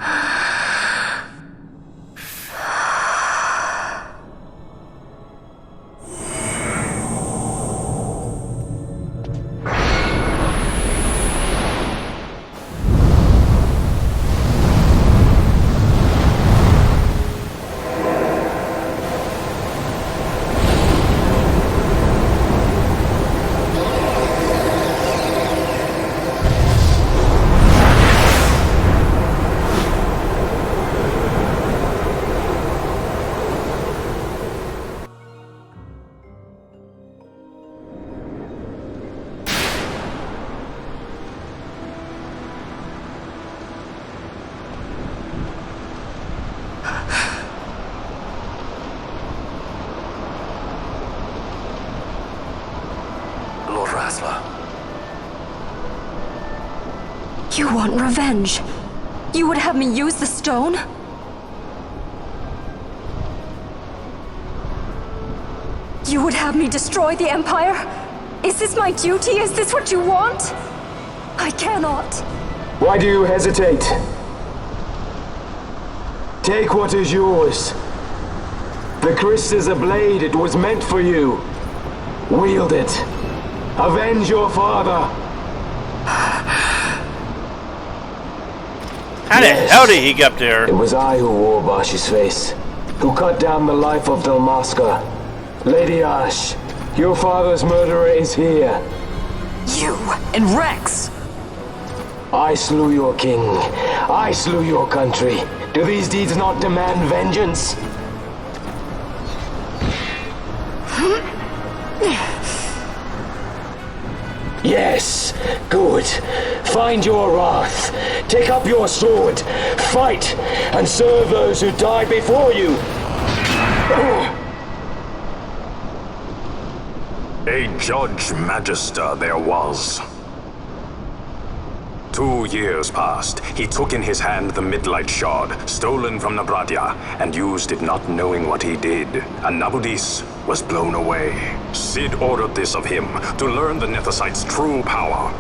You want revenge? You would have me use the stone? You would have me destroy the Empire? Is this my duty? Is this what you want? I cannot. Why do you hesitate? Take what is yours. The Christ is a blade. It was meant for you. Wield it. Avenge your father. How the hell did he get up there? It was I who wore Bashi's face, who cut down the life of Dalmasca. Lady Ash, your father's murderer is here. You and Rex! I slew your king. I slew your country. Do these deeds not demand vengeance? Yes, good. Find your wrath. Take up your sword. Fight, and serve those who died before you. A Judge Magister there was. 2 years passed. He took in his hand the Midlight Shard, stolen from Nabradia, and used it not knowing what he did. And Nabudis was blown away. Cid ordered this of him, to learn the Nethicite's true power.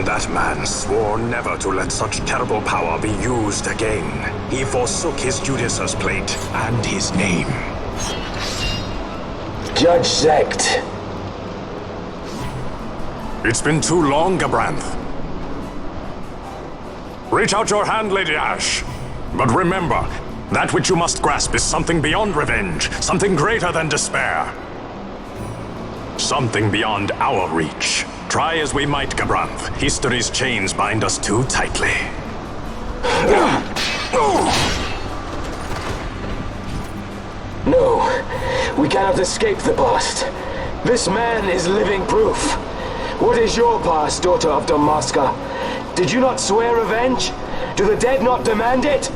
That man swore never to let such terrible power be used again. He forsook his Judaser's plate and his name. Judge Zect. It's been too long, Gabranth. Reach out your hand, Lady Ash. But remember, that which you must grasp is something beyond revenge, something greater than despair. Something beyond our reach. Try as we might, Gabranth, history's chains bind us too tightly. No, we cannot escape the past. This man is living proof. What is your past, daughter of Dalmasca? Did you not swear revenge? Do the dead not demand it?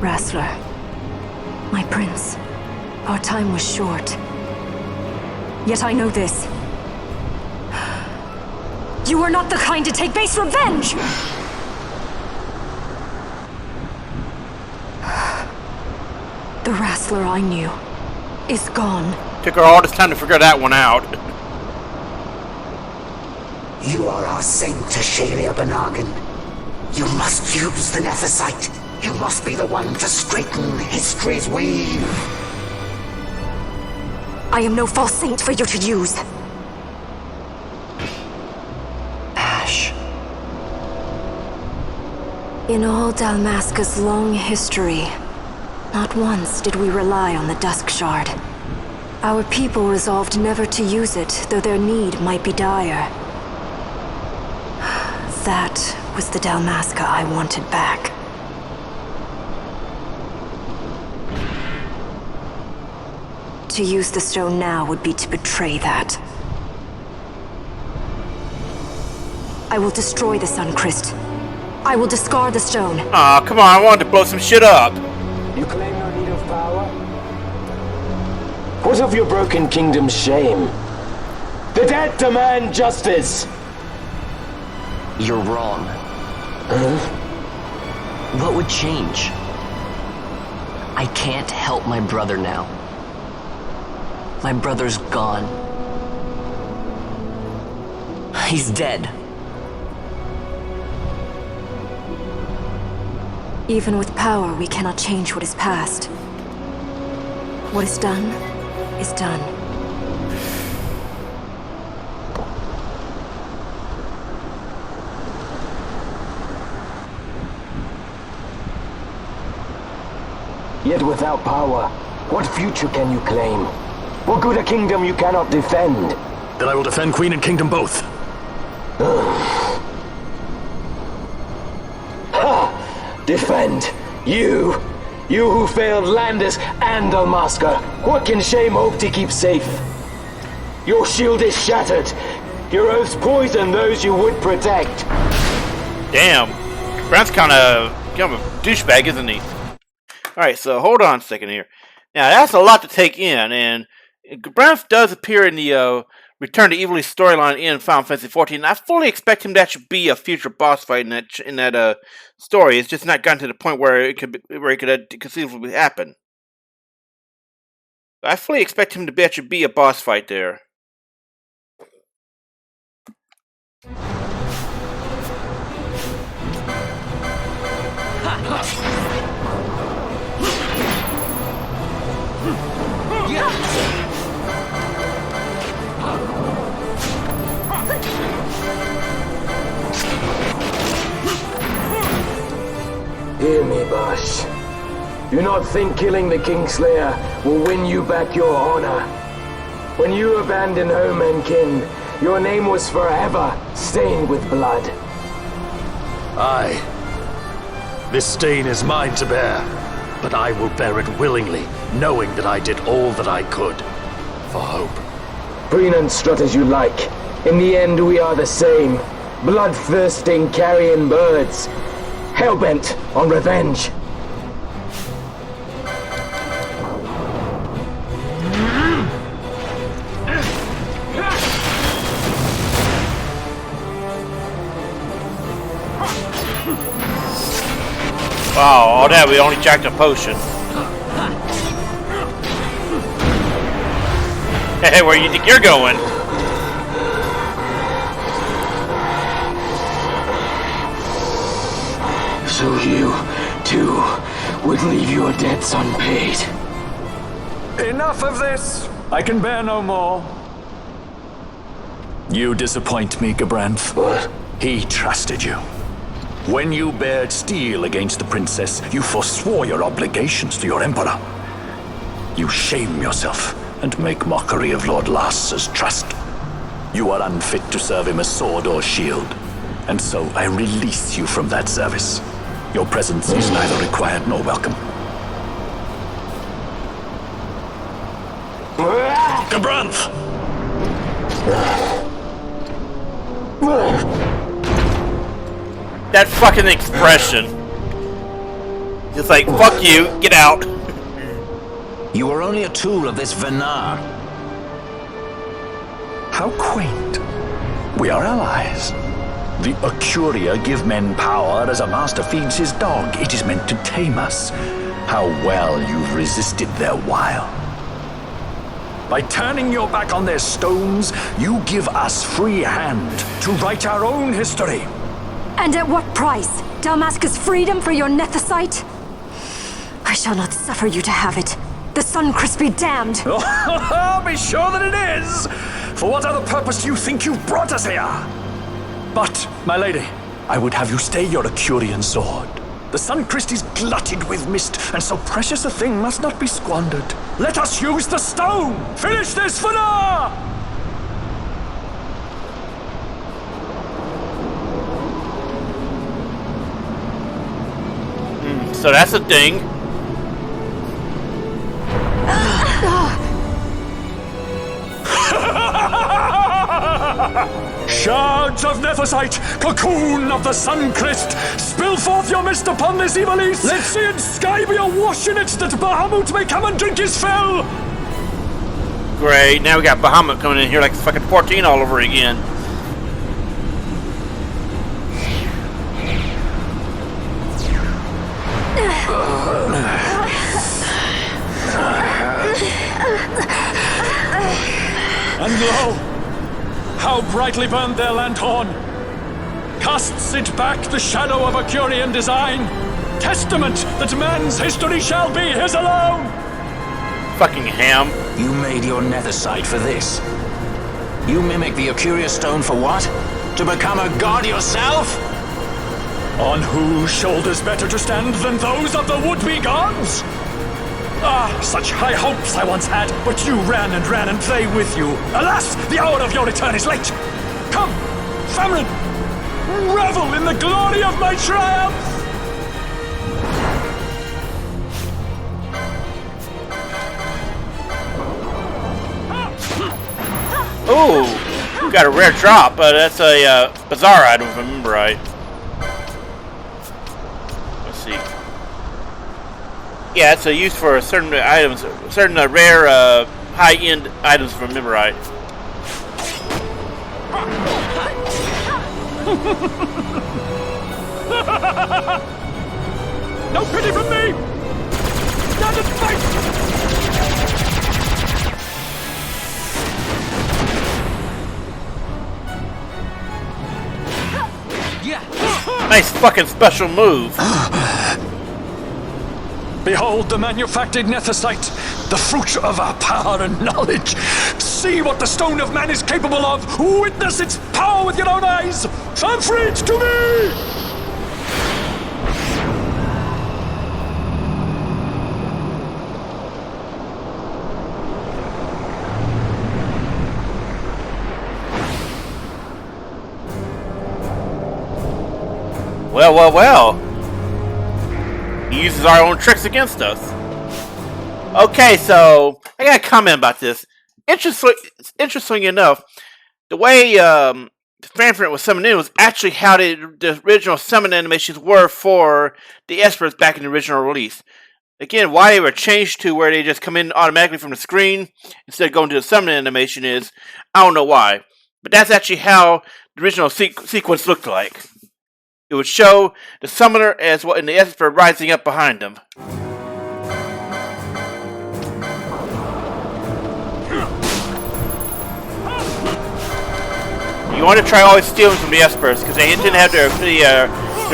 Rassler, my prince, our time was short. Yet I know this. You are not the kind to take base revenge! The Rassler I knew is gone. Took her all this time to figure that one out. You are our saint, Ashalia Banagin. You must use the Nethicite. You must be the one to straighten history's weave. I am no false saint for you to use. Ash. In all Dalmasca's long history, not once did we rely on the Dusk Shard. Our people resolved never to use it, though their need might be dire. That was the Dalmasca I wanted back. To use the stone now would be to betray that. I will destroy the Suncrest. I will discard the stone. Aw, come on, I wanted to blow some shit up. You claim no need of power? What of your broken kingdom's shame? The dead demand justice! You're wrong. What would change? I can't help my brother now. My brother's gone. He's dead. Even with power, we cannot change what is past. What is done, is done. Yet without power, what future can you claim? What good a kingdom you cannot defend? Then I will defend Queen and Kingdom both. Defend? You? You who failed Landis and Dalmasca. What can shame hope to keep safe? Your shield is shattered. Your oaths poison those you would protect. Damn. Brown's kind of a douchebag, isn't he? Alright, so hold on a second here. Now, that's a lot to take in, and Brown does appear in the Return to Evil's storyline in Final Fantasy XIV, and I fully expect him to actually be a future boss fight in that story. It's just not gotten to the point where it could conceivably happen. I fully expect him to actually be a boss fight there. Hear me, Bash. Do not think killing the Kingslayer will win you back your honor. When you abandoned home and kin, your name was forever stained with blood. Aye. This stain is mine to bear, but I will bear it willingly, knowing that I did all that I could for hope. Preen and strut as you like. In the end, we are the same. Bloodthirsting carrion birds. Hellbent on revenge. Wow, all that, we only jacked a potion. Hey, where you think you're going? So you, too, would leave your debts unpaid. Enough of this! I can bear no more. You disappoint me, Gabranth. What? He trusted you. When you bared steel against the princess, you forswore your obligations to your emperor. You shame yourself and make mockery of Lord Lars's trust. You are unfit to serve him as sword or shield, and so I release you from that service. Your presence is neither required nor welcome. Gabranth! That fucking expression. Just like, fuck you, get out. You are only a tool of this Venar. How quaint. We are allies. The Acuria give men power as a master feeds his dog. It is meant to tame us. How well you've resisted their wile. By turning your back on their stones, you give us free hand to write our own history. And at what price? Dalmasca's freedom for your Nethicite? I shall not suffer you to have it. The Suncrest be damned! Be sure that it is! For what other purpose do you think you've brought us here? But, my lady, I would have you stay your Acurian sword. The Suncrest is glutted with mist, and so precious a thing must not be squandered. Let us use the stone! Finish this for now! So that's a thing. Shards of Nephesite, cocoon of the Suncrest, spill forth your mist upon this evil east. Let sea and sky be awash in it, that Bahamut may come and drink his fill. Great, now we got Bahamut coming in here like fucking 14 all over again. And lo, how brightly burned their lanthorn! Casts it back the shadow of a Curian design, testament that man's history shall be his alone! Fucking ham. You made your Nethersite for this? You mimic the Acuria stone for what? To become a god yourself? On whose shoulders better to stand than those of the would-be gods? Ah, such high hopes I once had, but you ran and they with you. Alas, the hour of your return is late. Come, family, revel in the glory of my triumph! Ooh, got a rare drop, but that's a bizarre item if I remember right. Let's see. Yeah, it's used for certain items, certain rare high-end items if I remember right. No pity from me! Stand and fight! Nice fucking special move. Behold the manufactured Nethersite, the fruit of our power and knowledge. See what the stone of man is capable of. Witness its power with your own eyes. Fanfreed to me! Well, well, well. He uses our own tricks against us. Okay, so I got a comment about this. Interesting enough, the way Fanfret was summoned in was actually how the original summon animations were for the Espers back in the original release. Again, why they were changed to where they just come in automatically from the screen instead of going to the summon animation is, I don't know why. But that's actually how the original sequence looked like. It would show the summoner as what in the Esper rising up behind him. You want to try always stealing from the Espers because they didn't have their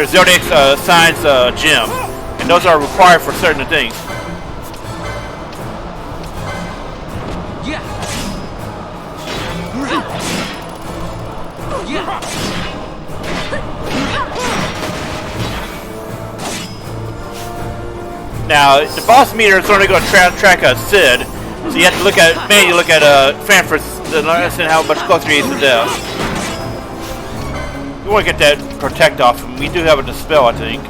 Zodiac signs gem, and those are required for certain things. Now, the boss meter is only going to track a Cid, so you have to look at Fanfret to understand how much closer he is to death. We want to get that protect off him. We do have a dispel, I think.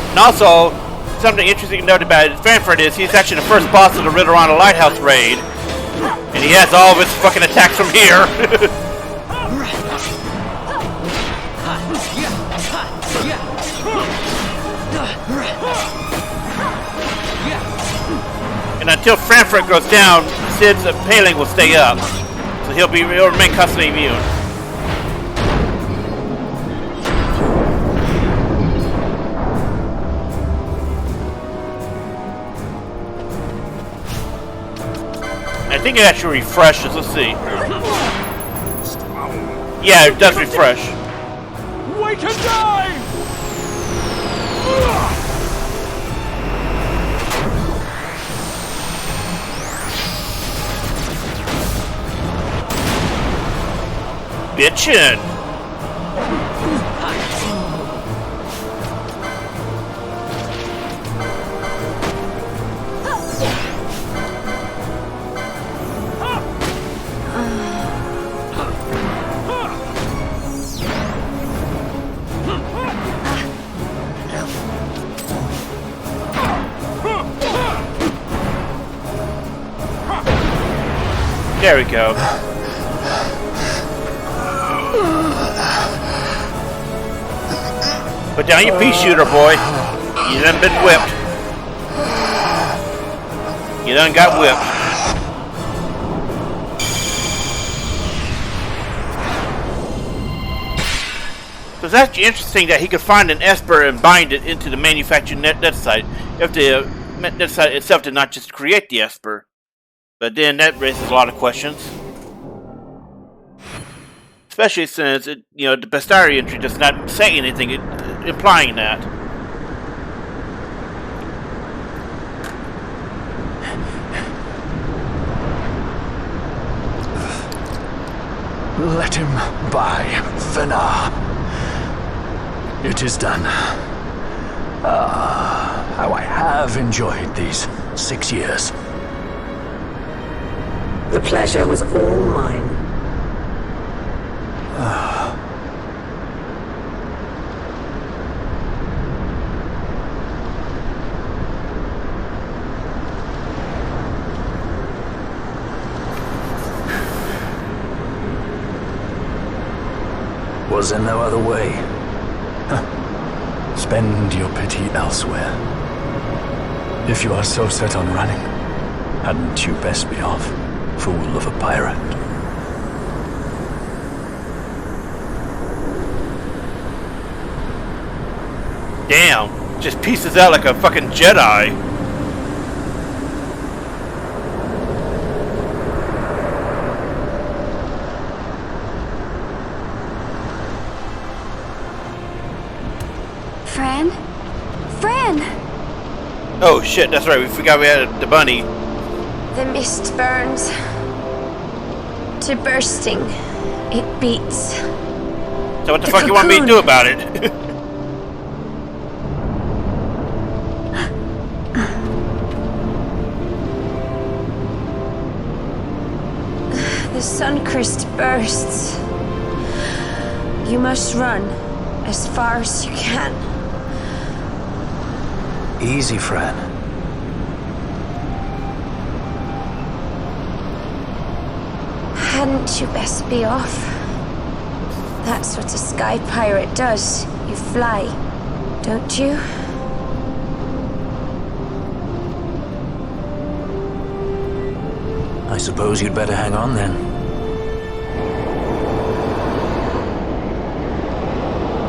And also, something interesting to note about Fanfret is he's actually the first boss of the Ridorana Lighthouse raid. And he has all of his fucking attacks from here. And until Fanfret goes down, Cid's paling will stay up. So he'll remain constantly immune. I think it actually refreshes. Let's see. Yeah, it does refresh. Wake and die! bitchin'. There we go. Put down your pea shooter, boy. You done been whipped. You done got whipped. So it's actually interesting that he could find an Esper and bind it into the manufactured net site if the net site itself did not just create the Esper. But then that raises a lot of questions. Especially since, the Bastari entry does not say anything implying that. Let him by, Fenar. It is done. How I have enjoyed these 6 years. The pleasure was all mine. Was there no other way? Spend your pity elsewhere. If you are so set on running, hadn't you best be off? Fool of a pirate. Damn, just pieces out like a fucking Jedi. Fran? Fran! Oh shit, that's right, we forgot we had the bunny. The mist burns to bursting. It beats. So what the fuck you want me to do about it? The Suncrist bursts. You must run as far as you can. Easy, Fran. Hadn't you best be off? That's what a sky pirate does. You fly, don't you? I suppose you'd better hang on then.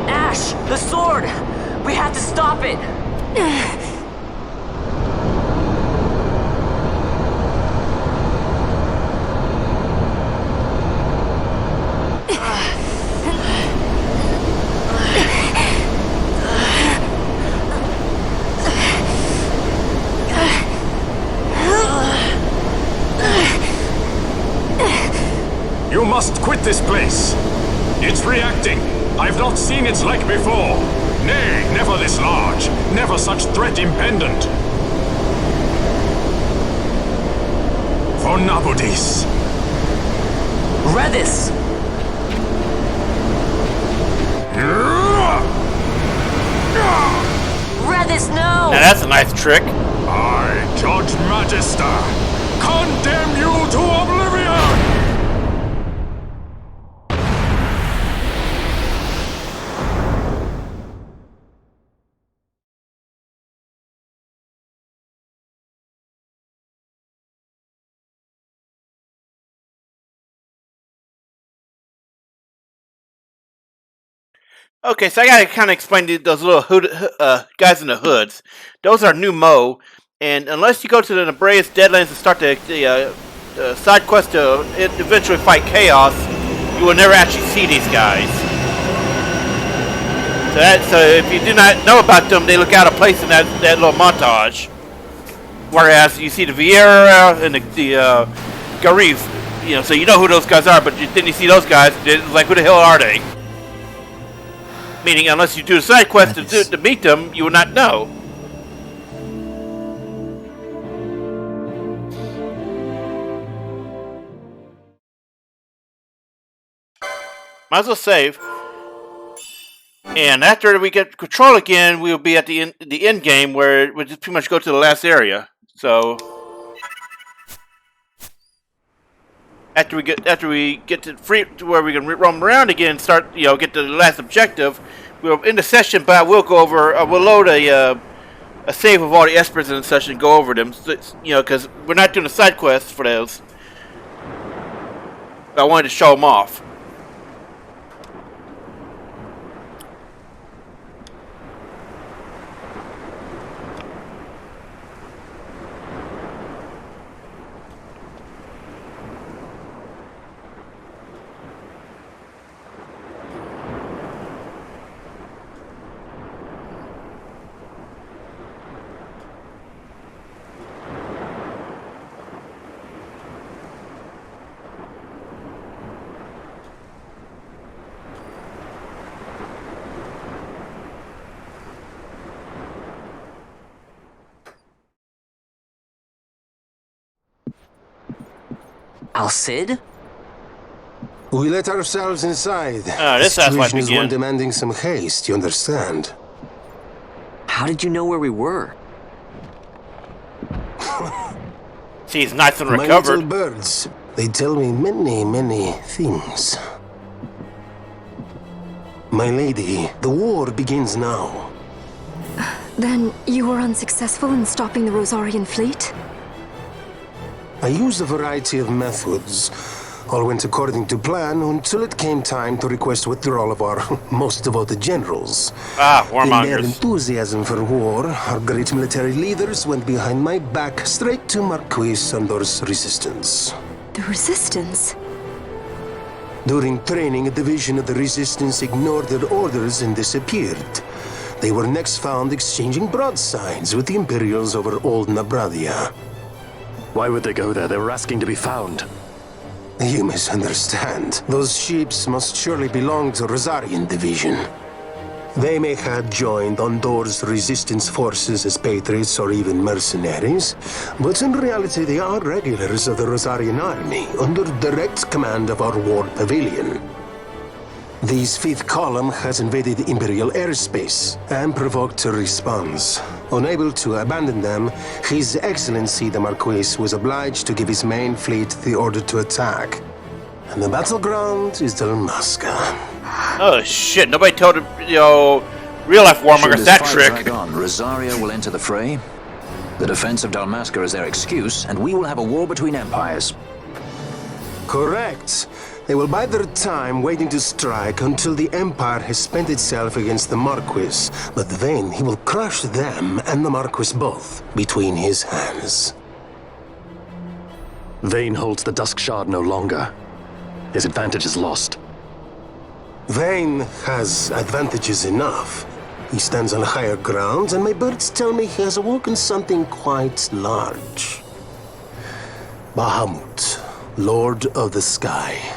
Ash! The sword! We have to stop it! You must quit this place. It's reacting. I've not seen its like before. Nay, never this large. Never such threat impendent. For Nabudis. Redis! Redis, no! Now that's a nice trick. I, Judge Magister, condemn you to oblivion! Okay, so I gotta kind of explain those little guys in the hoods. Those are new Mo, and unless you go to the Nebraeus Deadlands and start the side quest to eventually fight Chaos, you will never actually see these guys. So if you do not know about them, they look out of place in that little montage. Whereas you see the Vieira and the Garif You know, so you know who those guys are, but then you see those guys, it's like, who the hell are they? Meaning, unless you do a side quest to meet them, you will not know. Might as well save. And after we get control again, we'll be at the end game where we'll just pretty much go to the last area. So after we get to where we can roam around again, and start get to the last objective, we'll end the session. But we'll go over. We'll load a save of all the espers in the session, and go over them. So, because we're not doing a side quest for those. I wanted to show them off. Al-Cid? We let ourselves inside. This situation is one demanding some haste, you understand? How did you know where we were? She's nice and My recovered. little birds, they tell me many, many things. My lady, the war begins now. Then you were unsuccessful in stopping the Rosarian fleet? I used a variety of methods. All went according to plan until it came time to request withdrawal of our most devoted generals. In their enthusiasm for war, our great military leaders went behind my back straight to Marquis Sandor's resistance. The resistance? During training, a division of the resistance ignored their orders and disappeared. They were next found exchanging broadsides with the Imperials over Old Nabradia. Why would they go there? They were asking to be found. You misunderstand. Those ships must surely belong to Rosarian Division. They may have joined Ondor's resistance forces as patriots or even mercenaries, but in reality they are regulars of the Rosarian army, under direct command of our war pavilion. This fifth column has invaded Imperial airspace and provoked a response. Unable to abandon them, His Excellency the Marquis was obliged to give his main fleet the order to attack. And the battleground is Dalmasca. Oh shit, nobody told him, real life warmongers that trick. Drag on, Rosaria will enter the fray. The defense of Dalmasca is their excuse, and we will have a war between empires. Correct. They will bide their time waiting to strike until the Empire has spent itself against the Marquis. But then he will crush them and the Marquis both between his hands. Vayne holds the Dusk Shard no longer. His advantage is lost. Vayne has advantages enough. He stands on higher ground, and my birds tell me he has awoken something quite large. Bahamut, Lord of the Sky.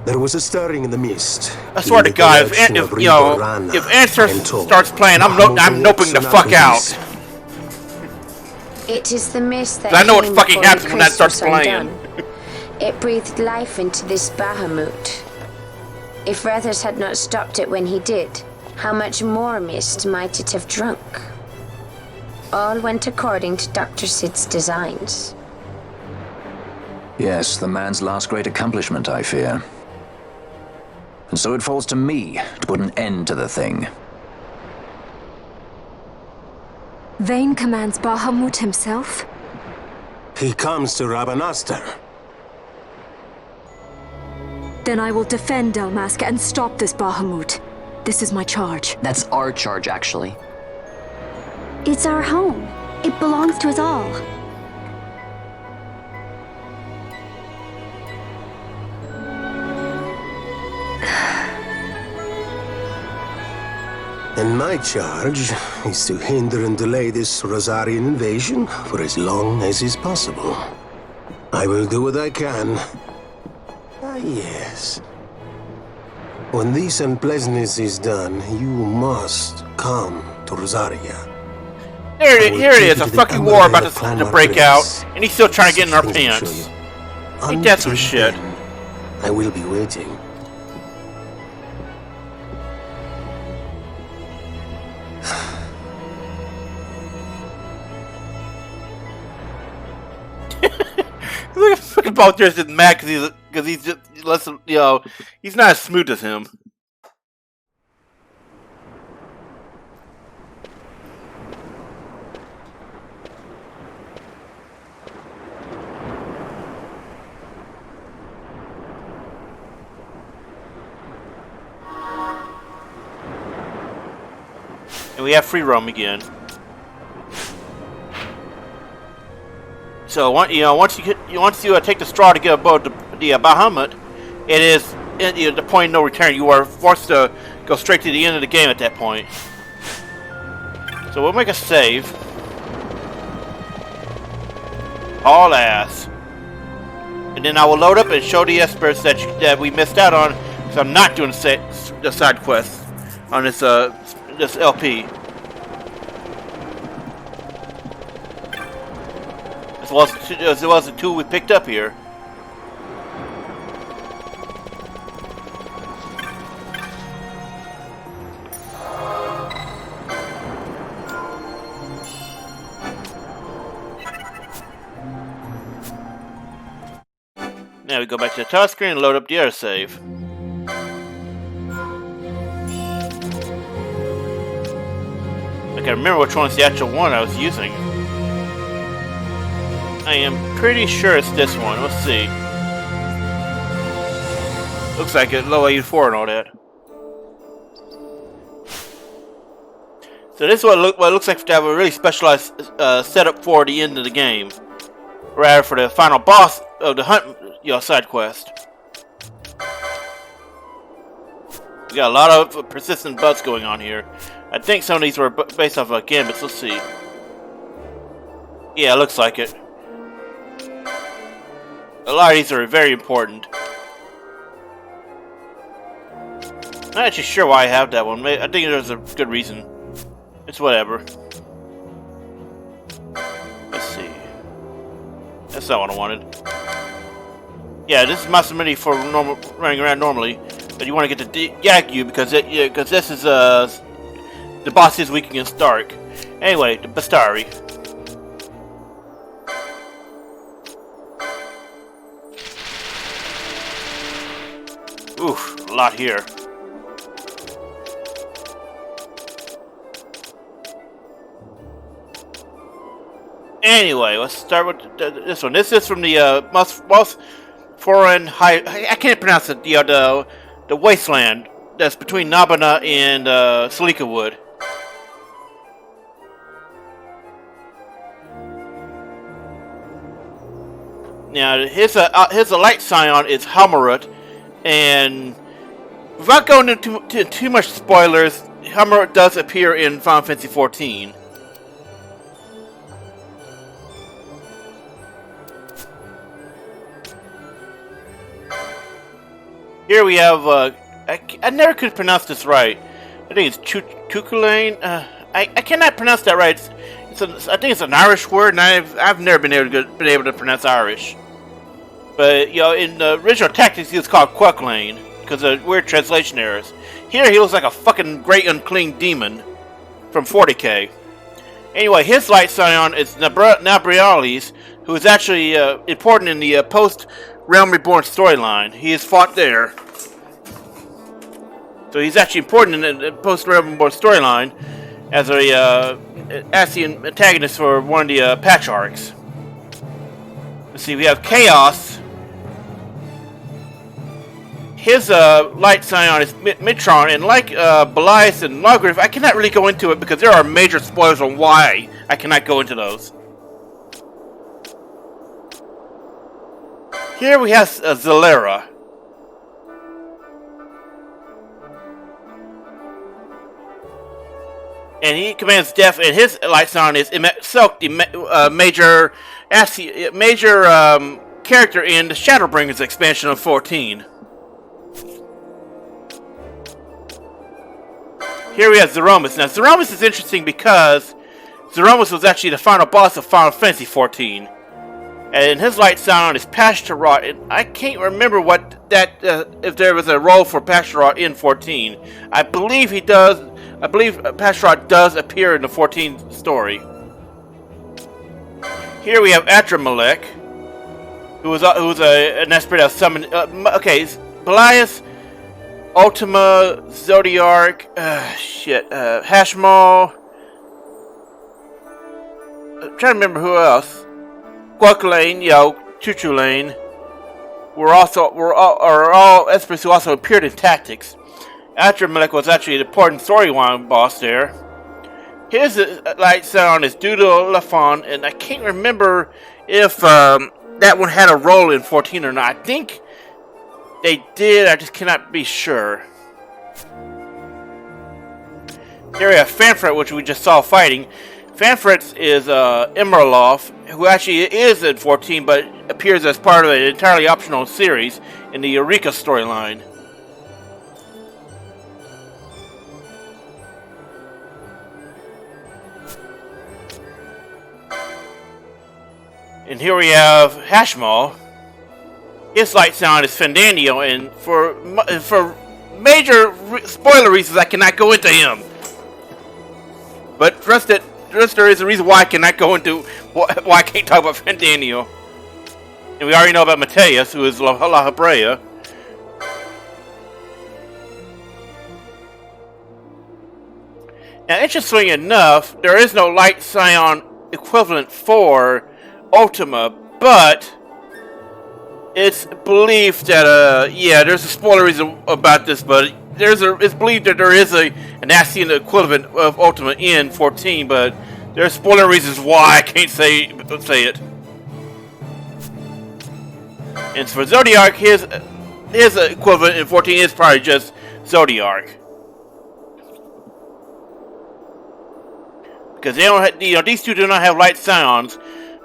There was a stirring in the mist. I swear to God, if Answer starts playing, I'm noping the fuck out. It is the mist that I know what came fucking before happens when that Chris starts was playing. undone. It breathed life into this Bahamut. If Rethers had not stopped it when he did, how much more mist might it have drunk? All went according to Dr. Sid's designs. Yes, the man's last great accomplishment, I fear. And so it falls to me to put an end to the thing. Vayne commands Bahamut himself? He comes to Rabanastar. Then I will defend Dalmasca and stop this Bahamut. This is my charge. That's our charge, actually. It's our home. It belongs to us all. And my charge is to hinder and delay this Rosarian invasion for as long as is possible. I will do what I can, Yes. When this unpleasantness is done, you must come to Rosaria. Here it is, a fucking war about to break out, and he's still trying to get in our pants. Ain't that some shit? I will be waiting. Look at fucking Baltier's just mad because he's just less, you know, he's not as smooth as him. And we have free roam again. So once you take the straw to get aboard the Bahamut, it is the point of no return. You are forced to go straight to the end of the game at that point. So we'll make a save. All ass, and then I will load up and show the experts that we missed out on because I'm not doing the side quest on this LP. As well as the two we picked up here. Now we go back to the top screen and load up the other save. I can remember which one's the actual one I was using. I am pretty sure it's this one. Let's see. Looks like it, low AU4 and all that. So this is what it looks like to have a really specialized setup for the end of the game, rather for the final boss of the hunt, side quest. We got a lot of persistent bugs going on here. I think some of these were based off of Gambits. Let's see. Yeah, it looks like it. A lot of these are very important. I'm not actually sure why I have that one. I think there's a good reason. It's whatever. Let's see. That's not what I wanted. Yeah, this is Masamune for running around normally, but you want to get the Yaku because this is the boss is weak against Dark. Anyway, the Bastari. Oof, a lot here. Anyway, let's start with this one. This is from the most foreign high. I can't pronounce it. The wasteland that's between Nabana and Salika Wood. Now his light scion is Hamarut, and without going into too much spoilers, Hamarut does appear in Final Fantasy XIV. Here we have, I never could pronounce this right. I think it's Cuculain. I cannot pronounce that right. I think it's an Irish word, and I've never been able to pronounce Irish. But in the original text, he was called Quacklane because of weird translation errors. Here, he looks like a fucking great unclean demon from 40K. Anyway, his light scion is Nabrialis, who is actually important in the post-Realm Reborn storyline. He is fought there. So he's actually important in the post-Realm Reborn storyline as the antagonist for one of the patch arcs. Let's see, we have Chaos. His light scion is Mitron, and like Belias and Logriff, I cannot really go into it because there are major spoilers on why I cannot go into those. Here we have Zalera. And he commands death, and his light scion is Silk, the major character in the Shadowbringers expansion of 14. Here we have Zeromus. Now, Zeromus is interesting because Zeromus was actually the final boss of Final Fantasy XIV. And his light sound is Pashtarot. And I can't remember what that, if there was a role for Pashtarot in 14. I believe he does. I believe Pashtarot does appear in the 14 story. Here we have Adramelech, who was an expert of summon. Okay, Belias, Ultima, Zodiac, Hashmal. I'm trying to remember who else. Guaculane, Chuchulane were all experts who also appeared in Tactics. Adramelech was actually the important storyline boss there. His light sound is Doodle Lafon, and I can't remember if that one had a role in 14 or not. I think they did, I just cannot be sure. Here we have Fanfret, which we just saw fighting. Fanfret is Emerloff, who actually is in 14, but appears as part of an entirely optional series in the Eureka storyline. And here we have Hashmal. His light sound is Fandanio, and for major spoiler reasons, I cannot go into him. But trust there is a reason why I cannot go into why I can't talk about Fandanio. And we already know about Mateus, who is La Habrea. Now, interestingly enough, there is no light scion equivalent for Ultima, but it's believed that there's a spoiler reason about this, but it's believed that there is an Ascian equivalent of Ultima in 14, but there's spoiler reasons why I can't say it. And for Zodiac, his equivalent in 14 is probably just Zodiac, because they don't have, these two do not have light scions.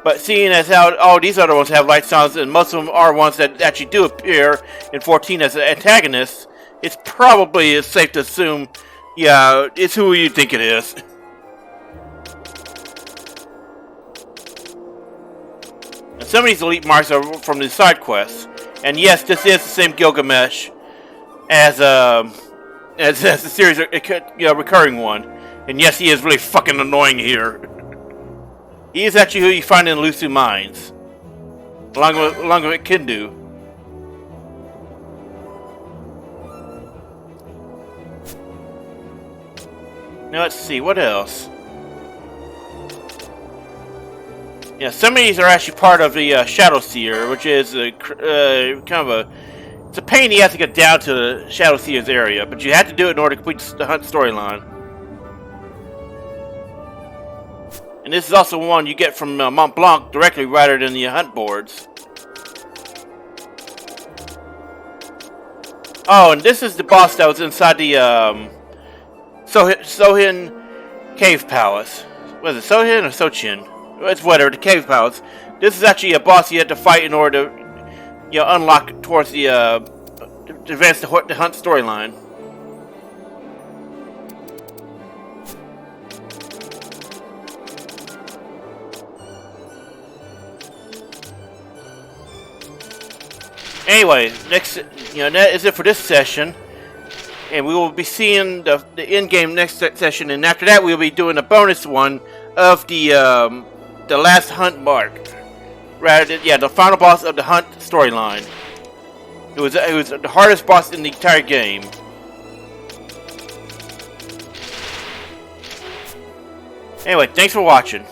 But seeing as how all these other ones have light sounds, and most of them are ones that actually do appear in 14 as antagonists, it's probably safe to assume, it's who you think it is. And some of these elite marks are from the side quests, and yes, this is the same Gilgamesh as the series, recurring one, and yes, he is really fucking annoying here. He is actually who you find in Lusu Mines, along with Kindu. Now let's see, what else? Yeah, some of these are actually part of the Shadow Seer, which is it's a pain you have to get down to the Shadow Seer's area, but you have to do it in order to complete the hunt storyline. And this is also one you get from Mont Blanc directly rather than the hunt boards. Oh, and this is the boss that was inside the Sohin Cave Palace. Was it Sohin or Sochin? It's whatever, the Cave Palace. This is actually a boss you have to fight in order to unlock towards the to advance the hunt storyline. Anyway, that is it for this session, and we will be seeing the end game next session, and after that we'll be doing a bonus one of the last hunt mark, the final boss of the hunt storyline. It was the hardest boss in the entire game. Anyway, thanks for watching.